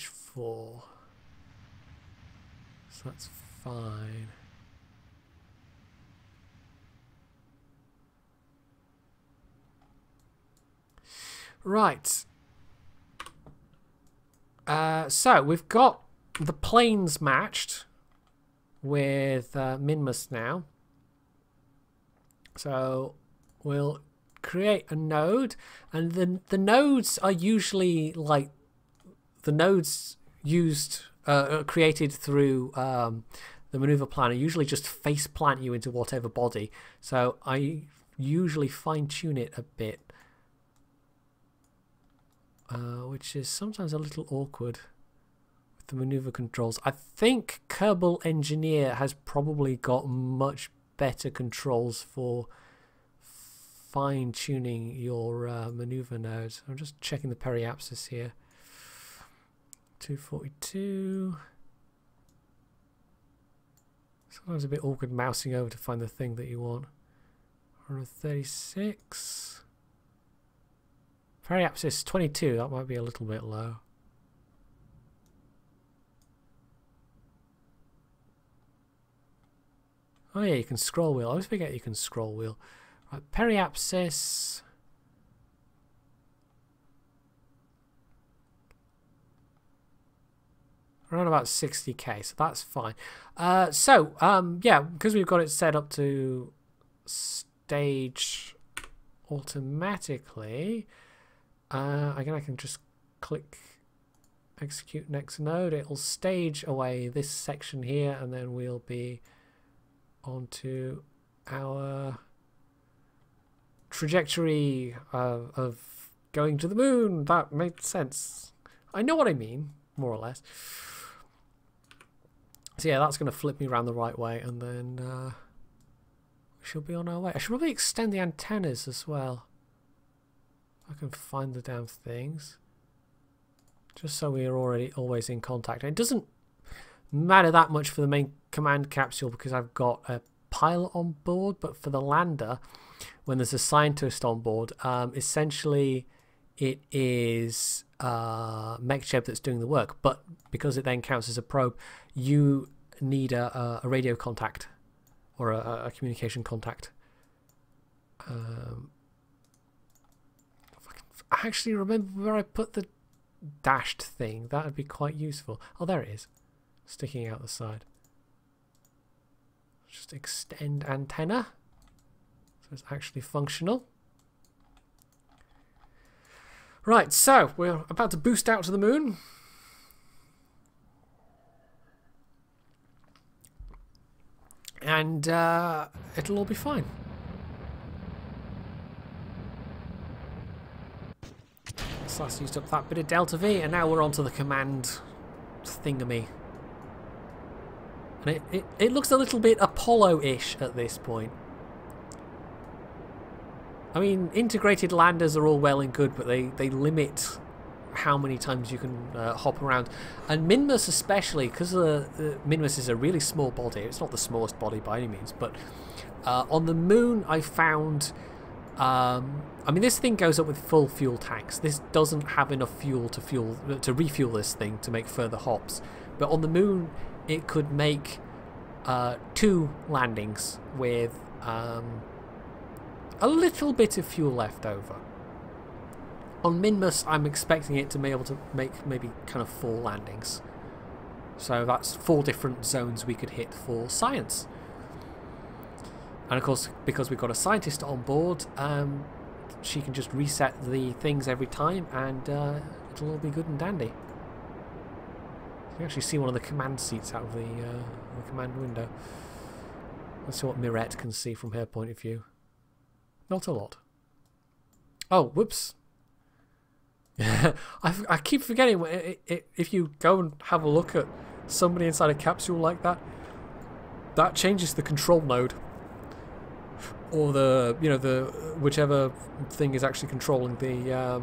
4. So that's fine. Right. So we've got the planes matched with Minmus now. So we'll create a node, and the nodes are usually like the nodes used created through the maneuver planner usually just face plant you into whatever body. So I usually fine tune it a bit, which is sometimes a little awkward with the maneuver controls. I think Kerbal Engineer has probably got much better controls for fine tuning your maneuver nodes. I'm just checking the periapsis here. 242. Sometimes a bit awkward mousing over to find the thing that you want. 136. Periapsis 22, that might be a little bit low. Oh yeah, you can scroll wheel. I always forget you can scroll wheel. Right, periapsis. Around about 60k, so that's fine. Yeah, because we've got it set up to stage automatically, again I can just click execute next node. It'll stage away this section here, and then we'll be onto our trajectory of going to the moon. That made sense. I know what I mean, more or less. So yeah, that's going to flip me around the right way, and then we should be on our way. I should probably extend the antennas as well. If I can find the damn things. Just so we are always in contact. And it doesn't matter that much for the main command capsule because I've got a pilot on board, but for the lander, when there's a scientist on board, essentially it is MechJeb that's doing the work, but because it then counts as a probe, you need a radio contact or a communication contact. If I can actually remember where I put the dashed thing, that would be quite useful. Oh, there it is, sticking out the side. Just extend antenna so it's actually functional. Right, so we're about to boost out to the moon. And it'll all be fine. So that's used up that bit of Delta V, and now we're onto the command thingamy. And it looks a little bit Apollo-ish at this point. I mean, integrated landers are all well and good, but they limit how many times you can hop around. And Minmus especially, because Minmus is a really small body. It's not the smallest body by any means, but on the moon I found... I mean, this thing goes up with full fuel tanks. This doesn't have enough fuel to refuel this thing to make further hops. But on the moon, it could make 2 landings with... a little bit of fuel left over. On Minmus, I'm expecting it to be able to make maybe kind of 4 landings. So that's 4 different zones we could hit for science. And of course, because we've got a scientist on board, she can just reset the things every time, and it'll all be good and dandy. You can actually see one of the command seats out of the command window. Let's see what Mirette can see from her point of view. Not a lot. Oh, whoops. I keep forgetting, if you go and have a look at somebody inside a capsule like that, that changes the control node. Or the, you know, the whichever thing is actually controlling the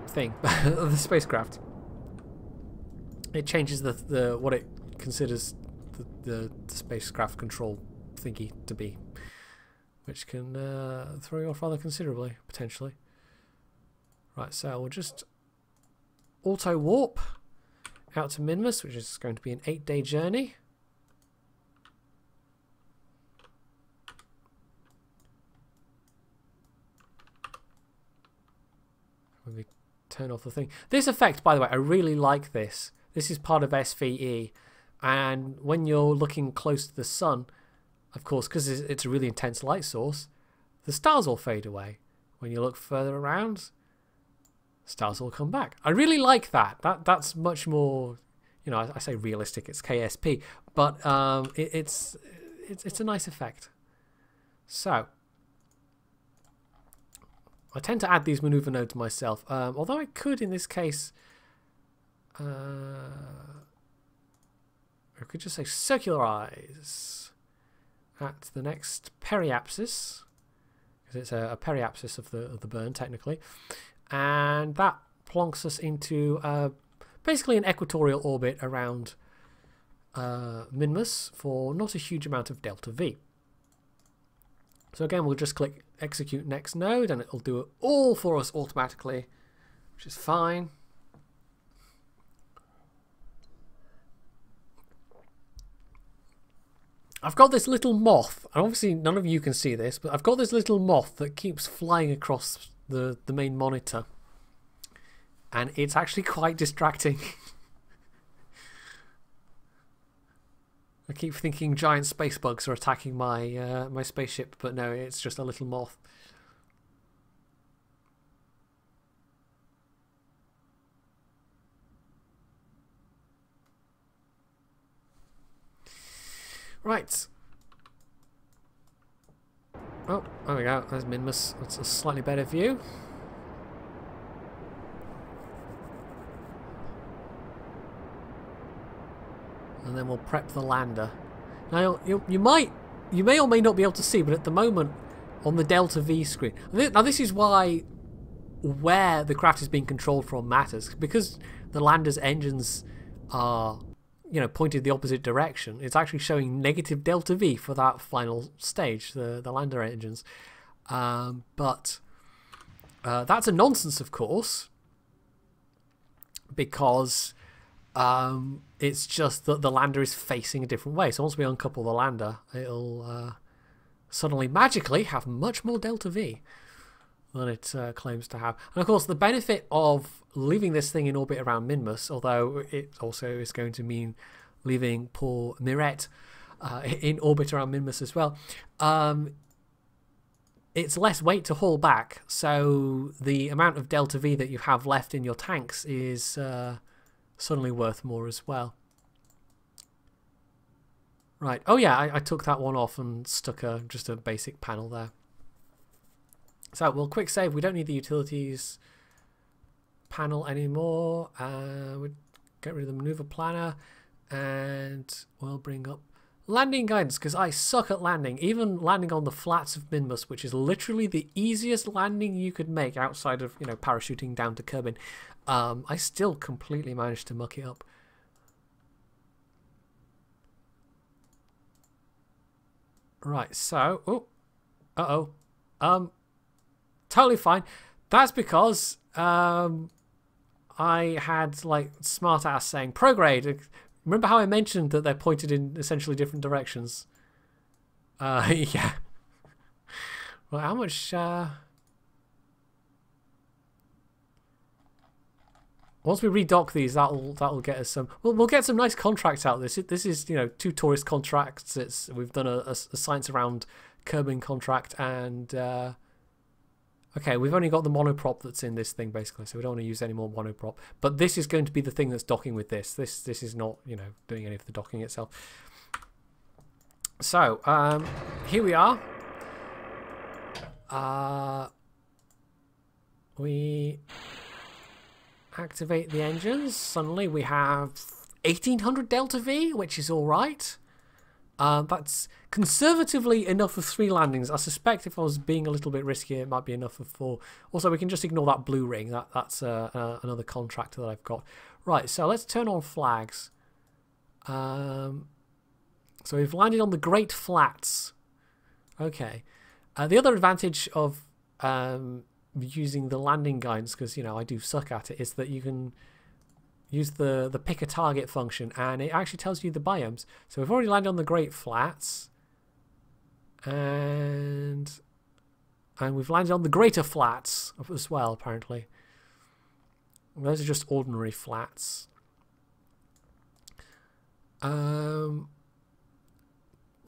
thing, the spacecraft. It changes the what it considers the spacecraft control thingy to be, which can throw you off rather considerably, potentially. Right, so we'll just auto warp out to Minmus, which is going to be an 8-day journey. When we turn off the thing. This effect, by the way, I really like this. This is part of SVE. And when you're looking close to the sun, of course, because it's a really intense light source, the stars all fade away. When you look further around, stars will come back. I really like that. That's much more, you know, I say realistic, it's KSP, but it's a nice effect. So I tend to add these maneuver nodes myself, although I could in this case, I could just say circularize at the next periapsis, because it's a periapsis of the burn technically, and that plonks us into basically an equatorial orbit around Minmus for not a huge amount of delta V. So again, we'll just click execute next node and it'll do it all for us automatically, which is fine. I've got this little moth, and obviously none of you can see this, but I've got this little moth that keeps flying across the main monitor, and it's actually quite distracting. I keep thinking giant space bugs are attacking my my spaceship, but no, it's just a little moth. Right. Oh, there we go. There's Minmus. That's a slightly better view. And then we'll prep the lander. Now, you may or may not be able to see, but at the moment on the Delta V screen. Now, this is why where the craft is being controlled from matters, because the lander's engines are, you know, pointed the opposite direction. It's actually showing negative delta V for that final stage, the lander engines. But that's a nonsense, of course, because it's just that the lander is facing a different way. So once we uncouple the lander, it'll suddenly magically have much more delta V than it claims to have. And of course, the benefit of leaving this thing in orbit around Minmus, although it also is going to mean leaving poor Mirette in orbit around Minmus as well, it's less weight to haul back, so the amount of delta V that you have left in your tanks is suddenly worth more as well. Right, oh yeah, I took that one off and stuck just a basic panel there. So we'll quick save. We don't need the utilities panel anymore. We'll get rid of the maneuver planner, and we'll bring up landing guidance, because I suck at landing. Even landing on the flats of Minmus, which is literally the easiest landing you could make outside of, you know, parachuting down to Kerbin, I still completely managed to muck it up. Right, so totally fine. That's because I had like smart ass saying prograde. Remember how I mentioned that they're pointed in essentially different directions? Yeah. Well, how much? Once we redock these, that'll get us some. We'll get some nice contracts out of this. This is, you know, 2 tourist contracts. We've done a science around Kerbin contract, and okay, we've only got the monoprop that's in this thing basically, so we don't want to use any more monoprop. But this is going to be the thing that's docking with this. This is not, you know, doing any of the docking itself. So here we are. We activate the engines. Suddenly we have 1800 delta V, which is all right. That's conservatively enough for 3 landings. I suspect if I was being a little bit riskier, it might be enough for 4. Also, we can just ignore that blue ring. That's another contractor that I've got. Right, so let's turn on flags. So we've landed on the Great Flats. Okay. The other advantage of using the landing guidance, because, you know, I do suck at it, is that you can use the pick a target function, and it actually tells you the biomes. So we've already landed on the Great Flats, and we've landed on the Greater Flats as well, apparently. Those are just ordinary flats.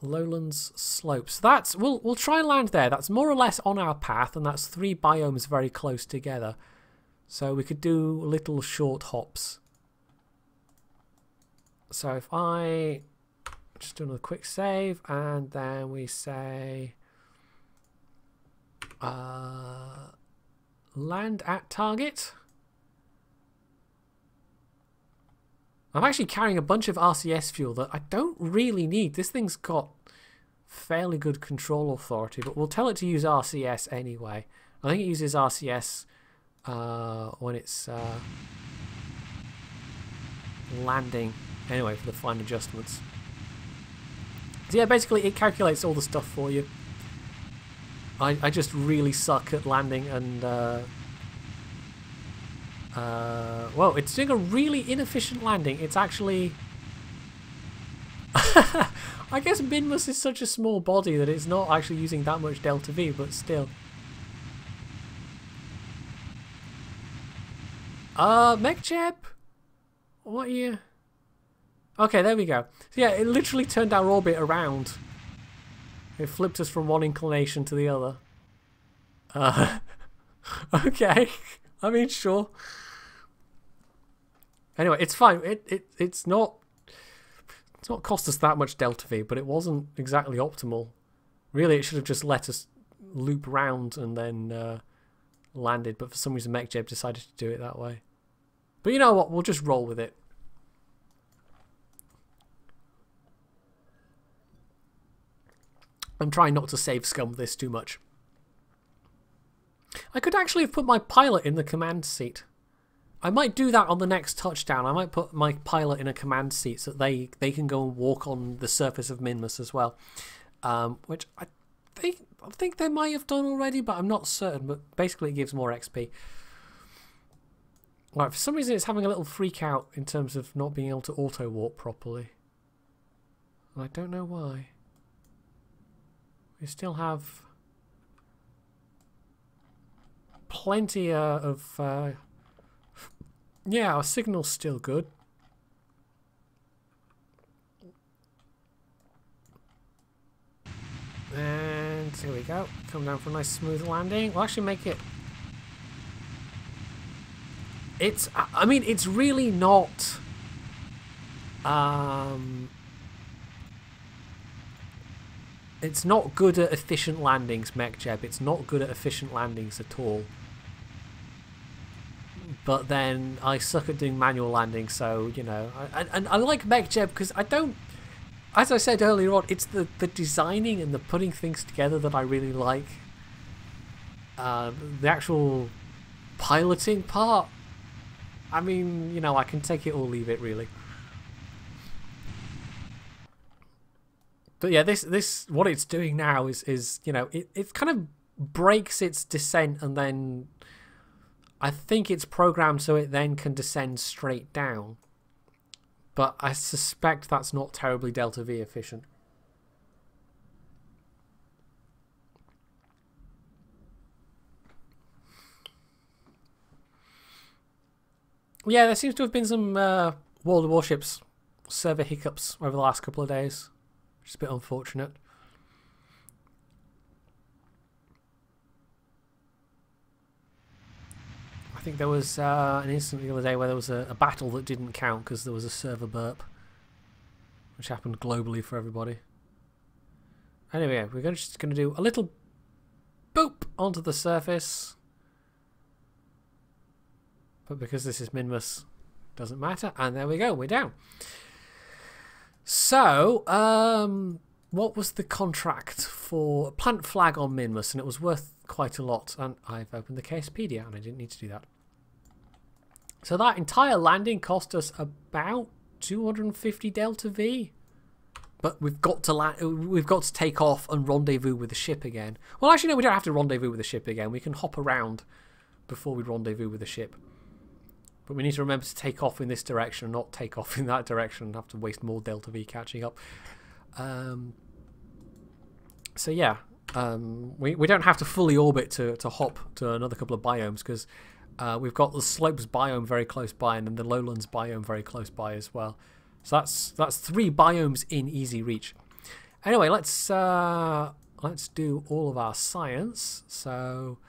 Lowlands slopes. That's we'll try and land there. That's more or less on our path, and that's 3 biomes very close together. So we could do little short hops. So if I just do another quick save, and then we say land at target. I'm actually carrying a bunch of RCS fuel that I don't really need. This thing's got fairly good control authority, but we'll tell it to use RCS anyway. I think it uses RCS when it's landing anyway for the fine adjustments. So yeah, basically it calculates all the stuff for you. I just really suck at landing, and well, it's doing a really inefficient landing. It's actually I guess Minmus is such a small body that it's not actually using that much delta V, but still. MechJeb? What are you? Okay, there we go. So yeah, it literally turned our orbit around. It flipped us from one inclination to the other. Okay. I mean, sure. Anyway, it's fine. It's not cost us that much delta V, but it wasn't exactly optimal. Really, it should have just let us loop round and then landed, but for some reason MechJeb decided to do it that way. But you know what? We'll just roll with it. I'm trying not to save scum this too much. I could actually have put my pilot in the command seat. I might do that on the next touchdown. I might put my pilot in a command seat so that they can go and walk on the surface of Minmus as well. Which I think they might have done already, but I'm not certain. But basically it gives more XP. Right, for some reason it's having a little freak out in terms of not being able to auto-warp properly. I don't know why. We still have plenty of... yeah, our signal's still good. And here we go. Come down for a nice smooth landing. We'll actually make it... I mean, it's really not... it's not good at efficient landings, MechJeb. It's not good at efficient landings at all. But then I suck at doing manual landing, so, you know. And I like MechJeb because I don't... As I said earlier on, it's the designing and the putting things together that I really like. The actual piloting part, I mean, you know, I can take it or leave it, really. But yeah, this what it's doing now is you know, it kind of breaks its descent, and then I think it's programmed so it then can descend straight down. But I suspect that's not terribly delta V efficient. Yeah, there seems to have been some World of Warships server hiccups over the last couple of days, which is a bit unfortunate. I think there was an incident the other day where there was a battle that didn't count because there was a server burp, which happened globally for everybody. Anyway, we're just going to do a little boop onto the surface. But because this is Minmus, doesn't matter. And there we go, we're down. So, what was the contract for plant flag on Minmus? And it was worth quite a lot. And I've opened the KSpedia, and I didn't need to do that. So that entire landing cost us about 250 delta V. But we've got to take off and rendezvous with the ship again. Well, actually, no, we don't have to rendezvous with the ship again. We can hop around before we rendezvous with the ship. But we need to remember to take off in this direction and not take off in that direction and have to waste more delta V catching up. So yeah, we don't have to fully orbit to hop to another couple of biomes, because we've got the slopes biome very close by and then the lowlands biome very close by as well. So that's 3 biomes in easy reach. Anyway, let's do all of our science. So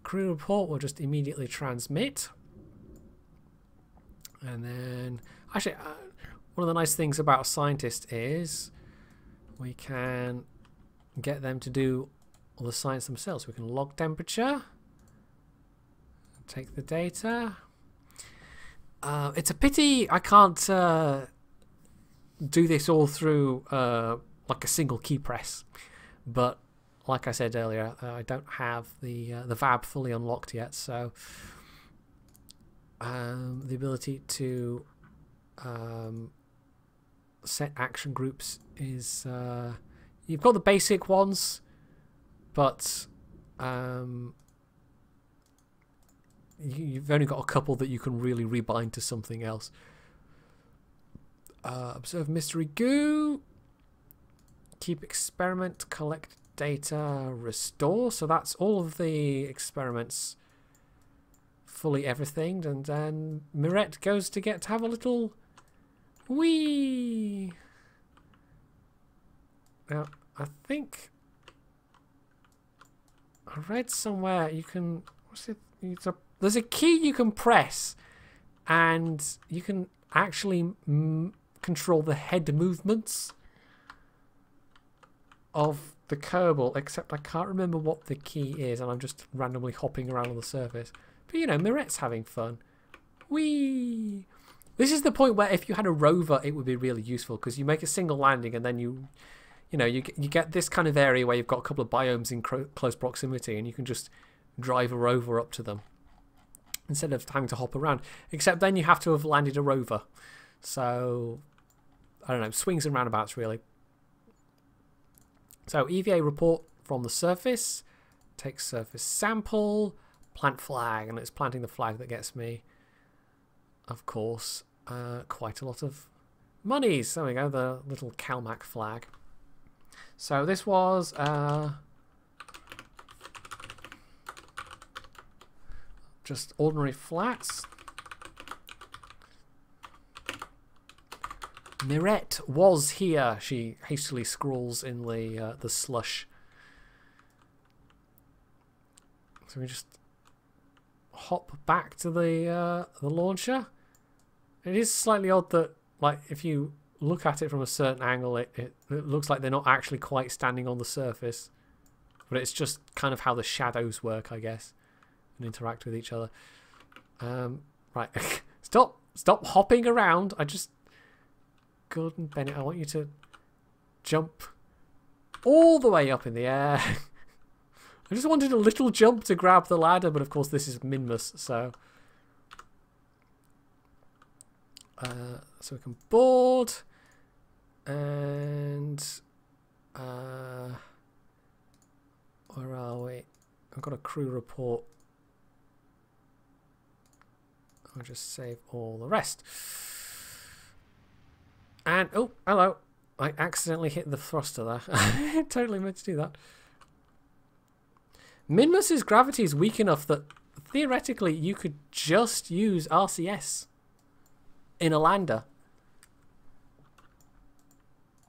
crew report will just immediately transmit. And then, actually, one of the nice things about a scientist is we can get them to do all the science themselves. We can log temperature, take the data. It's a pity I can't do this all through like a single key press, but like I said earlier, I don't have the VAB fully unlocked yet, so the ability to set action groups is you've got the basic ones, but you've only got a couple that you can really rebind to something else. Observe mystery goo, keep experiment, collect data, restore. So that's all of the experiments, fully everything, and then Mirette goes to get to have a little wee. Now I think I read somewhere you can, what's it? There's a key you can press, and you can actually control the head movements of the Kerbal, except I can't remember what the key is, and I'm just randomly hopping around on the surface. But you know, Mirette's having fun. Whee! This is the point where if you had a rover, it would be really useful, because you make a single landing, and then you get this kind of area where you've got a couple of biomes in close proximity, and you can just drive a rover up to them instead of having to hop around. Except then you have to have landed a rover. So, I don't know, swings and roundabouts really. So, EVA report from the surface, take surface sample, plant flag, and it's planting the flag that gets me, of course, quite a lot of monies. There we go, the little CalMac flag. So this was just ordinary flats. Mirette was here, she hastily scrawls in the slush. So we just hop back to the launcher. It is slightly odd that, like, if you look at it from a certain angle, it looks like they're not actually quite standing on the surface, but it's just kind of how the shadows work, I guess, and interact with each other. Right, stop hopping around. Gordon Bennett, I want you to jump all the way up in the air. I just wanted a little jump to grab the ladder, but of course this is Minmus, so we can board, and where are we? I've got a crew report. I'll just save all the rest. And, oh, hello. I accidentally hit the thruster there. I totally meant to do that. Minmus's gravity is weak enough that theoretically you could just use RCS in a lander,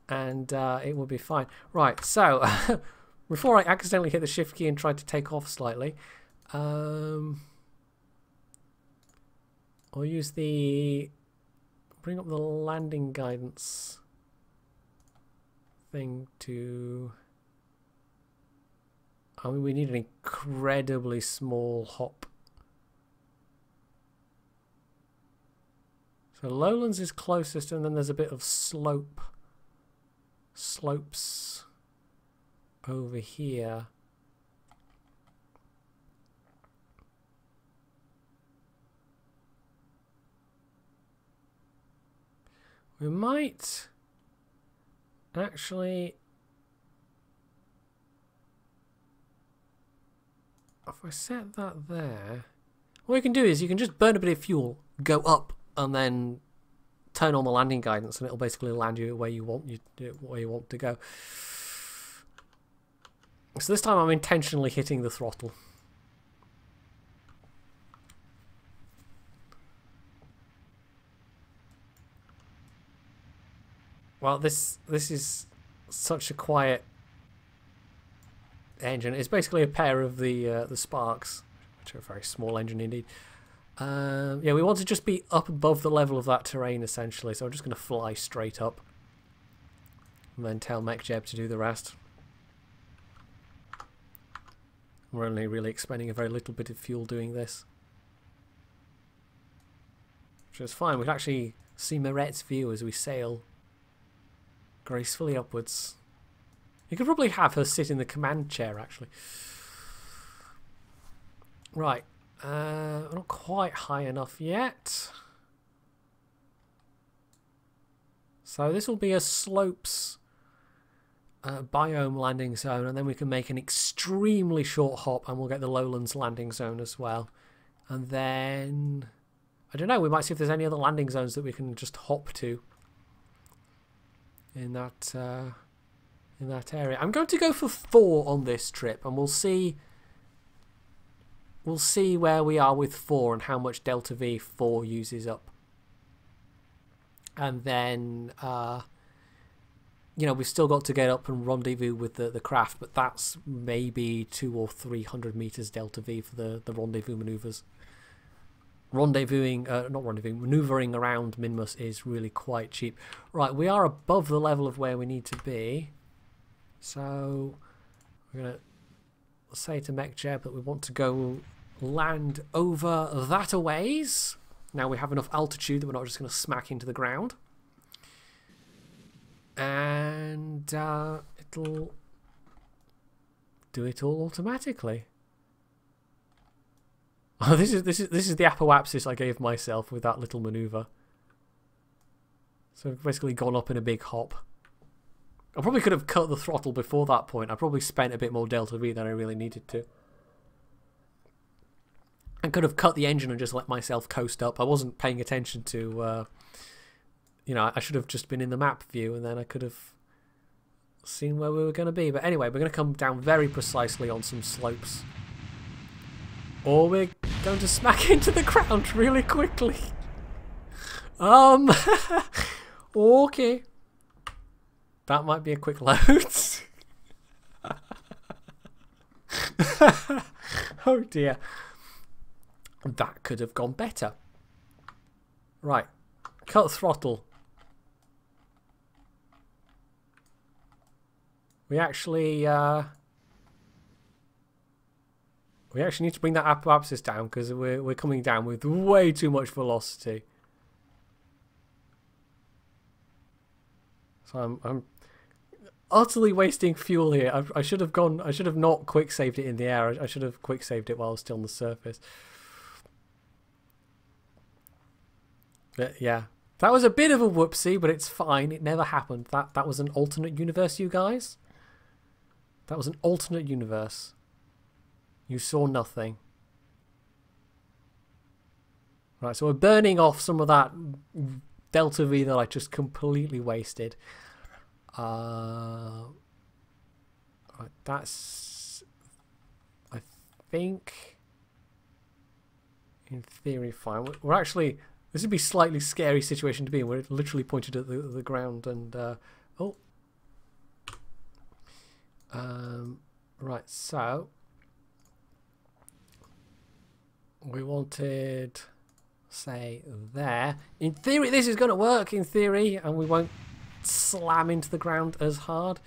and it will be fine. Right, so before I accidentally hit the shift key and tried to take off slightly, I'll use the bring up the landing guidance thing to, I mean, we need an incredibly small hop. So lowlands is closest, and then there's a bit of slopes over here. We might actually, if I set that there, what you can do is you can just burn a bit of fuel, go up, and then turn on the landing guidance, and it'll basically land you where you want to go. So this time I'm intentionally hitting the throttle. Well, this is such a quiet engine. It's basically a pair of the Sparks. Which are a very small engine indeed. Yeah, we want to just be up above the level of that terrain essentially, so I'm just going to fly straight up. And then tell MechJeb to do the rest. We're only really expending a very little bit of fuel doing this. Which is fine, we can actually see Mirette's view as we sail gracefully upwards. You could probably have her sit in the command chair actually. Right, we're not quite high enough yet. So this will be a slopes biome landing zone, and then we can make an extremely short hop and we'll get the lowlands landing zone as well. And then, I don't know, we might see if there's any other landing zones that we can just hop to in that area. I'm going to go for 4 on this trip, and we'll see where we are with 4 and how much Delta V 4 uses up. And then you know, we've still got to get up and rendezvous with the craft, but that's maybe 200 or 300 meters Delta V for the rendezvous maneuvers. Maneuvering around Minmus is really quite cheap. Right, we are above the level of where we need to be. So we're going to say to MechJeb that we want to go land over that a ways. Now we have enough altitude that we're not just going to smack into the ground. And it'll do it all automatically. Oh, this is the apoapsis I gave myself with that little maneuver. So I've basically gone up in a big hop. I probably could have cut the throttle before that point. I probably spent a bit more Delta V than I really needed to. I could have cut the engine and just let myself coast up. I wasn't paying attention to... you know, I should have just been in the map view, and then I could have seen where we were going to be. But anyway, we're going to come down very precisely on some slopes. Or we're going to smack into the ground really quickly. Okay. That might be a quick load. Oh dear. That could have gone better. Right. Cut throttle. We actually need to bring that apoapsis down because we're coming down with way too much velocity. So I'm utterly wasting fuel here. I should have not quick saved it in the air. I should have quick saved it while I was still on the surface. But yeah. That was a bit of a whoopsie, but it's fine. It never happened. That was an alternate universe, you guys. That was an alternate universe. You saw nothing. Right, so we're burning off some of that Delta V that I just completely wasted. Right, that's... I think... in theory, fine. We're actually... This would be a slightly scary situation to be in. We're literally pointed at the ground and... right, so... we wanted... say, there. In theory, this is going to work, in theory, and we won't slam into the ground as hard.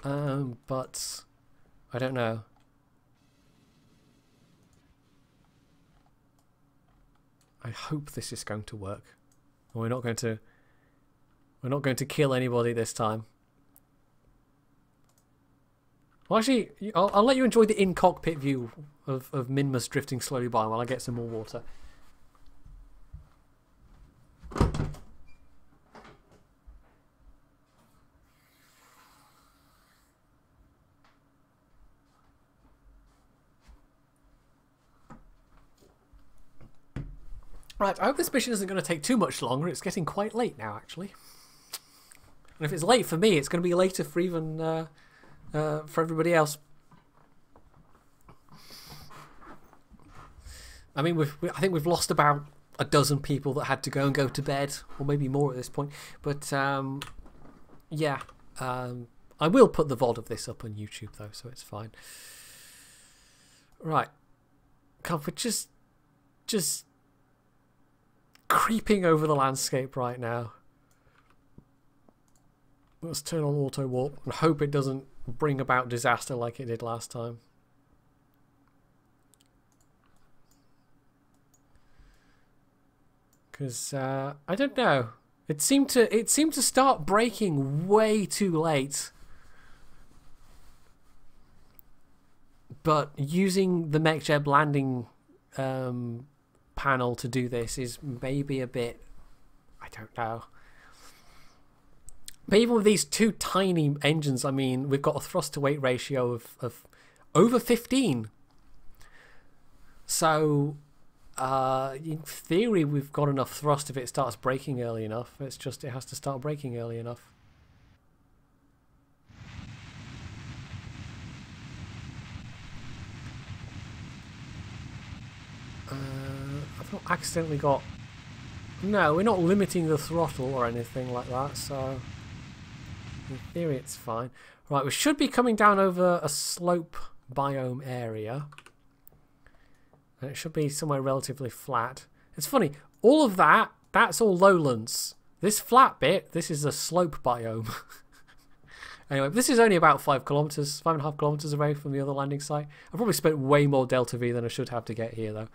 But... I don't know. I hope this is going to work. We're not going to kill anybody this time. Well, actually, I'll let you enjoy the in-cockpit view of Minmus drifting slowly by while I get some more water. Right, I hope this mission isn't going to take too much longer. It's getting quite late now, actually. And if it's late for me, it's going to be later for even for everybody else. I mean, I think we've lost about a dozen people that had to go to bed, or maybe more at this point. But yeah, I will put the VOD of this up on YouTube though, so it's fine. Right, God, we're just creeping over the landscape right now. Let's turn on auto warp and hope it doesn't bring about disaster like it did last time. Because I don't know. It seemed to start breaking way too late. But using the MechJeb landing panel to do this is maybe a bit, I don't know. But even with these two tiny engines, I mean, we've got a thrust to weight ratio of over 15. So in theory, we've got enough thrust if it starts braking early enough. It's just it has to start braking early enough. I've not accidentally got... No, we're not limiting the throttle or anything like that, so in theory it's fine. Right, we should be coming down over a slope biome area. And it should be somewhere relatively flat. It's funny, all of that, that's all lowlands. This flat bit, this is a slope biome. Anyway, this is only about 5 kilometers, 5.5 kilometers away from the other landing site. I probably spent way more Delta V than I should have to get here, though.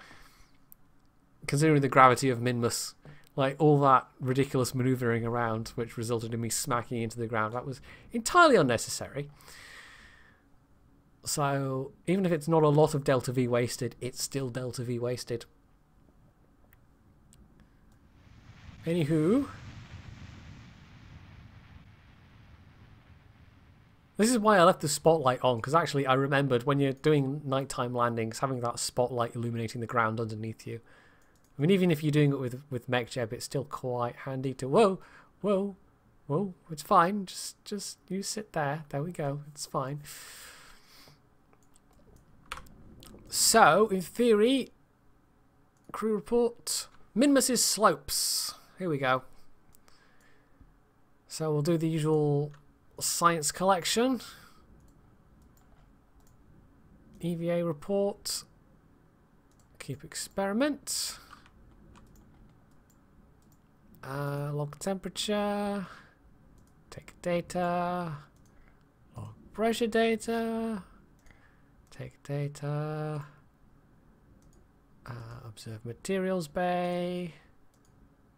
Considering the gravity of Minmus, like all that ridiculous maneuvering around, which resulted in me smacking into the ground, that was entirely unnecessary. So, even if it's not a lot of Delta V wasted, it's still Delta V wasted. Anywho, this is why I left the spotlight on, because actually I remembered when you're doing nighttime landings, having that spotlight illuminating the ground underneath you. I mean, even if you're doing it with MechJeb, it's still quite handy to... Whoa, whoa, whoa, it's fine. Just you sit there. There we go. It's fine. So, in theory, crew report, Minmus's slopes. Here we go. So we'll do the usual science collection. EVA report. Keep experiment. Log temperature. Take data. Log pressure data. Take data. Observe materials bay.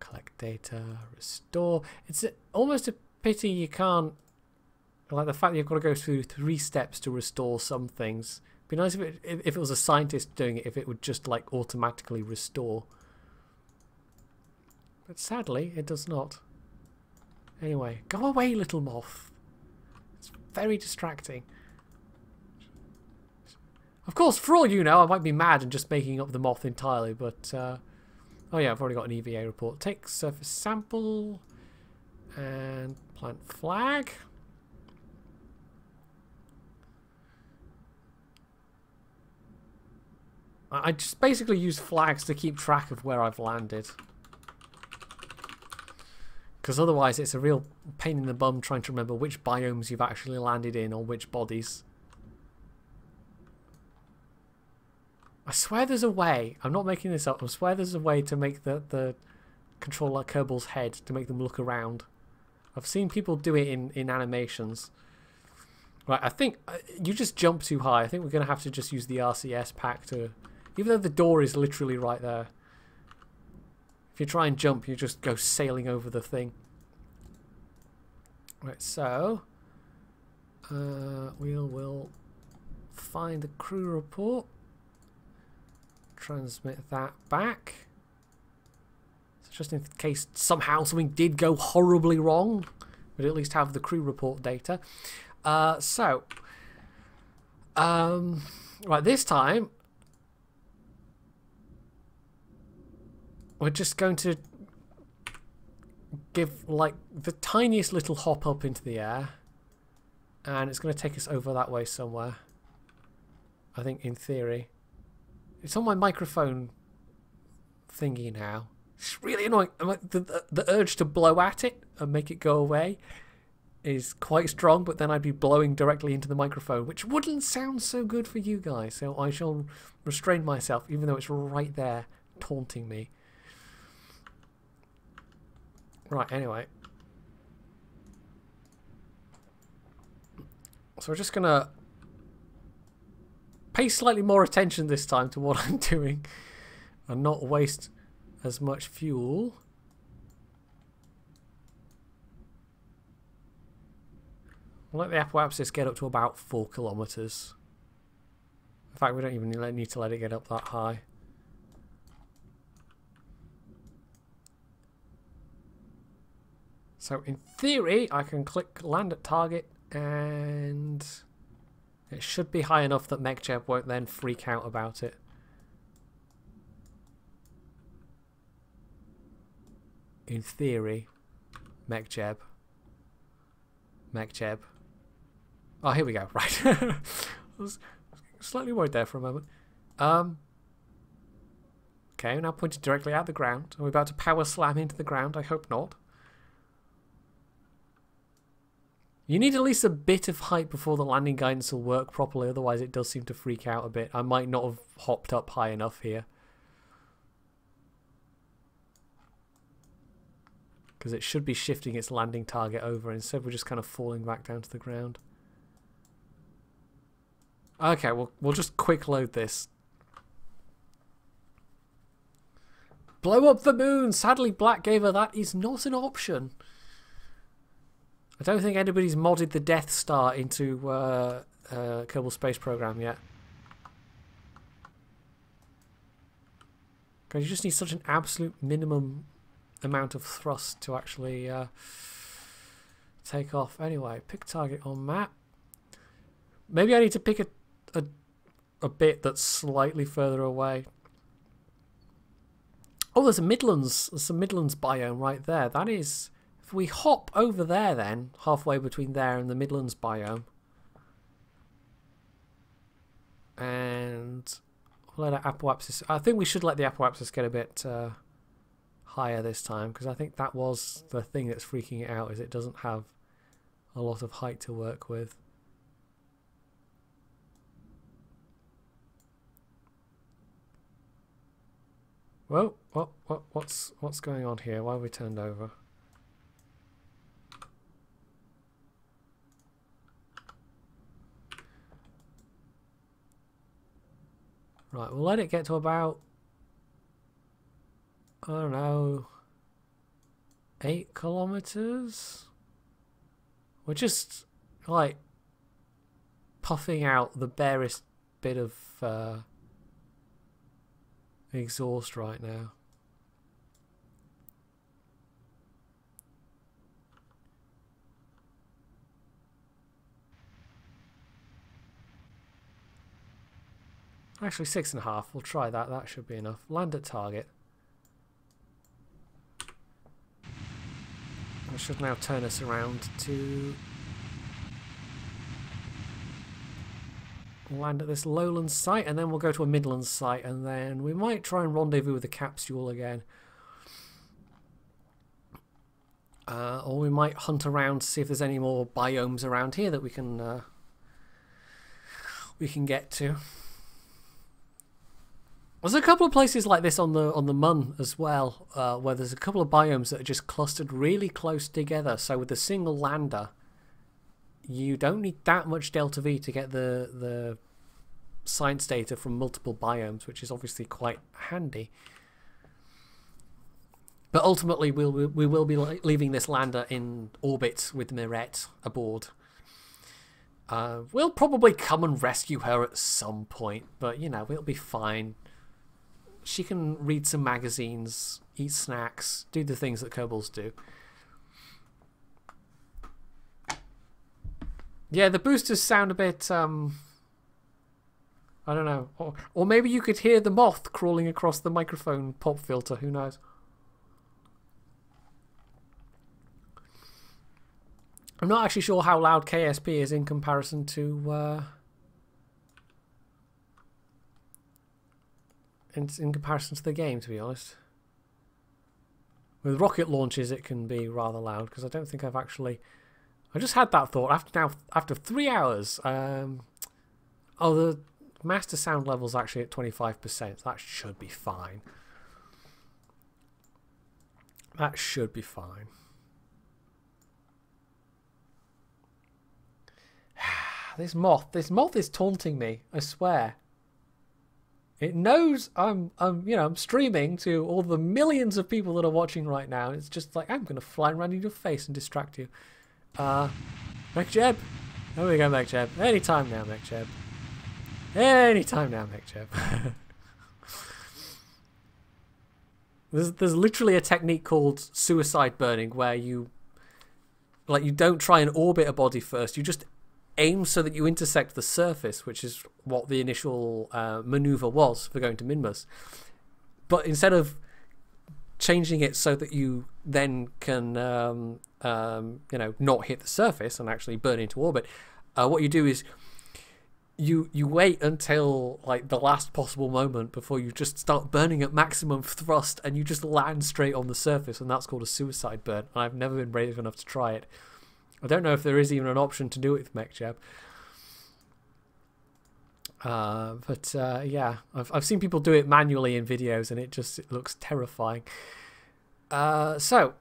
Collect data. Restore. It's almost a pity you can't... Like the fact that you've got to go through 3 steps to restore some things. It'd be nice if it was a scientist doing it, if it would just like automatically restore. But sadly, it does not. Anyway, go away, little moth. It's very distracting. Of course, for all you know, I might be mad and just making up the moth entirely, but... oh yeah, I've already got an EVA report. Take surface sample and plant flag. I just basically use flags to keep track of where I've landed. Because otherwise it's a real pain in the bum trying to remember which biomes you've actually landed in or which bodies. I swear there's a way, I'm not making this up, I swear there's a way to make the controller Kerbal's head, to make them look around. I've seen people do it in animations. Right, I think you just jump too high. I think we're going to have to just use the RCS pack to... Even though the door is literally right there. If you try and jump, you just go sailing over the thing. Right, so... we'll find the crew report. Transmit that back. So just in case somehow something did go horribly wrong, we'd at least have the crew report data. Right, this time we're just going to give like the tiniest little hop up into the air, and it's going to take us over that way somewhere. I think in theory. It's on my microphone thingy now. It's really annoying. The urge to blow at it and make it go away is quite strong, but then I'd be blowing directly into the microphone, which wouldn't sound so good for you guys. So I shall restrain myself, even though it's right there taunting me. Right, anyway. So we're just going to pay slightly more attention this time to what I'm doing and not waste as much fuel. We'll let the apoapsis get up to about 4 kilometers. In fact, we don't even need to let it get up that high. So in theory, I can click land at target and it should be high enough that MechJeb won't then freak out about it. In theory, MechJeb. Oh, here we go. Right. I was slightly worried there for a moment. Okay, now pointed directly at the ground. Are we about to power slam into the ground? I hope not. You need at least a bit of height before the landing guidance will work properly, otherwise it does seem to freak out a bit. I might not have hopped up high enough here. Because it should be shifting its landing target over. Instead we're just kind of falling back down to the ground. Okay, we'll just quick load this. Blow up the moon! Sadly, Black gave her that is not an option. I don't think anybody's modded the Death Star into Kerbal Space Program yet. Because you just need such an absolute minimum amount of thrust to actually take off. Anyway, pick target on map. Maybe I need to pick a bit that's slightly further away. Oh, there's some Midlands biome right there. That is, if we hop over there then, halfway between there and the Midlands biome, and let our apoapsis. I think we should let the apoapsis get a bit higher this time, because I think that was the thing that's freaking it out, is it doesn't have a lot of height to work with. Whoa, what's going on here? Why have we turned over? Right, we'll let it get to about, I don't know, 8 kilometers? We're just, like, puffing out the barest bit of exhaust right now. Actually 6.5, we'll try that, that should be enough. Land at target. That should now turn us around to land at this lowlands site, and then we'll go to a midlands site, and then we might try and rendezvous with the capsule again. Or we might hunt around to see if there's any more biomes around here that we can get to. There's a couple of places like this on the Mun as well, where there's a couple of biomes that are just clustered really close together. So with a single lander, you don't need that much delta V to get the science data from multiple biomes, which is obviously quite handy. But ultimately, we will be leaving this lander in orbit with Mirette aboard. We'll probably come and rescue her at some point, but you know, it'll be fine. She can read some magazines, eat snacks, do the things that Kerbals do. Yeah, the boosters sound a bit, I don't know. Or maybe you could hear the moth crawling across the microphone pop filter, who knows. I'm not actually sure how loud KSP is in comparison to in comparison to the game, to be honest. With rocket launches it can be rather loud, because I don't think I've actually I just had that thought after 3 hours. Oh, the master sound level's actually at 25%. That should be fine. That should be fine. This moth is taunting me, I swear. It knows I'm streaming to all the millions of people that are watching right now. It's just like, I'm gonna fly around in your face and distract you. MechJeb. There we go, MechJeb. Anytime now, MechJeb. Anytime now, MechJeb. There's literally a technique called suicide burning where you don't try and orbit a body first. You just aim so that you intersect the surface, which is what the initial maneuver was for going to Minmus. But instead of changing it so that you then can not hit the surface and actually burn into orbit, what you do is you wait until like the last possible moment before you just start burning at maximum thrust, and you just land straight on the surface, and that's called a suicide burn. And I've never been brave enough to try it. I don't know if there is even an option to do it with MechJeb. Yeah, I've seen people do it manually in videos, and it looks terrifying. So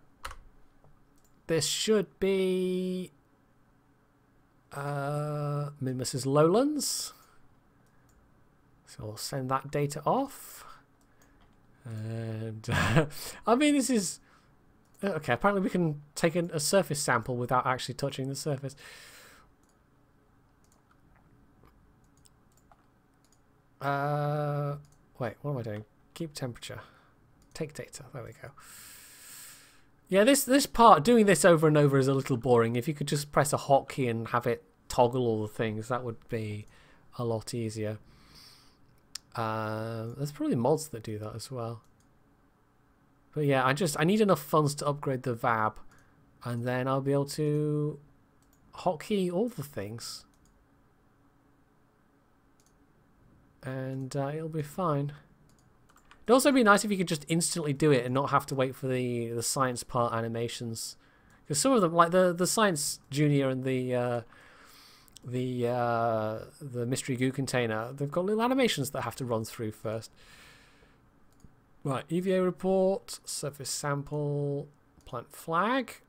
this should be Minmus's lowlands. So I'll send that data off. And I mean, this is okay. Apparently we can take a surface sample without actually touching the surface. Wait, what am I doing? Keep temperature. Take data. There we go. Yeah, this part, doing this over and over is a little boring. If you could just press a hotkey and have it toggle all the things, that would be a lot easier. There's probably mods that do that as well. But yeah, I need enough funds to upgrade the VAB, and then I'll be able to hotkey all the things. And it'll be fine. It'd also be nice if you could just instantly do it and not have to wait for the science part animations, because some of them, like the science junior and the mystery goo container, they've got little animations that have to run through first. Right, EVA report, surface sample, plant flag.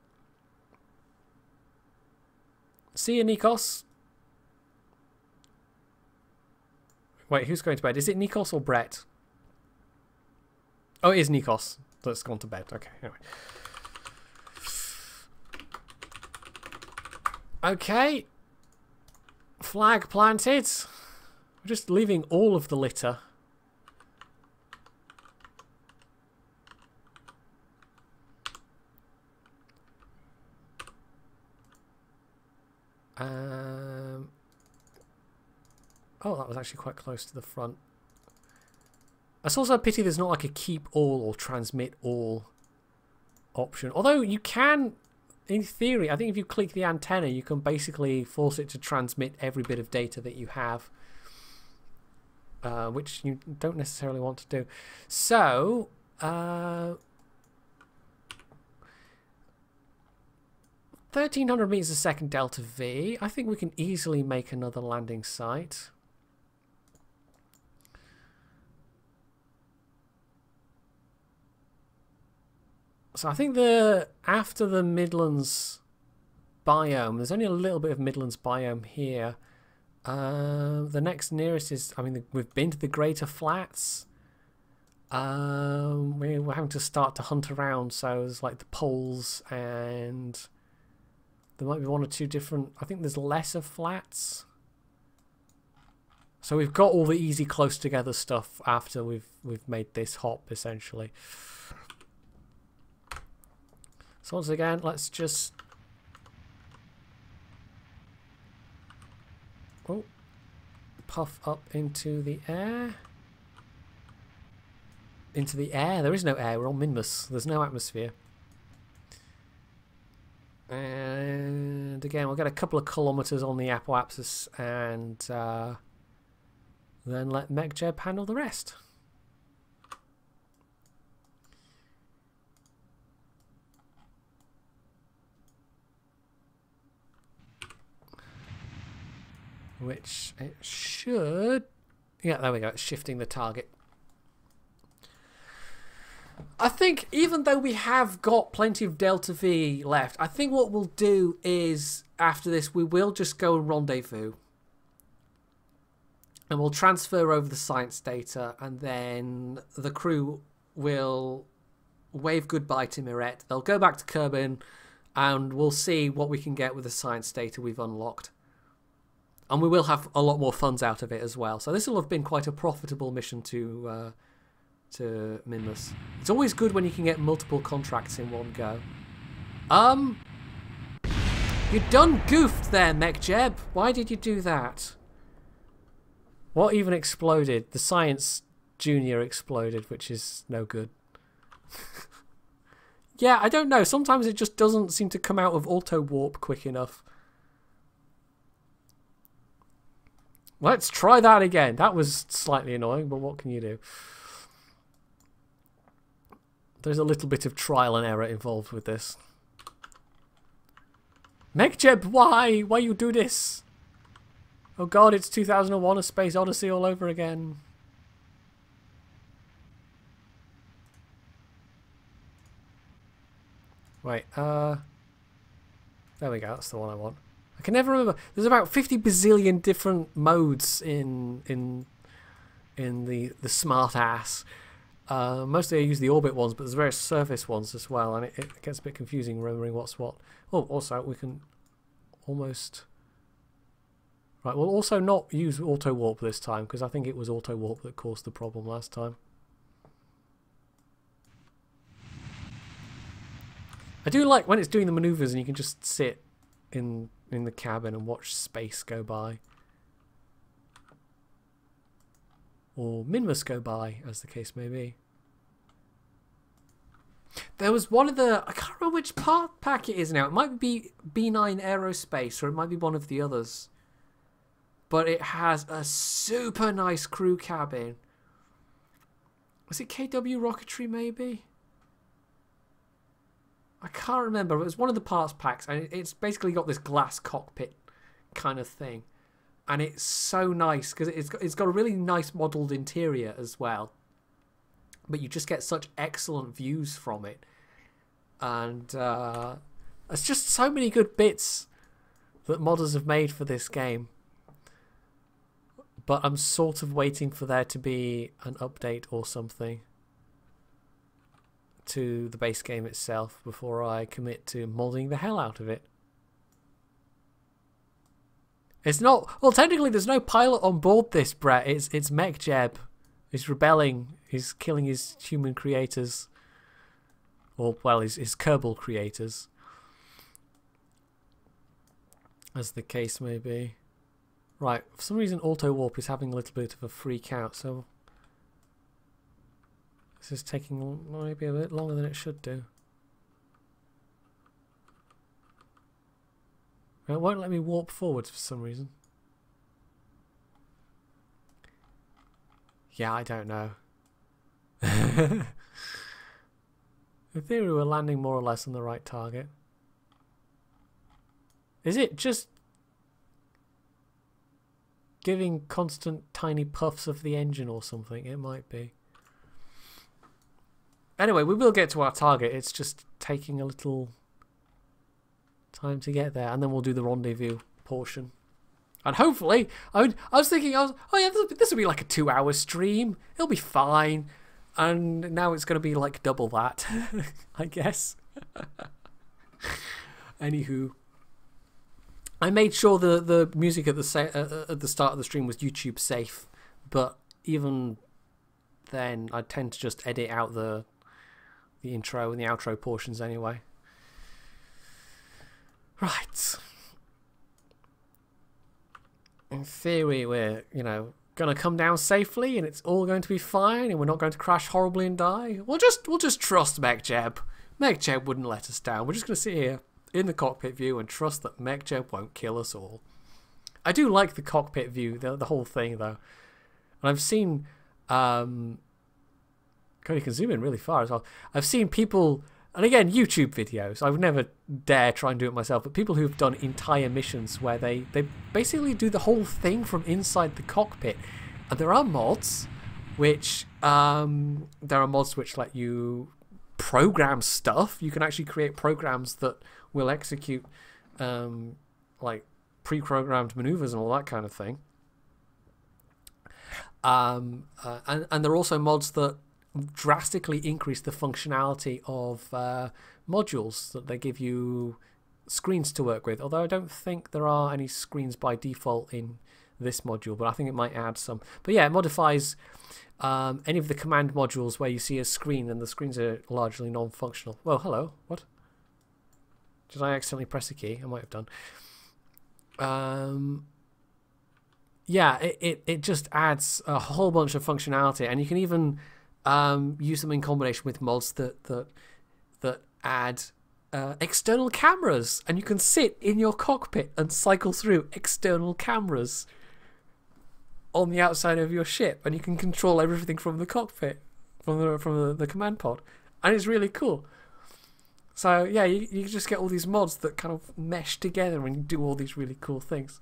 See you, Nikos. Wait, who's going to bed? Is it Nikos or Brett? Oh, it is Nikos that's gone to bed. Okay, anyway. Okay. Flag planted. We're just leaving all of the litter. Oh, that was actually quite close to the front. It's also a pity there's not like a keep all or transmit all option. Although you can, in theory, I think if you click the antenna, you can basically force it to transmit every bit of data that you have, which you don't necessarily want to do. So, 1300 meters a second delta V. I think we can easily make another landing site. So I think after the Midlands biome, there's only a little bit of Midlands biome here. The next nearest is, I mean, we've been to the Greater Flats. We're having to start to hunt around, so there's like the poles, and there might be one or two different, I think there's lesser flats. So we've got all the easy close together stuff after we've made this hop essentially. So once again, let's just puff up into the air. Into the air? There is no air, we're on Minmus. There's no atmosphere. And again, we'll get a couple of kilometers on the apoapsis, and then let MechJeb handle the rest. which it should... Yeah, there we go. It's shifting the target. I think even though we have got plenty of Delta V left, I think what we'll do is, after this, we will just go and rendezvous. And we'll transfer over the science data, and then the crew will wave goodbye to Mirette. They'll go back to Kerbin, and we'll see what we can get with the science data we've unlocked. And we will have a lot more funds out of it as well. So this will have been quite a profitable mission to Minmus. It's always good when you can get multiple contracts in one go. You done goofed there, MechJeb. Why did you do that? What even exploded? The Science Junior exploded, which is no good. Yeah, I don't know. Sometimes it just doesn't seem to come out of auto-warp quick enough. Let's try that again. That was slightly annoying, but what can you do? There's a little bit of trial and error involved with this. MechJeb, why? Why you do this? Oh god, it's 2001: A Space Odyssey all over again. Wait, there we go, that's the one I want. I can never remember. There's about 50 bazillion different modes in the smart ass. Mostly I use the orbit ones, but there's various surface ones as well, and it gets a bit confusing remembering what's what. Oh, also we can almost... Right, we'll also not use auto warp this time, because I think it was auto warp that caused the problem last time. I do like when it's doing the maneuvers and you can just sit in the cabin and watch space go by. Or Minmus go by, as the case may be. There was one of the... I can't remember which part pack it is now. It might be B9 Aerospace, or it might be one of the others. But it has a super nice crew cabin. Was it KW Rocketry, maybe? I can't remember. It was one of the parts packs, and it's basically got this glass cockpit kind of thing. And it's so nice, because it's got a really nice modelled interior as well. But you just get such excellent views from it. And there's just so many good bits that modders have made for this game. But I'm sort of waiting for there to be an update or something to the base game itself before I commit to modding the hell out of it. It's not... Well, technically there's no pilot on board this, Brett. It's MechJeb. He's rebelling. He's killing his human creators. Or, well, his Kerbal creators. As the case may be. Right, for some reason Auto Warp is having a little bit of a freak out, so... This is taking maybe a bit longer than it should do. It won't let me warp forwards for some reason. Yeah, I don't know. In theory, we're landing more or less on the right target. Is it just giving constant tiny puffs of the engine or something? It might be. Anyway, we will get to our target. It's just taking a little time to get there, and then we'll do the rendezvous portion. And hopefully, I was thinking, oh yeah, this will be like a 2-hour stream. It'll be fine. And now it's going to be like double that, I guess. Anywho, I made sure the music at the start of the stream was YouTube safe, but even then, I tend to just edit out the intro and the outro portions anyway. Right. In theory, we're, you know, going to come down safely and it's all going to be fine and we're not going to crash horribly and die. We'll just trust MechJeb. MechJeb wouldn't let us down. We're just going to sit here in the cockpit view and trust that MechJeb won't kill us all. I do like the cockpit view, the whole thing though. And I've seen... God, you can zoom in really far as well. I've seen people And again, YouTube videos. I would never dare try and do it myself, but people who've done entire missions where they basically do the whole thing from inside the cockpit. And there are mods which let you program stuff. You can actually create programs that will execute like pre-programmed maneuvers and all that kind of thing. And there are also mods that drastically increase the functionality of modules, that they give you screens to work with, although I don't think there are any screens by default in this module, but I think it might add some. But yeah, it modifies any of the command modules where you see a screen and the screens are largely non-functional. Well, hello, what? Did I accidentally press a key? I might have done. Yeah, it just adds a whole bunch of functionality, and you can even use them in combination with mods that add external cameras, and you can sit in your cockpit and cycle through external cameras on the outside of your ship, and you can control everything from the cockpit, from the command pod, and it's really cool. So yeah, you just get all these mods that kind of mesh together and do all these really cool things.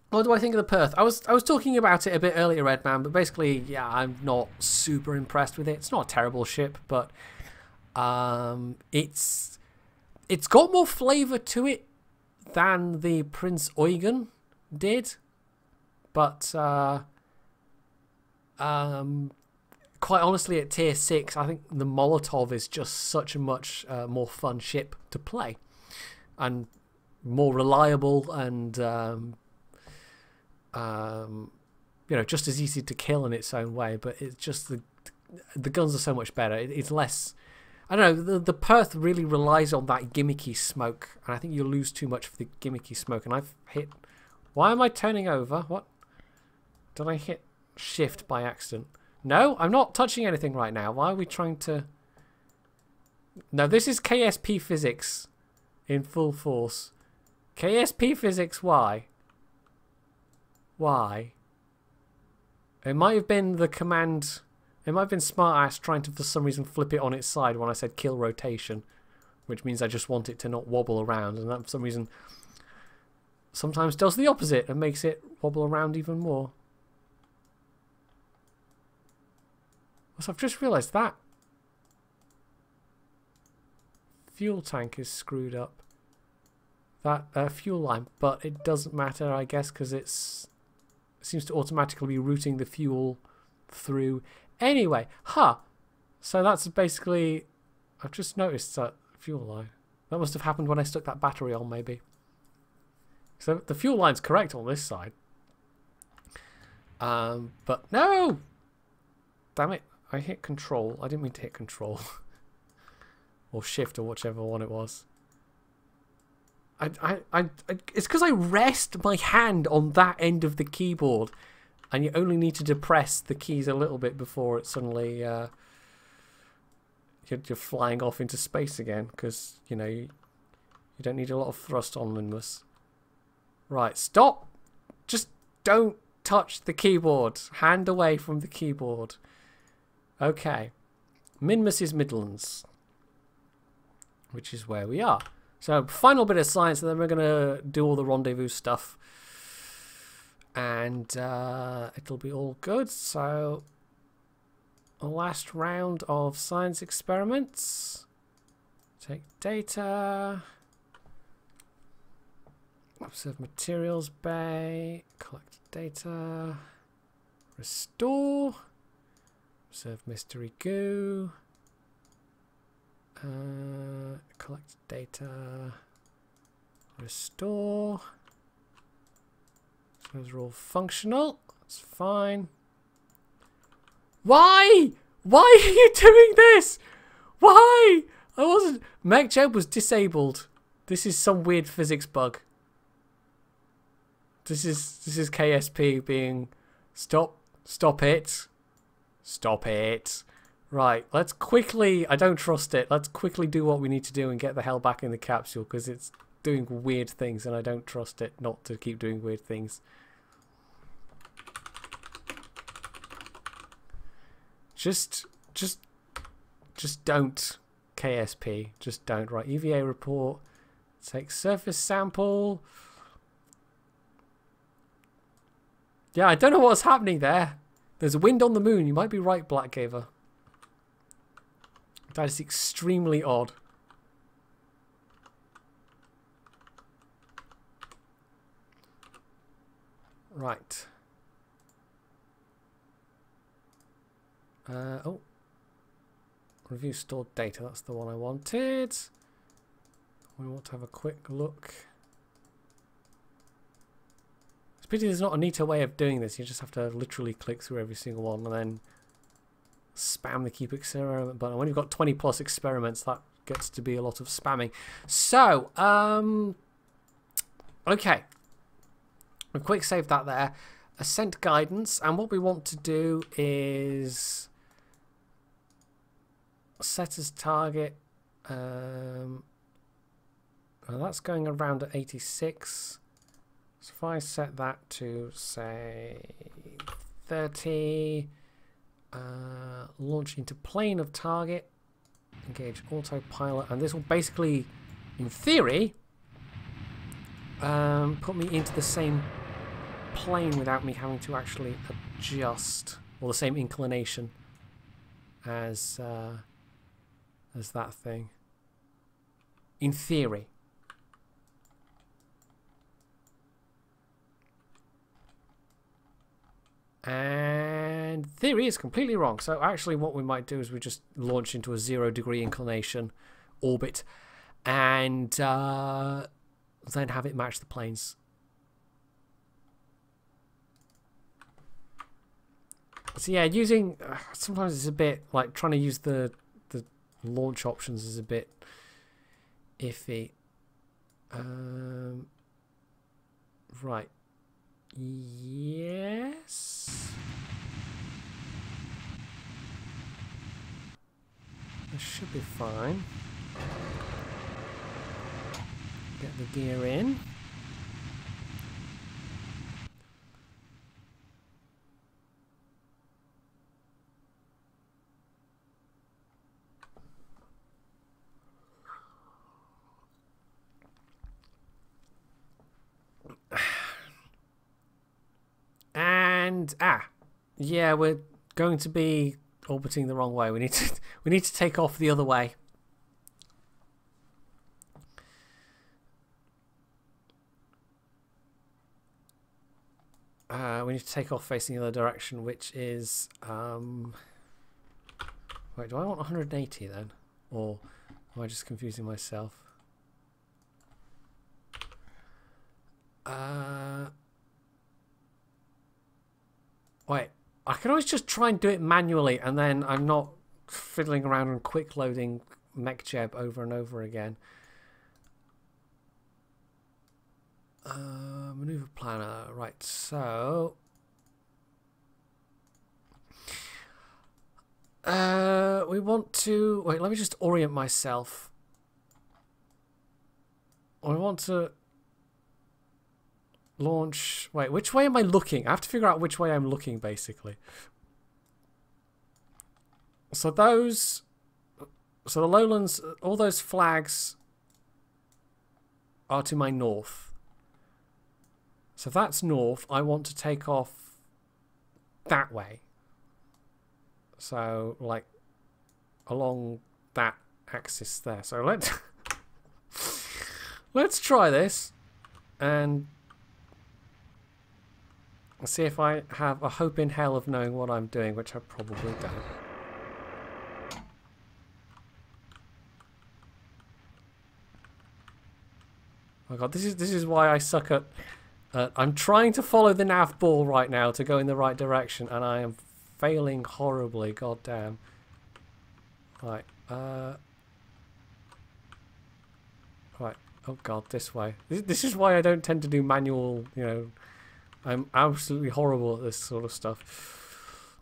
What do I think of the Perth? I was talking about it a bit earlier, Redman, but basically, yeah, I'm not super impressed with it. It's not a terrible ship, but it's got more flavour to it than the Prince Eugen did, but quite honestly, at tier 6, I think the Molotov is just such a much more fun ship to play, and more reliable, and you know, just as easy to kill in its own way. But it's just the guns are so much better. It's less. I don't know. The Perth really relies on that gimmicky smoke, and I think you lose too much for the gimmicky smoke. And I've hit. Why am I turning over? What? Did I hit shift by accident? No, I'm not touching anything right now. Why are we trying to... No, this is KSP physics in full force. KSP physics, why? Why? It might have been the command... It might have been smartass trying to, for some reason, flip it on its side when I said kill rotation, which means I just want it to not wobble around, and that, for some reason, sometimes does the opposite and makes it wobble around even more. So I've just realised that fuel tank is screwed up. That fuel line, but it doesn't matter, I guess, because it seems to automatically be routing the fuel through. Anyway, so that's basically... I've just noticed that fuel line. That must have happened when I stuck that battery on, maybe. So the fuel line's correct on this side. But no! Damn it. I hit control. I didn't mean to hit control. Or shift, or whichever one it was. It's because I rest my hand on that end of the keyboard, and you only need to depress the keys a little bit before it suddenly you're flying off into space again, because you know you don't need a lot of thrust on Minmus. Right, stop! Just don't touch the keyboard. Hand away from the keyboard. Okay, Minmus is Midlands, which is where we are. So final bit of science, and then we're going to do all the rendezvous stuff, and it'll be all good. So a last round of science experiments. Take data, observe materials bay, collect data, restore, observe mystery goo, collect data, restore. So those are all functional. That's fine. Why? Why are you doing this? Why? I wasn't. MechJeb was disabled. This is some weird physics bug. This is KSP being stop it. Stop it. Right, let's quickly... I don't trust it. Let's quickly do what we need to do and get the hell back in the capsule, because it's doing weird things and I don't trust it not to keep doing weird things. Just Just don't, KSP. Just don't. Right, EVA report. Take surface sample. Yeah, I don't know what's happening there. There's a wind on the moon. You might be right, Blackgaver. That is extremely odd. Right. Oh. Review stored data. That's the one I wanted. We want to have a quick look. It's a pity there's not a neater way of doing this. You just have to literally click through every single one and then spam the keep experiment button. When you've got 20 plus experiments, that gets to be a lot of spamming. So, okay. We've quick saved that there. Ascent guidance, and what we want to do is set as target. Well, that's going around at 86. So if I set that to say 30, launch into plane of target, engage autopilot, and this will basically, in theory, put me into the same plane without me having to actually adjust, or the same inclination as that thing. In theory. And theory is completely wrong. So actually what we might do is we just launch into a 0 degree inclination orbit and then have it match the planes. So yeah, using sometimes it's a bit like trying to use the launch options is a bit iffy. Right. Yes. This should be fine. Get the gear in. And yeah, we're going to be orbiting the wrong way. We need to take off the other way. We need to take off facing the other direction, which is wait, do I want 180 then, or am I just confusing myself? Wait, I can always just try and do it manually, and then I'm not fiddling around and quick loading MechJeb over and over again. Maneuver planner, right, so we want to wait, let me just orient myself. I want to launch. Wait, which way am I looking? I have to figure out which way I'm looking, basically. So those, so the lowlands, all those flags are to my north. So if that's north, I want to take off that way. So like along that axis there. So let's try this and see if I have a hope in hell of knowing what I'm doing, which I probably don't. Oh my god, this is why I suck at. I'm trying to follow the nav ball right now to go in the right direction, and I am failing horribly. God damn. Right. Right. Oh god, this way. This is why I don't tend to do manual. You know, I'm absolutely horrible at this sort of stuff.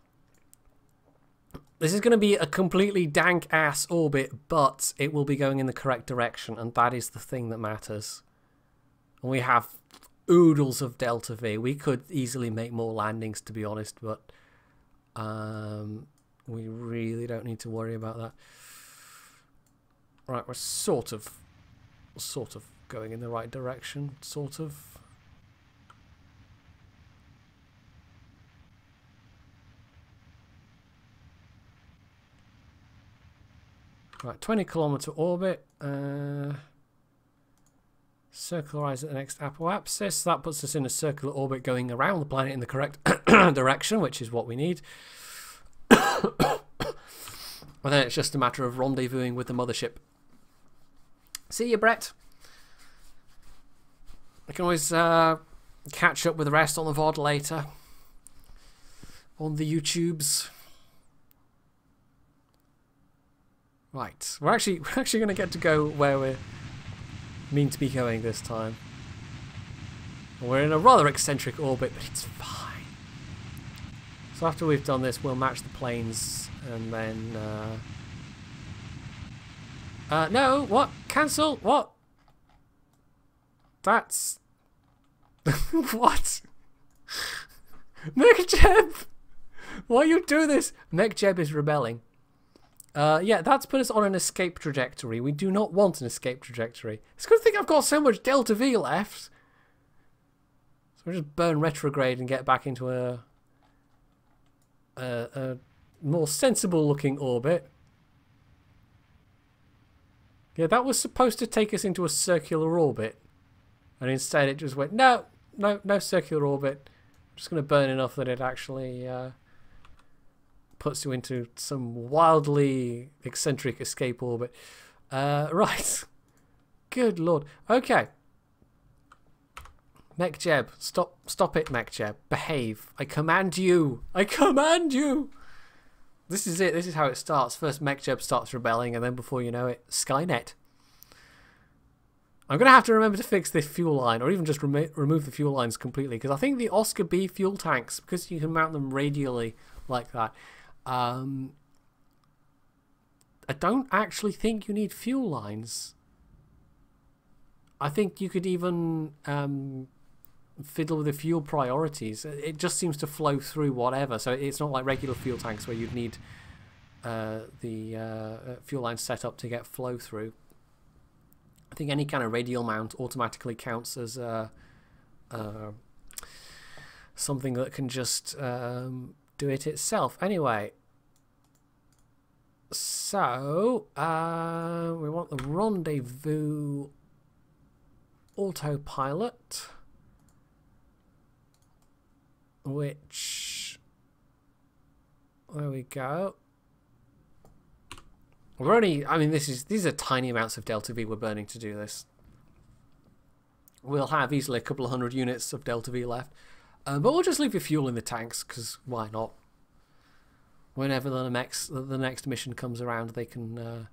This is going to be a completely dank ass orbit, but it will be going in the correct direction, and that is the thing that matters. And we have oodles of Delta V. We could easily make more landings, to be honest, but We really don't need to worry about that. Right, we're sort of going in the right direction, sort of. Right, 20-kilometer orbit. Circularize at the next apoapsis. That puts us in a circular orbit going around the planet in the correct direction, which is what we need. And then it's just a matter of rendezvousing with the mothership. See you, Brett. I can always catch up with the rest on the VOD later. On the YouTubes. Right, we're actually going to get to go where we're mean to be going this time. We're in a rather eccentric orbit, but it's fine. So after we've done this, we'll match the planes, and then no, what? Cancel? What? That's what? MechJeb! Why you do this? MechJeb is rebelling. Yeah, that's put us on an escape trajectory. We do not want an escape trajectory. It's a good thing I've got so much Delta V left. So we'll just burn retrograde and get back into a more sensible looking orbit. Yeah, that was supposed to take us into a circular orbit. And instead it just went, no circular orbit. I'm just going to burn enough that it actually puts you into some wildly eccentric escape orbit. Right. Good lord. Okay. MechJeb. Stop it, MechJeb. Behave. I command you. I command you. This is it. This is how it starts. First MechJeb starts rebelling, and then before you know it, Skynet. I'm going to have to remember to fix this fuel line, or even just remove the fuel lines completely, because I think the Oscar B fuel tanks, because you can mount them radially like that, I don't actually think you need fuel lines. I think you could even fiddle with the fuel priorities. It just seems to flow through whatever. So it's not like regular fuel tanks where you'd need the fuel line set up to get flow through. I think any kind of radial mount automatically counts as something that can just do it itself. Anyway, so we want the rendezvous autopilot, which, there we go. We're only, I mean, these are tiny amounts of Delta V we're burning to do this. We'll have easily a couple of 100 units of Delta V left. But we'll just leave the fuel in the tanks, because why not? Whenever the next mission comes around, they can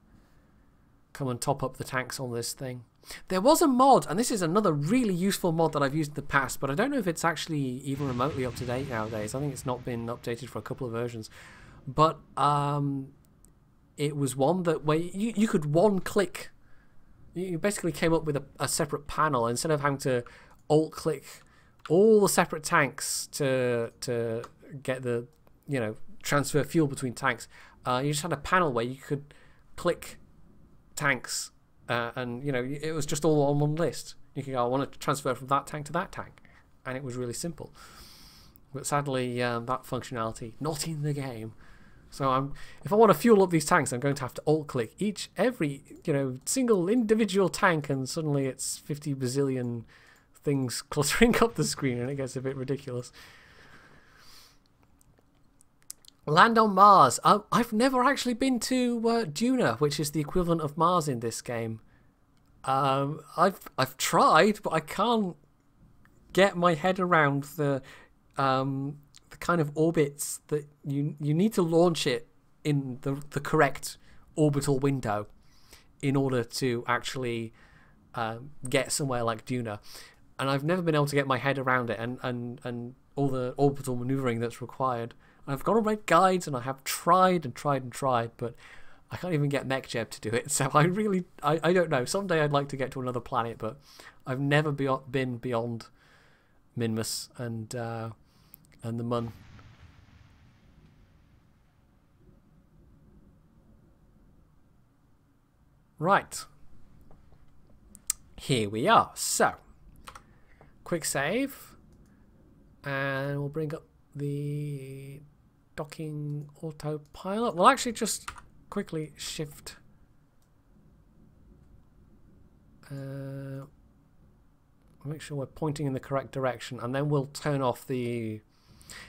come and top up the tanks on this thing. There was a mod, and this is another really useful mod that I've used in the past, but I don't know if it's actually even remotely up to date nowadays. I think it's not been updated for a couple of versions. But it was one that where you could one-click. You basically came up with a separate panel, instead of having to alt-click all the separate tanks to get the, you know, transfer fuel between tanks. You just had a panel where you could click tanks, and you know, it was just all on one list. You could go, I want to transfer from that tank to that tank, and it was really simple. But sadly, that functionality not in the game. So if I want to fuel up these tanks, I'm going to have to alt-click every you know, single individual tank, and suddenly it's 50 bazillion things cluttering up the screen, and it gets a bit ridiculous. Land on Mars. I've never actually been to Duna, which is the equivalent of Mars in this game. I've tried, but I can't get my head around the kind of orbits that you need to launch it in the correct orbital window in order to actually get somewhere like Duna. And I've never been able to get my head around it and all the orbital maneuvering that's required. I've got to read guides, and I have tried and tried and tried, but I can't even get MechJeb to do it. So I don't know. Someday I'd like to get to another planet, but I've never been beyond Minmus and the Mun. Right. Here we are. So, quick save. And we'll bring up the docking autopilot. We'll actually just quickly shift. Make sure we're pointing in the correct direction, and then we'll turn off the...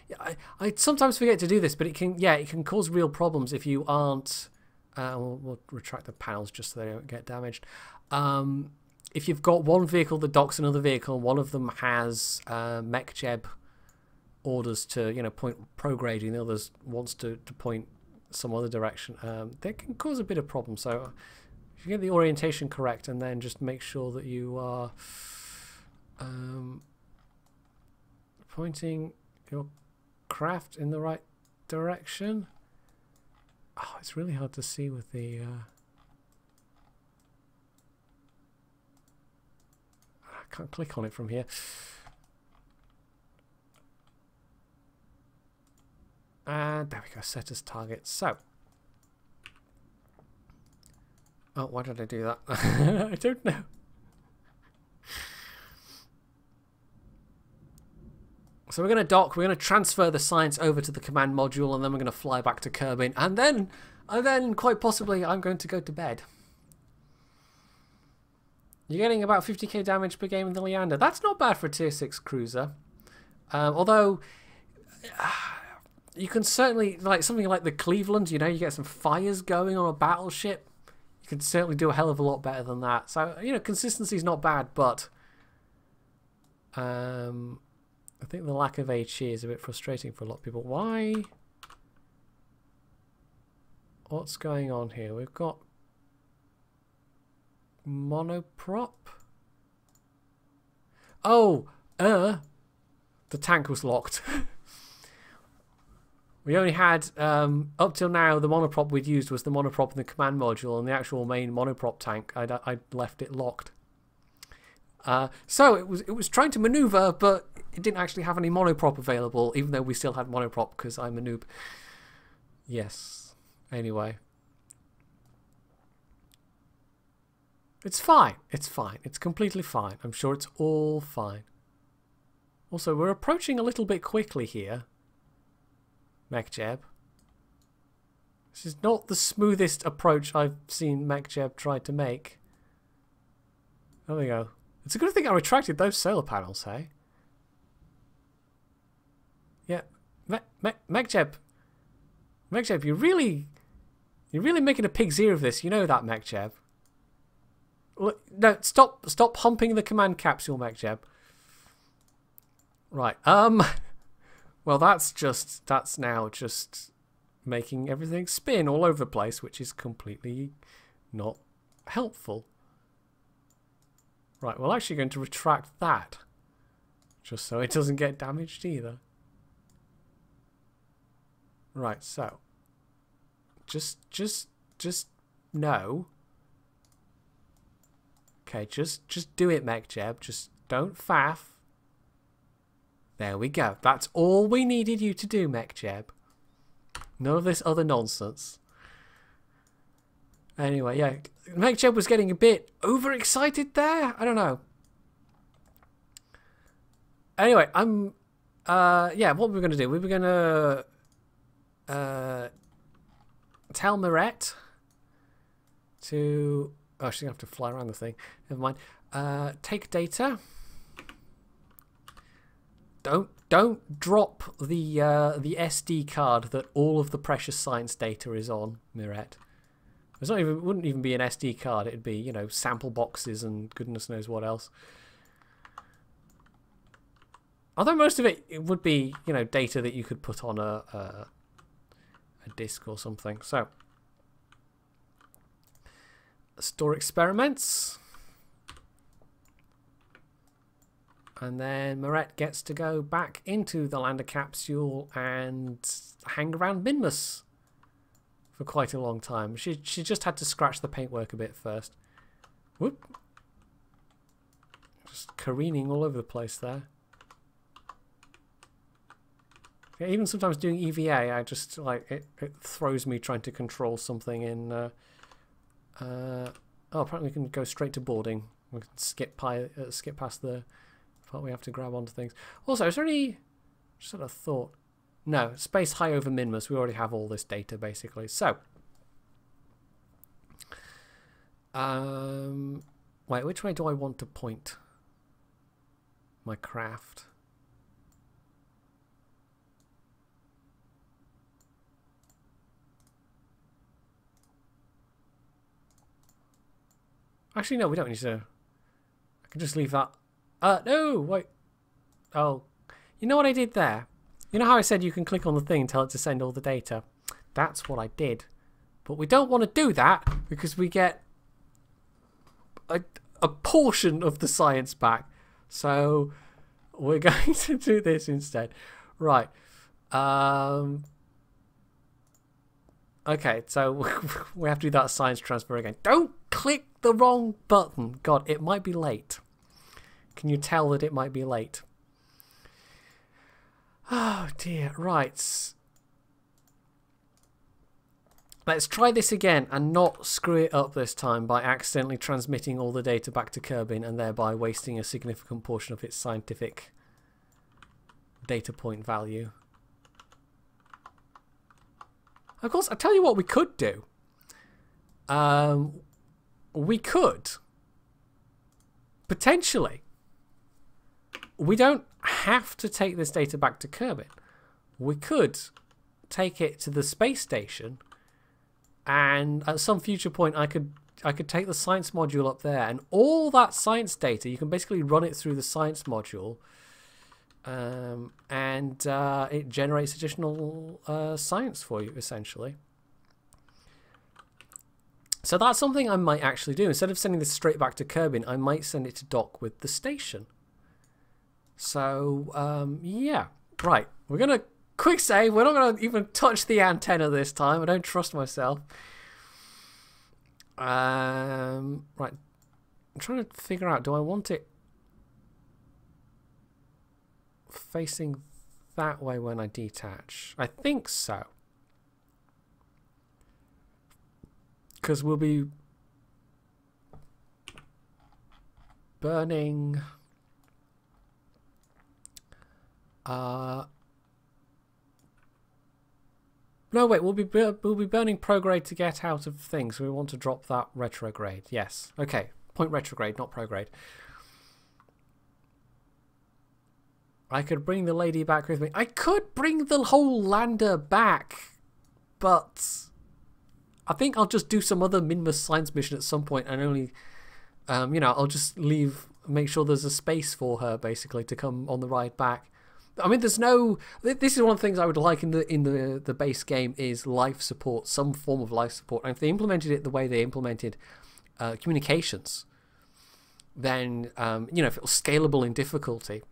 Yeah, I sometimes forget to do this, but it can cause real problems if you aren't... we'll retract the panels just so they don't get damaged. If you've got one vehicle that docks another vehicle, one of them has MechJeb orders to, you know, point prograding, the others wants to point some other direction, that can cause a bit of problem. So if you get the orientation correct, and then just make sure that you are pointing your craft in the right direction. Oh, it's really hard to see with the I can't click on it from here. And there we go, set as target. So, oh, why did I do that? I don't know. So we're going to dock, we're going to transfer the science over to the command module, and then we're going to fly back to Kerbin, and then quite possibly I'm going to go to bed. You're getting about 50k damage per game in the Leander. That's not bad for a tier 6 cruiser. Although you can certainly, like something like the Cleveland, you know, you get some fires going on a battleship. You can certainly do a hell of a lot better than that. So, you know, consistency is not bad, but I think the lack of HE is a bit frustrating for a lot of people. Why? What's going on here? We've got monoprop. Oh, the tank was locked. We only had, up till now, the monoprop we'd used was the monoprop in the command module, and the actual main monoprop tank, I'd left it locked. So it was trying to maneuver, but it didn't actually have any monoprop available, even though we still had monoprop because I'm a noob. Yes. Anyway. It's fine. It's fine. It's completely fine. I'm sure it's all fine. Also, we're approaching a little bit quickly here. MechJeb. This is not the smoothest approach I've seen MechJeb try to make. There we go. It's a good thing I retracted those solar panels, hey? Yeah. MechJeb. MechJeb, you're really making a pig's ear of this. You know that, MechJeb. No, stop humping the command capsule, MechJeb. Right. Well, that's now just making everything spin all over the place, which is completely not helpful. Right, we're actually going to retract that, just so it doesn't get damaged either. Right, so just no. Okay, just do it, MechJeb. Just don't faff. There we go. That's all we needed you to do, MechJeb. None of this other nonsense. Anyway, yeah, MechJeb was getting a bit overexcited there. I don't know. Anyway, yeah, what were we going to do? We were going to tell Mirette to... Oh, she's going to have to fly around the thing. Never mind. Take data. Don't drop the SD card that all of the precious science data is on, Mirette. It's not even, it wouldn't even be an SD card. It'd be, you know, sample boxes and goodness knows what else. Although most of it would be, you know, data that you could put on a disk or something. So, store experiments. And then Mirette gets to go back into the lander capsule and hang around Minmus for quite a long time. She just had to scratch the paintwork a bit first. Whoop. Just careening all over the place there. Yeah, even sometimes doing EVA, I just, like, it throws me trying to control something in... oh, Oh, apparently we can go straight to boarding. We can skip past the part we have to grab onto things. Also, is there any... Just sort of thought... No, space high over minimus. We already have all this data, basically. So... wait, which way do I want to point my craft? Actually, no, we don't need to... I can just leave that... no, wait. Oh, you know what I did there? You know how I said you can click on the thing and tell it to send all the data? That's what I did. But we don't want to do that because we get a portion of the science back. So we're going to do this instead. Right. Okay, so we have to do that science transfer again. Don't click the wrong button. God, it might be late. Can you tell that it might be late? Oh dear, right. Let's try this again and not screw it up this time by accidentally transmitting all the data back to Kerbin and thereby wasting a significant portion of its scientific data point value. Of course, I tell you what we could do. We could potentially. We don't have to take this data back to Kerbin. We could take it to the space station, and at some future point, I could take the science module up there, and all that science data you can basically run it through the science module, and it generates additional science for you essentially. So that's something I might actually do. Instead of sending this straight back to Kerbin, I might send it to dock with the station. So, yeah. Right. We're going to quick save. We're not going to even touch the antenna this time. I don't trust myself. Right. I'm trying to figure out, do I want it facing that way when I detach? I think so. Because we'll be burning... no, wait, we'll be burning prograde to get out of things. We want to drop that retrograde. Yes. Okay. Point retrograde, not prograde. I could bring the lady back with me. I could bring the whole lander back, but I think I'll just do some other minimus science mission at some point and only, you know, I'll just make sure there's a space for her basically to come on the ride back. I mean, there's no... This is one of the things I would like in the base game is life support, some form of life support. And if they implemented it the way they implemented communications, then, you know, if it was scalable in difficulty,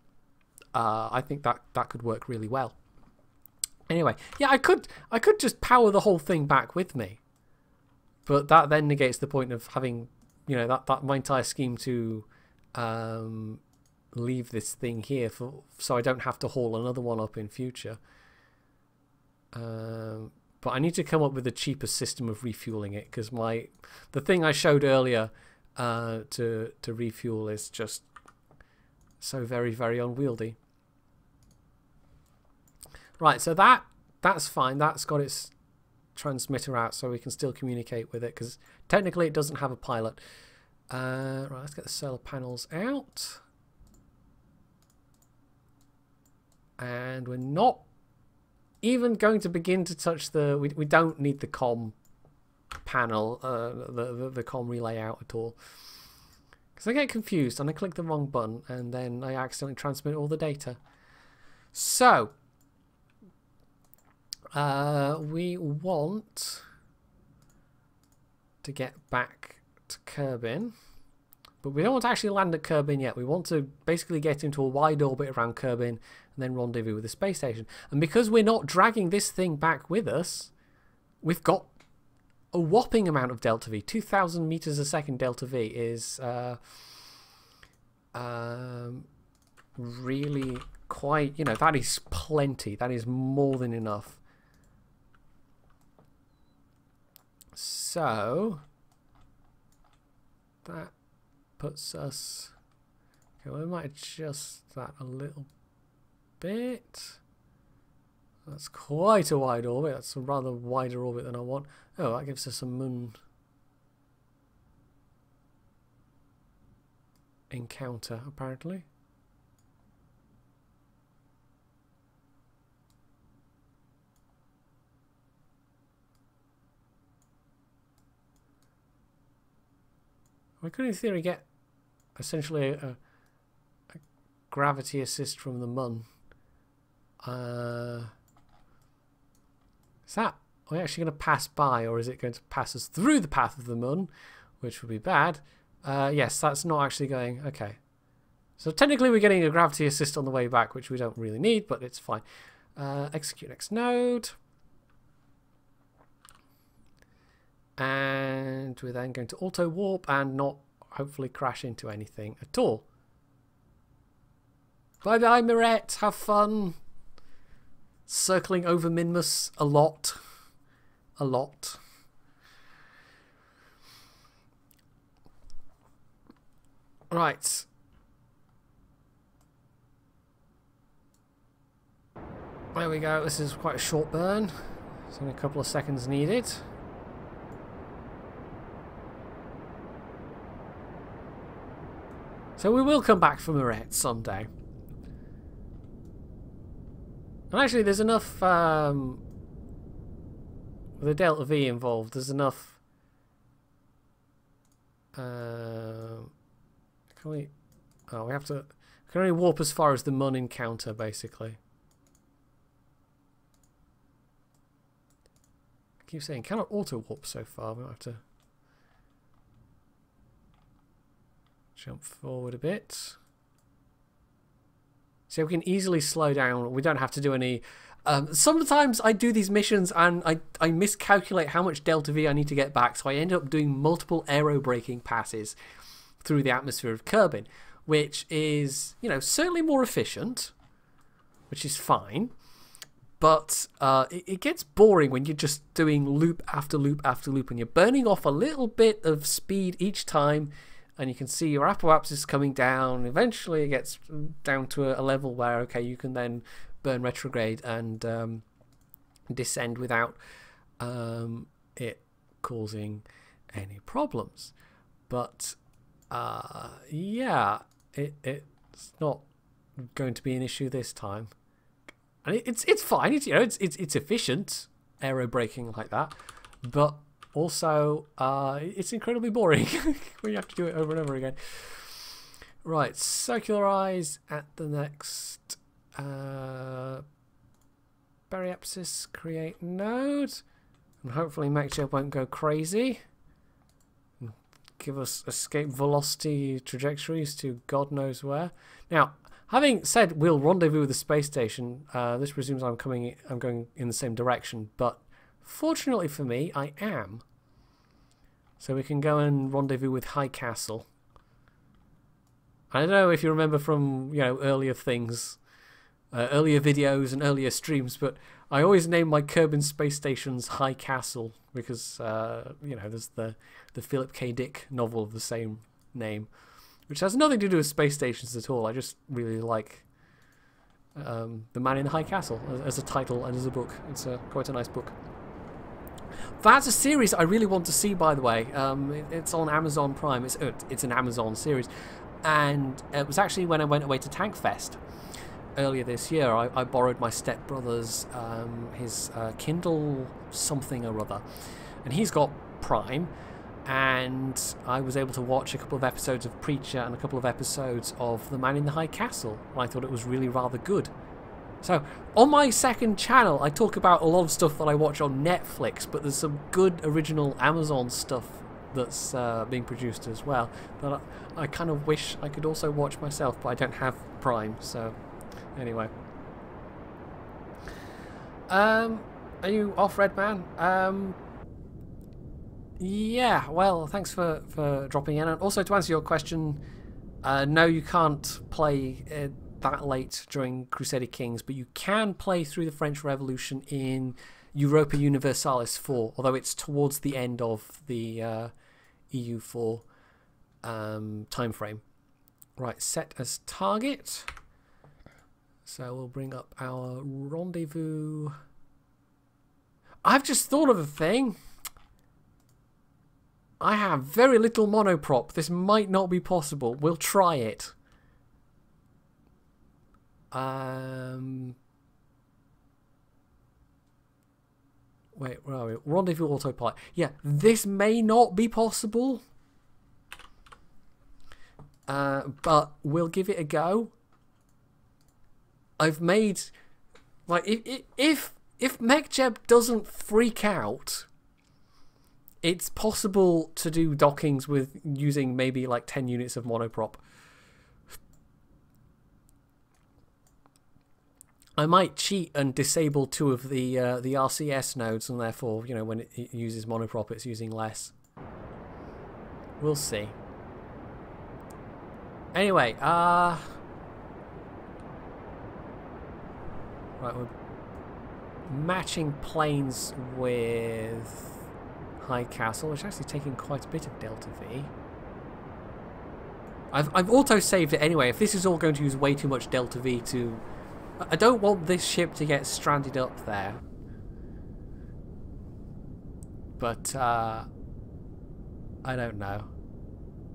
I think that could work really well. Anyway, yeah, I could just power the whole thing back with me. But that then negates the point of having, you know, that my entire scheme to... leave this thing here so I don't have to haul another one up in future. But I need to come up with a cheaper system of refueling it because the thing I showed earlier to refuel is just so very, very unwieldy. Right, so that's fine. That's got its transmitter out so we can still communicate with it because technically it doesn't have a pilot. Right, let's get the solar panels out. And we're not even going to begin to touch the... We don't need the comm panel, the comm relay out at all. Because I get confused and I click the wrong button and then I accidentally transmit all the data. So, we want to get back to Kerbin. But we don't want to actually land at Kerbin yet. We want to basically get into a wide orbit around Kerbin and then rendezvous with the space station. And because we're not dragging this thing back with us, we've got a whopping amount of delta V. 2,000 meters a second delta V is really quite, you know, that is plenty. That is more than enough. So... that puts us... Okay, well, we might adjust that a little bit. That's quite a wide orbit. That's a rather wider orbit than I want. Oh, that gives us a moon encounter, apparently. We could, in theory, get essentially a gravity assist from the Mun. Is that... Are we actually going to pass by, or is it going to pass us through the path of the Mun, which would be bad? Yes, that's not actually going... Okay. So technically we're getting a gravity assist on the way back, which we don't really need, but it's fine. Execute next node. And we're then going to auto warp and not hopefully crash into anything at all. Bye bye, Mirette. Have fun. Circling over Minmus a lot. A lot. Right. There we go. This is quite a short burn. There's only a couple of seconds needed. So we will come back for Mirette someday. And actually there's enough, with the Delta V involved, there's enough, can we, oh, we have to, we can only warp as far as the Mun encounter, basically. I keep saying, cannot auto-warp so far, we might have to jump forward a bit. So we can easily slow down. We don't have to do any... sometimes I do these missions and I miscalculate how much Delta V I need to get back. So I end up doing multiple aerobraking passes through the atmosphere of Kerbin, which is, you know, certainly more efficient, which is fine. But it gets boring when you're just doing loop after loop after loop and you're burning off a little bit of speed each time. And you can see your apoapsis coming down. Eventually it gets down to a level where, okay, you can then burn retrograde and descend without it causing any problems. But yeah, it's not going to be an issue this time. And it's fine. It's, you know, it's efficient aerobraking like that, but also it's incredibly boring when you have to do it over and over again. Right, circularize at the next Baryapsis create node, and hopefully Mechjet won't go crazy and give us escape velocity trajectories to God knows where. Now, having said we'll rendezvous with the space station, this presumes I'm going in the same direction, but fortunately for me, I am. So we can go and rendezvous with High Castle. I don't know if you remember from, you know, earlier things, earlier videos and earlier streams, but I always name my Kerbin space stations High Castle because, you know, there's the Philip K. Dick novel of the same name, which has nothing to do with space stations at all. I just really like The Man in the High Castle as a title and as a book. It's quite a nice book. That's a series I really want to see, by the way. It's on Amazon Prime. It's an Amazon series. And it was actually when I went away to Tankfest earlier this year. I borrowed my stepbrother's, his Kindle something or other. And he's got Prime. And I was able to watch a couple of episodes of Preacher and a couple of episodes of The Man in the High Castle. And I thought it was really rather good. So, on my second channel, I talk about a lot of stuff that I watch on Netflix, but there's some good original Amazon stuff that's being produced as well that I kind of wish I could also watch myself, but I don't have Prime, so anyway. Are you off, Redman? Yeah, well, thanks for dropping in. And also, to answer your question, no, you can't play that late during Crusader Kings, but you can play through the French Revolution in Europa Universalis 4, although it's towards the end of the EU4 time frame. Right, set as target. So we'll bring up our rendezvous. I've just thought of a thing. I have very little monoprop. This might not be possible. We'll try it. Wait, where are we? Rendezvous autopilot. Yeah, this may not be possible. But we'll give it a go. I've made, like, if MechJeb doesn't freak out, it's possible to do dockings with using maybe like 10 units of monoprop. I might cheat and disable 2 of the RCS nodes, and therefore, you know, when it uses monoprop, it's using less. We'll see. Anyway, right, we're matching planes with High Castle, which is actually taking quite a bit of Delta V. I've auto-saved it anyway. If this is all going to use way too much Delta V to... I don't want this ship to get stranded up there. But, I don't know.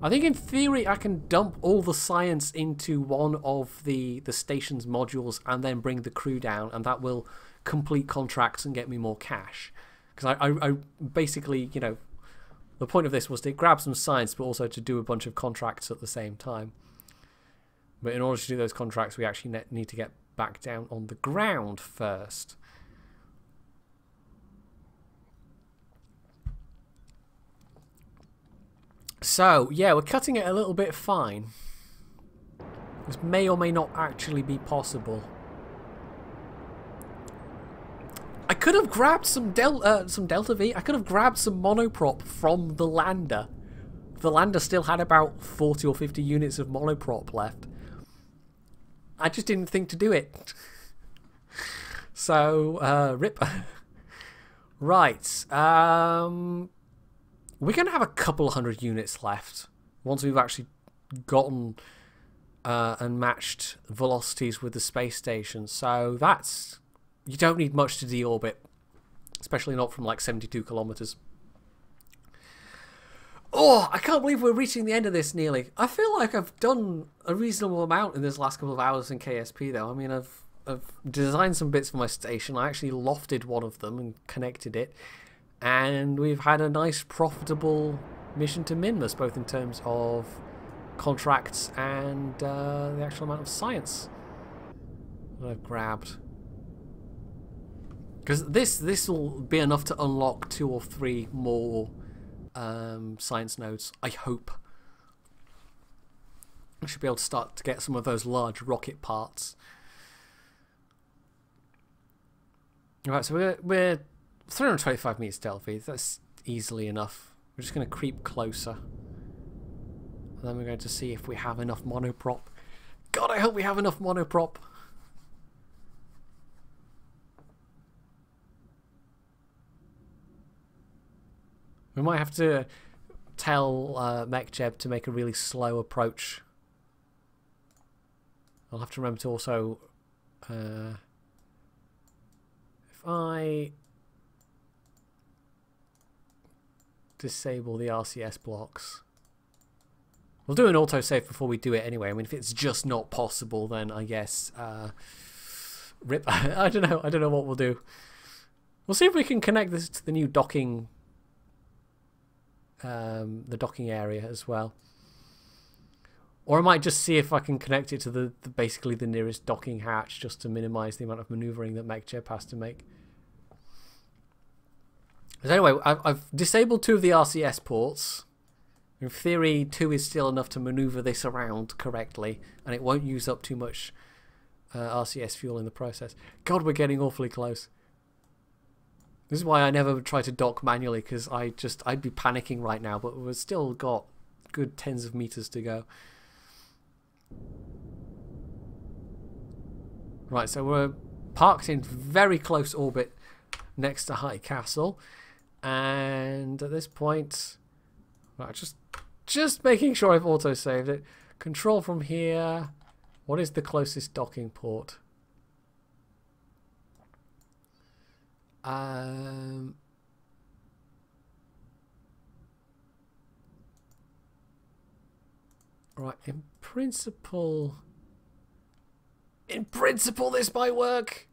I think in theory I can dump all the science into one of the station's modules and then bring the crew down, and that will complete contracts and get me more cash. Because I basically, you know, the point of this was to grab some science but also to do a bunch of contracts at the same time. But in order to do those contracts we actually need to get back down on the ground first. So, yeah, we're cutting it a little bit fine. This may or may not actually be possible. I could have grabbed some Delta V. I could have grabbed some monoprop from the lander. The lander still had about 40 or 50 units of monoprop left. I just didn't think to do it. So, rip. Right. We're going to have a couple hundred units left once we've actually gotten and matched velocities with the space station. So that's... You don't need much to deorbit, especially not from like 72 kilometers. Oh, I can't believe we're reaching the end of this nearly. I feel like I've done a reasonable amount in this last couple of hours in KSP though. I mean, I've designed some bits for my station. I actually lofted one of them and connected it. And we've had a nice profitable mission to Minmus, both in terms of contracts and the actual amount of science that I've grabbed. Because this will be enough to unlock 2 or 3 more science nodes, I hope. I should be able to start to get some of those large rocket parts. Alright, so we're 325 meters Delta V. That's easily enough. We're just going to creep closer. And then we're going to see if we have enough monoprop. God, I hope we have enough monoprop. We might have to tell MechJeb to make a really slow approach. I'll have to remember to also... if I disable the RCS blocks... We'll do an autosave before we do it anyway. I mean, if it's just not possible, then I guess... rip. I don't know what we'll do. We'll see if we can connect this to the new docking... the docking area as well. Or I might just see if I can connect it to the basically the nearest docking hatch, just to minimize the amount of maneuvering that MechJeb has to make. But anyway, I've disabled 2 of the RCS ports. In theory, 2 is still enough to maneuver this around correctly, and it won't use up too much RCS fuel in the process. God, we're getting awfully close. This is why I never try to dock manually, because I'd be panicking right now, but we've still got good tens of meters to go. Right, so we're parked in very close orbit next to High Castle, and at this point, right, just Just making sure I've auto-saved it. Control from here. What is the closest docking port? Right, in principle this might work.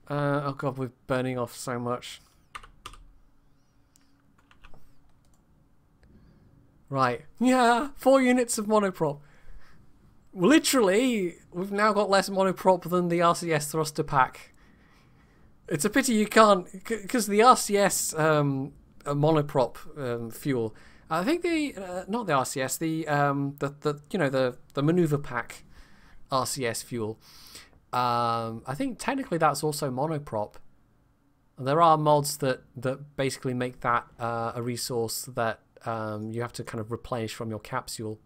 Oh god, we're burning off so much. Right, yeah, 4 units of monoprop. Literally, we've now got less monoprop than the RCS thruster pack. It's a pity you can't, because the RCS monoprop fuel. I think the not the RCS, the maneuver pack RCS fuel. I think technically that's also monoprop. There are mods that basically make that a resource that you have to kind of replenish from your capsule.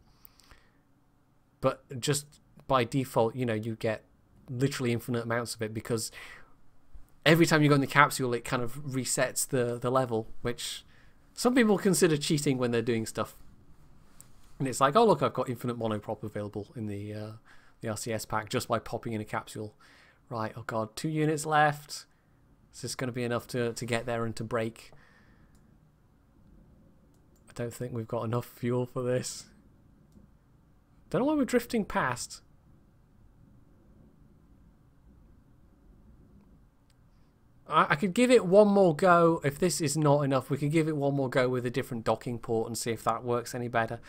But just by default, you know, you get literally infinite amounts of it, because every time you go in the capsule, it kind of resets the level, which some people consider cheating when they're doing stuff. And it's like, oh look, I've got infinite monoprop available in the RCS pack just by popping in a capsule. Right, oh god, 2 units left. Is this going to be enough to get there and to break? I don't think we've got enough fuel for this. Don't know why we're drifting past. I could give it one more go. If this is not enough, we could give it one more go with a different docking port and see if that works any better.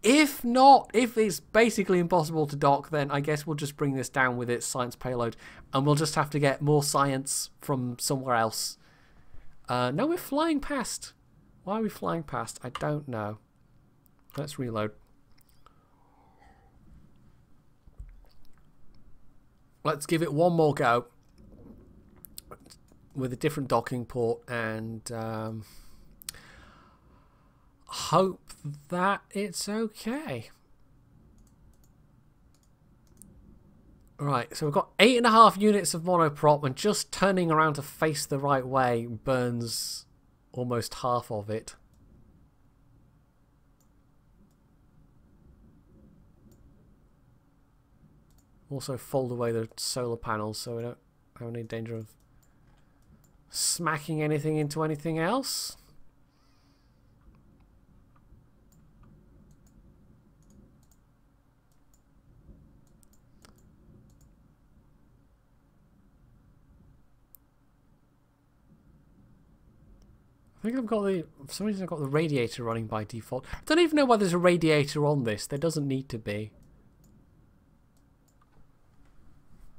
If not, if it's basically impossible to dock, then I guess we'll just bring this down with its science payload, and we'll just have to get more science from somewhere else. No, we're flying past. Why are we flying past? I don't know. Let's reload. Let's give it one more go with a different docking port, and hope that it's okay. Right, so we've got 8.5 units of monoprop, and just turning around to face the right way burns almost half of it. Also fold away the solar panels so we don't have any danger of smacking anything into anything else. I think I've got for some reason I've got the radiator running by default. I don't even know why there's a radiator on this. There doesn't need to be.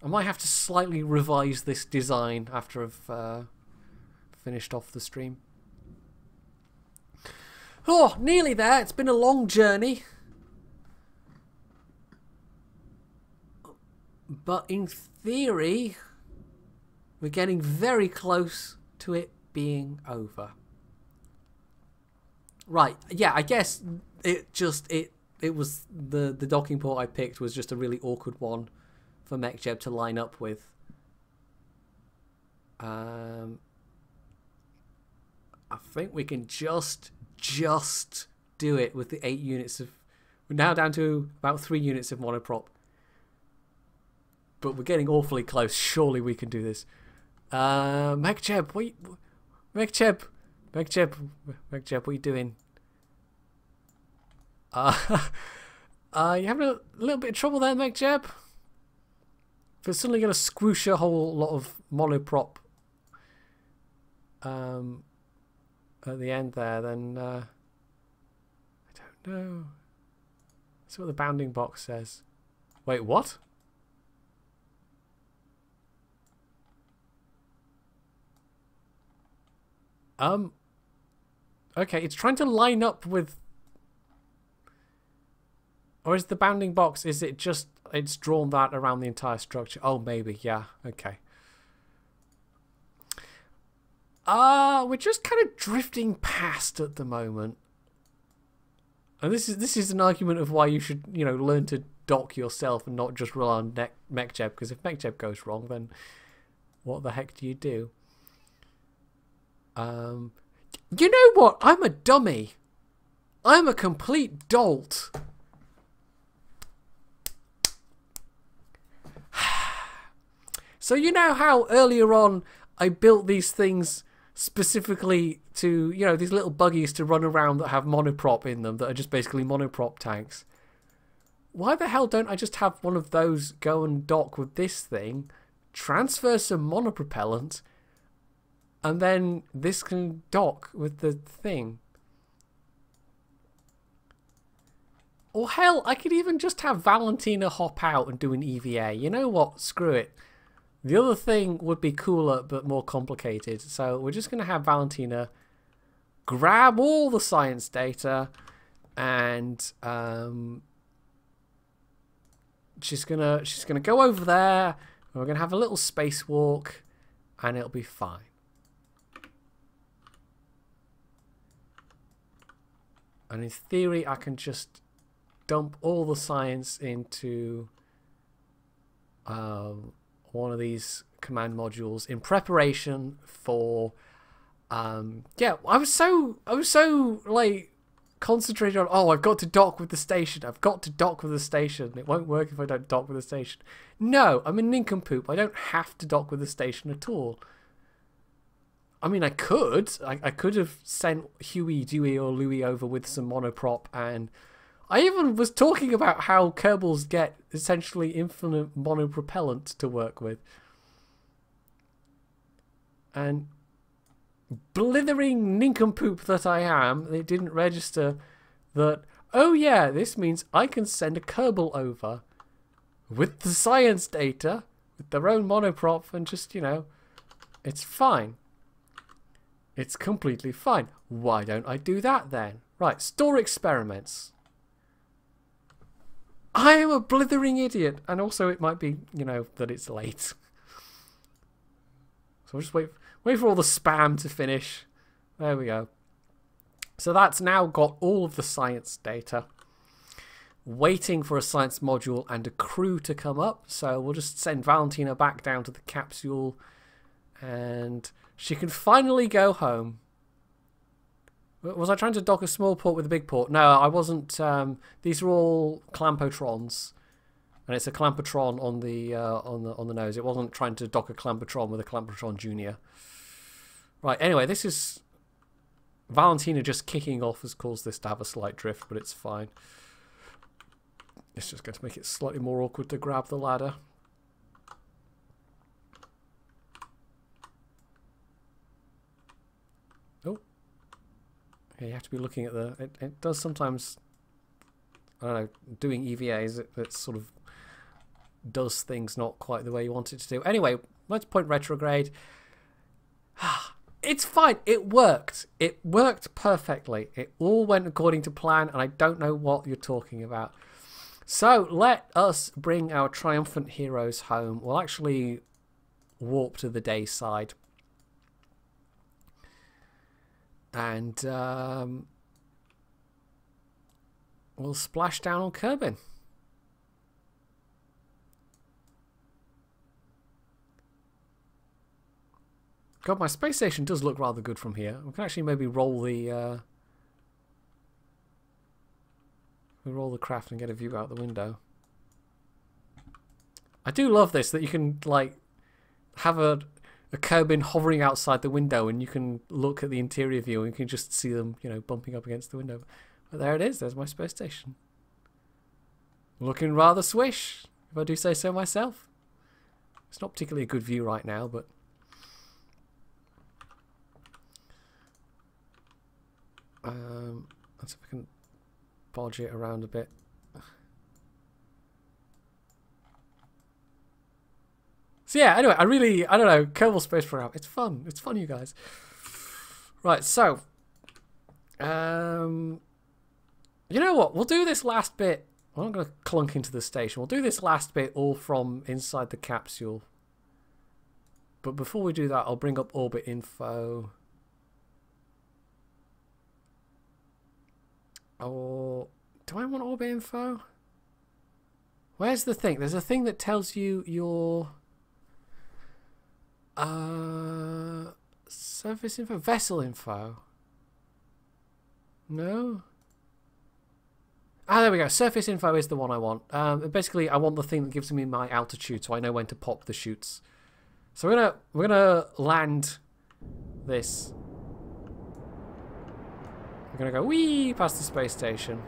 I might have to slightly revise this design after I've finished off the stream. Oh, nearly there. It's been a long journey. But in theory, we're getting very close to it being over. Right, yeah, I guess it was the docking port I picked was just a really awkward one for MechJeb to line up with. I think we can just do it with the 8 units of... We're now down to about 3 units of monoprop. But we're getting awfully close. Surely we can do this. MechJeb, MechJeb, what are you doing? You having a little bit of trouble there, MechJeb? If it's suddenly going to squoosh a whole lot of monoprop at the end there, then I don't know. Let's see what the bounding box says. Wait, what? Okay, it's trying to line up with... Or is the bounding box, is it just... It's drawn that around the entire structure? Oh, maybe, yeah, okay. We're just kind of drifting past at the moment. And this is an argument of why you should, you know, learn to dock yourself and not just rely on MechJeb, because if MechJeb goes wrong, then what the heck do you do? You know what? I'm a dummy. I'm a complete dolt. So you know how earlier on I built these things specifically to, you know, these little buggies to run around that have monoprop in them, that are just basically monoprop tanks. Why the hell don't I just have one of those go and dock with this thing, transfer some monopropellant, and then this can dock with the thing? Or hell, I could even just have Valentina hop out and do an EVA. You know what? Screw it. The other thing would be cooler but more complicated. So we're just going to have Valentina grab all the science data, and she's gonna go over there, and we're gonna have a little spacewalk, and it'll be fine. And in theory, I can just dump all the science into one of these command modules in preparation for yeah, I was so like concentrated on, oh, I've got to dock with the station, I've got to dock with the station, it won't work if I don't dock with the station. No, I'm a nincompoop. I don't have to dock with the station at all. I mean, I could have sent Huey, Dewey or Louie over with some monoprop, and I even was talking about how Kerbals get essentially infinite monopropellant to work with. And blithering nincompoop that I am, it didn't register that, oh yeah, this means I can send a Kerbal over with the science data, with their own monoprop, and just, you know, it's fine. It's completely fine. Why don't I do that then? Right, store experiments. I am a blithering idiot, and also it might be, you know, that it's late. So I'll just wait for all the spam to finish. There we go. So that's now got all of the science data. Waiting for a science module and a crew to come up. So we'll just send Valentina back down to the capsule, and she can finally go home. Was I trying to dock a small port with a big port? No, I wasn't. These are all Clampotrons, and it's a Clampotron on the nose. It wasn't trying to dock a Clampotron with a Clampotron Junior. Right. Anyway, this is Valentina just kicking off has caused this to have a slight drift, but it's fine. It's just going to make it slightly more awkward to grab the ladder. Oh. Yeah, you have to be looking at the... It does sometimes... I don't know, doing EVAs, it sort of does things not quite the way you want it to do. Anyway, let's point retrograde. It's fine. It worked. It worked perfectly. It all went according to plan, and I don't know what you're talking about. So let us bring our triumphant heroes home. We'll actually warp to the day side. And we'll splash down on Kerbin. God, my space station does look rather good from here. We can actually maybe roll the craft and get a view out the window. I do love this, that you can like have a Kerbin hovering outside the window, and you can look at the interior view and you can just see them, you know, bumping up against the window. But there it is. There's my space station. Looking rather swish, if I do say so myself. It's not particularly a good view right now, but let's see if I can bodge it around a bit. So yeah, anyway, I don't know, Kerbal Space Program, it's fun, you guys. Right, so, you know what, we'll do this last bit, I'm not going to clunk into the station, we'll do this last bit all from inside the capsule. But before we do that, I'll bring up orbit info. Or do I want orbit info? Where's the thing? There's a thing that tells you your surface info, vessel info. No. Ah, there we go. Surface info is the one I want. Basically, I want the thing that gives me my altitude, so I know when to pop the chutes. So we're gonna land this. We're gonna go wee past the space station.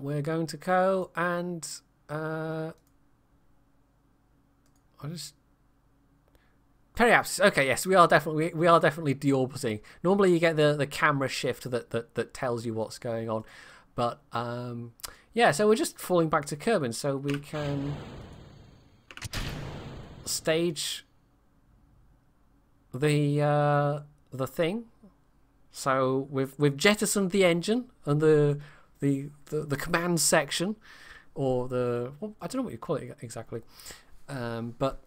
We're going to go and I'll just periapsis. Okay, yes, we are definitely deorbiting. Normally, you get the camera shift that tells you what's going on, but yeah. So we're just falling back to Kerbin, so we can stage the thing. So we've jettisoned the engine and the command section, or well, I don't know what you call it exactly, but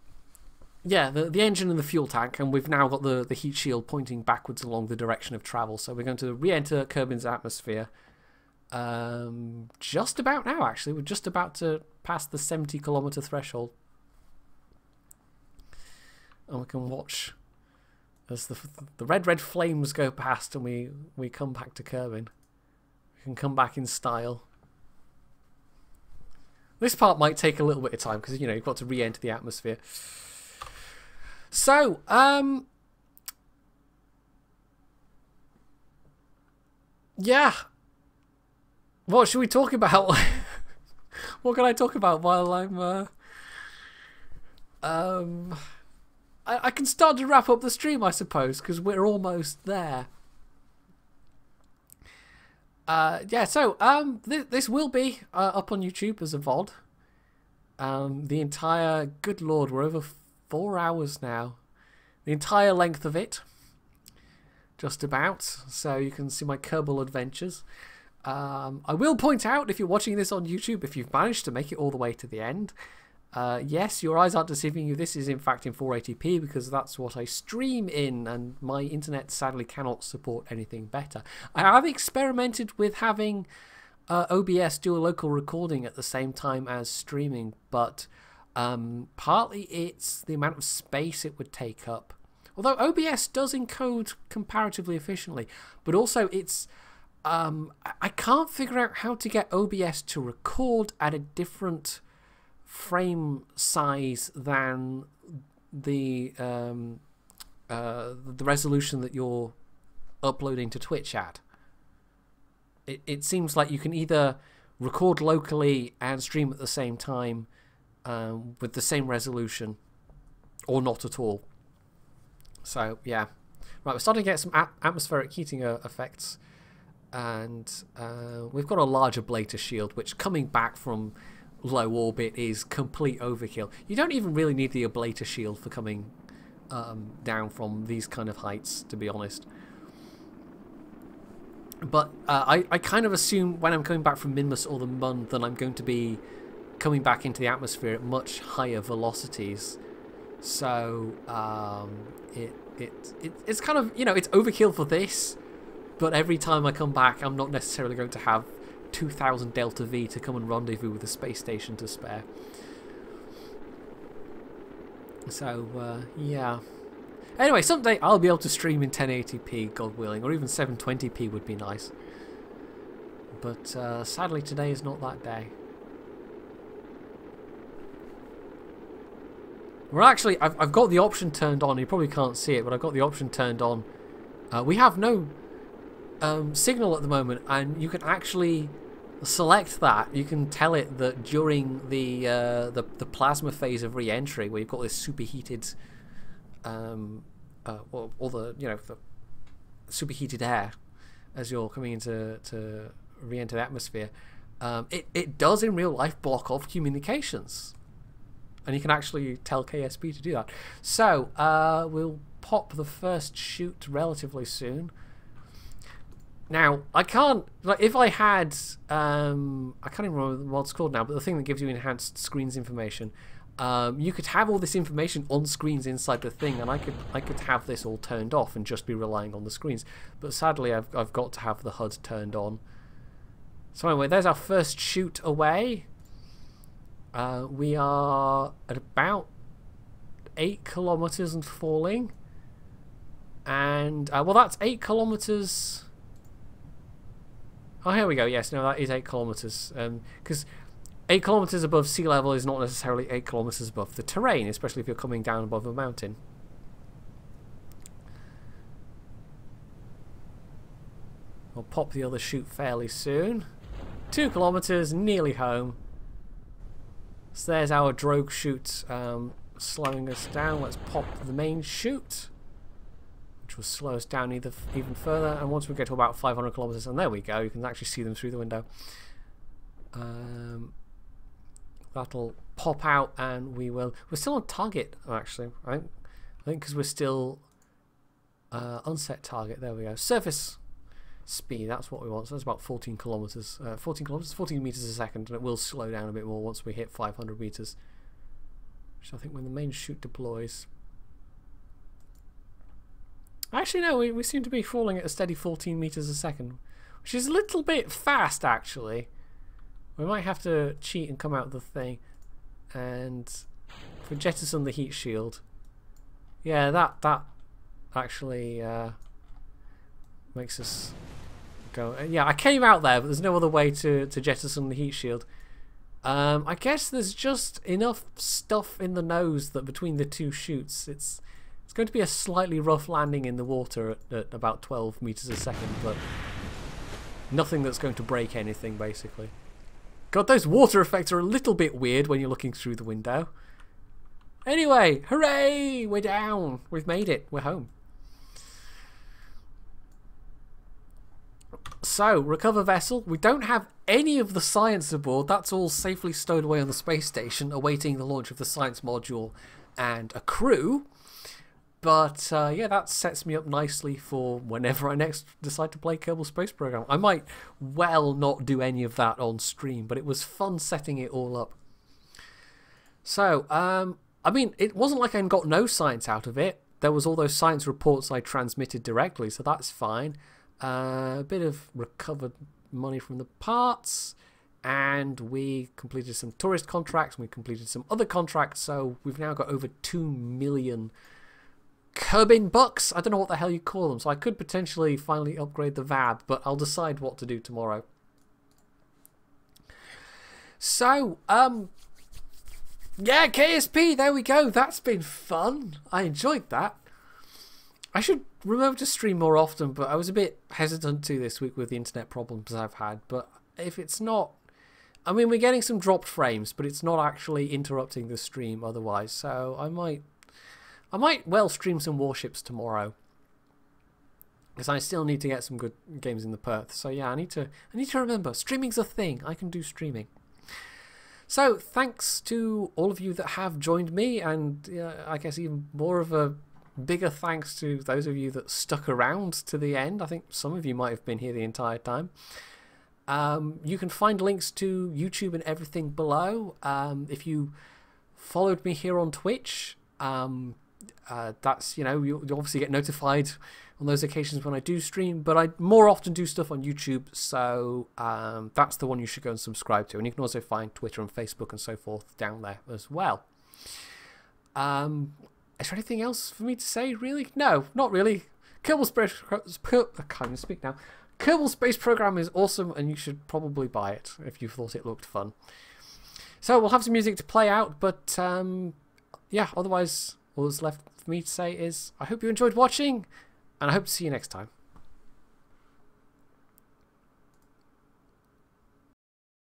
yeah, the engine and the fuel tank, and we've now got the heat shield pointing backwards along the direction of travel. So we're going to re-enter Kerbin's atmosphere just about now. Actually, we're just about to pass the 70-kilometer threshold, and we can watch as the red flames go past, and we come back to Kerbin. We can come back in style. This part might take a little bit of time because, you know, you've got to re-enter the atmosphere. So, yeah. What should we talk about? What can I talk about while I'm I can start to wrap up the stream, I suppose, because we're almost there. Yeah, so this will be up on YouTube as a VOD. The entire, good lord, we're over 4 hours now. The entire length of it, just about. So you can see my Kerbal adventures. I will point out, if you're watching this on YouTube, if you've managed to make it all the way to the end, yes, your eyes aren't deceiving you. This is in fact in 480p because that's what I stream in, and my internet sadly cannot support anything better. I have experimented with having OBS do a local recording at the same time as streaming, but partly it's the amount of space it would take up. Although OBS does encode comparatively efficiently, but also it's I can't figure out how to get OBS to record at a different frame size than the resolution that you're uploading to Twitch at. It seems like you can either record locally and stream at the same time with the same resolution, or not at all. So yeah, right, we're starting to get some atmospheric heating effects, and we've got a large ablator shield, which coming back from low orbit is complete overkill. You don't even really need the ablator shield for coming down from these kind of heights, to be honest. But I kind of assume when I'm coming back from Minmus or the Mun that I'm going to be coming back into the atmosphere at much higher velocities. So it's kind of, you know, it's overkill for this, but every time I come back I'm not necessarily going to have 2000 Delta V to come and rendezvous with a space station to spare. So yeah. Anyway, someday I'll be able to stream in 1080p, God willing, or even 720p would be nice. But sadly today is not that day. We're actually, I've got the option turned on. You probably can't see it, but I've got the option turned on. We have no signal at the moment, and you can actually select that. You can tell it that during the plasma phase of re-entry, where you've got this superheated, or the, you know, the superheated air as you're coming into to re-enter the atmosphere, it does in real life block off communications, and you can actually tell KSP to do that. So we'll pop the first chute relatively soon. Now, I can't, like, if I had, I can't even remember what it's called now, but the thing that gives you enhanced screens information, you could have all this information on screens inside the thing, and I could have this all turned off and just be relying on the screens. But sadly, I've got to have the HUD turned on. So anyway, there's our first shoot away. We are at about 8 kilometers and falling, and well, that's 8 kilometers. Oh, here we go. Yes, no, that is 8 kilometers. Because 8 kilometers above sea level is not necessarily 8 kilometers above the terrain, especially if you're coming down above a mountain. We'll pop the other chute fairly soon. 2 kilometers, nearly home. So there's our drogue chute slowing us down. Let's pop the main chute, which will slow us down even further. And once we get to about 500 kilometers, and there we go, you can actually see them through the window. That'll pop out, and we're still on target, actually. I think because we're still unset target. There we go. Surface speed, that's what we want. So that's about 14 kilometers. 14 meters a second, and it will slow down a bit more once we hit 500 meters. Which I think when the main chute deploys. Actually, no, we seem to be falling at a steady 14 meters a second, which is a little bit fast, actually. We might have to cheat and come out of the thing. And if we jettison the heat shield, yeah, that actually makes us go. Yeah, I came out there, but there's no other way to jettison the heat shield. I guess there's just enough stuff in the nose that between the two chutes, it's going to be a slightly rough landing in the water at about 12 meters a second, but nothing that's going to break anything, basically. God, those water effects are a little bit weird when you're looking through the window. Anyway, hooray! We're down. We've made it. We're home. So, recover vessel. We don't have any of the science aboard. That's all safely stowed away on the space station, awaiting the launch of the science module and a crew. But yeah, that sets me up nicely for whenever I next decide to play Kerbal Space Program. I might well not do any of that on stream, but it was fun setting it all up. So, I mean, it wasn't like I got no science out of it. There was all those science reports I transmitted directly, so that's fine. A bit of recovered money from the parts, and we completed some tourist contracts, and we completed some other contracts, so we've now got over 2 million Kerbin bucks. I don't know what the hell you call them, so I could potentially finally upgrade the VAB, but I'll decide what to do tomorrow. So, yeah, KSP, there we go. That's been fun. I enjoyed that. I should remember to stream more often, but I was a bit hesitant to this week with the internet problems I've had. But if it's not, I mean, we're getting some dropped frames, but it's not actually interrupting the stream otherwise. So I might well stream some warships tomorrow, because I still need to get some good games in the Perth. So yeah, I need to remember, streaming's a thing. I can do streaming. So thanks to all of you that have joined me, and I guess even more of a bigger thanks to those of you that stuck around to the end. I think some of you might have been here the entire time. You can find links to YouTube and everything below. If you followed me here on Twitch, that's, you know, you obviously get notified on those occasions when I do stream, but I more often do stuff on YouTube, so that's the one you should go and subscribe to. And you can also find Twitter and Facebook and so forth down there as well. Is there anything else for me to say, really? No, not really. Kerbal Space... I can't even speak now. Kerbal Space Program is awesome, and you should probably buy it if you thought it looked fun. So we'll have some music to play out, but yeah, otherwise all that's left for me to say is I hope you enjoyed watching, and I hope to see you next time.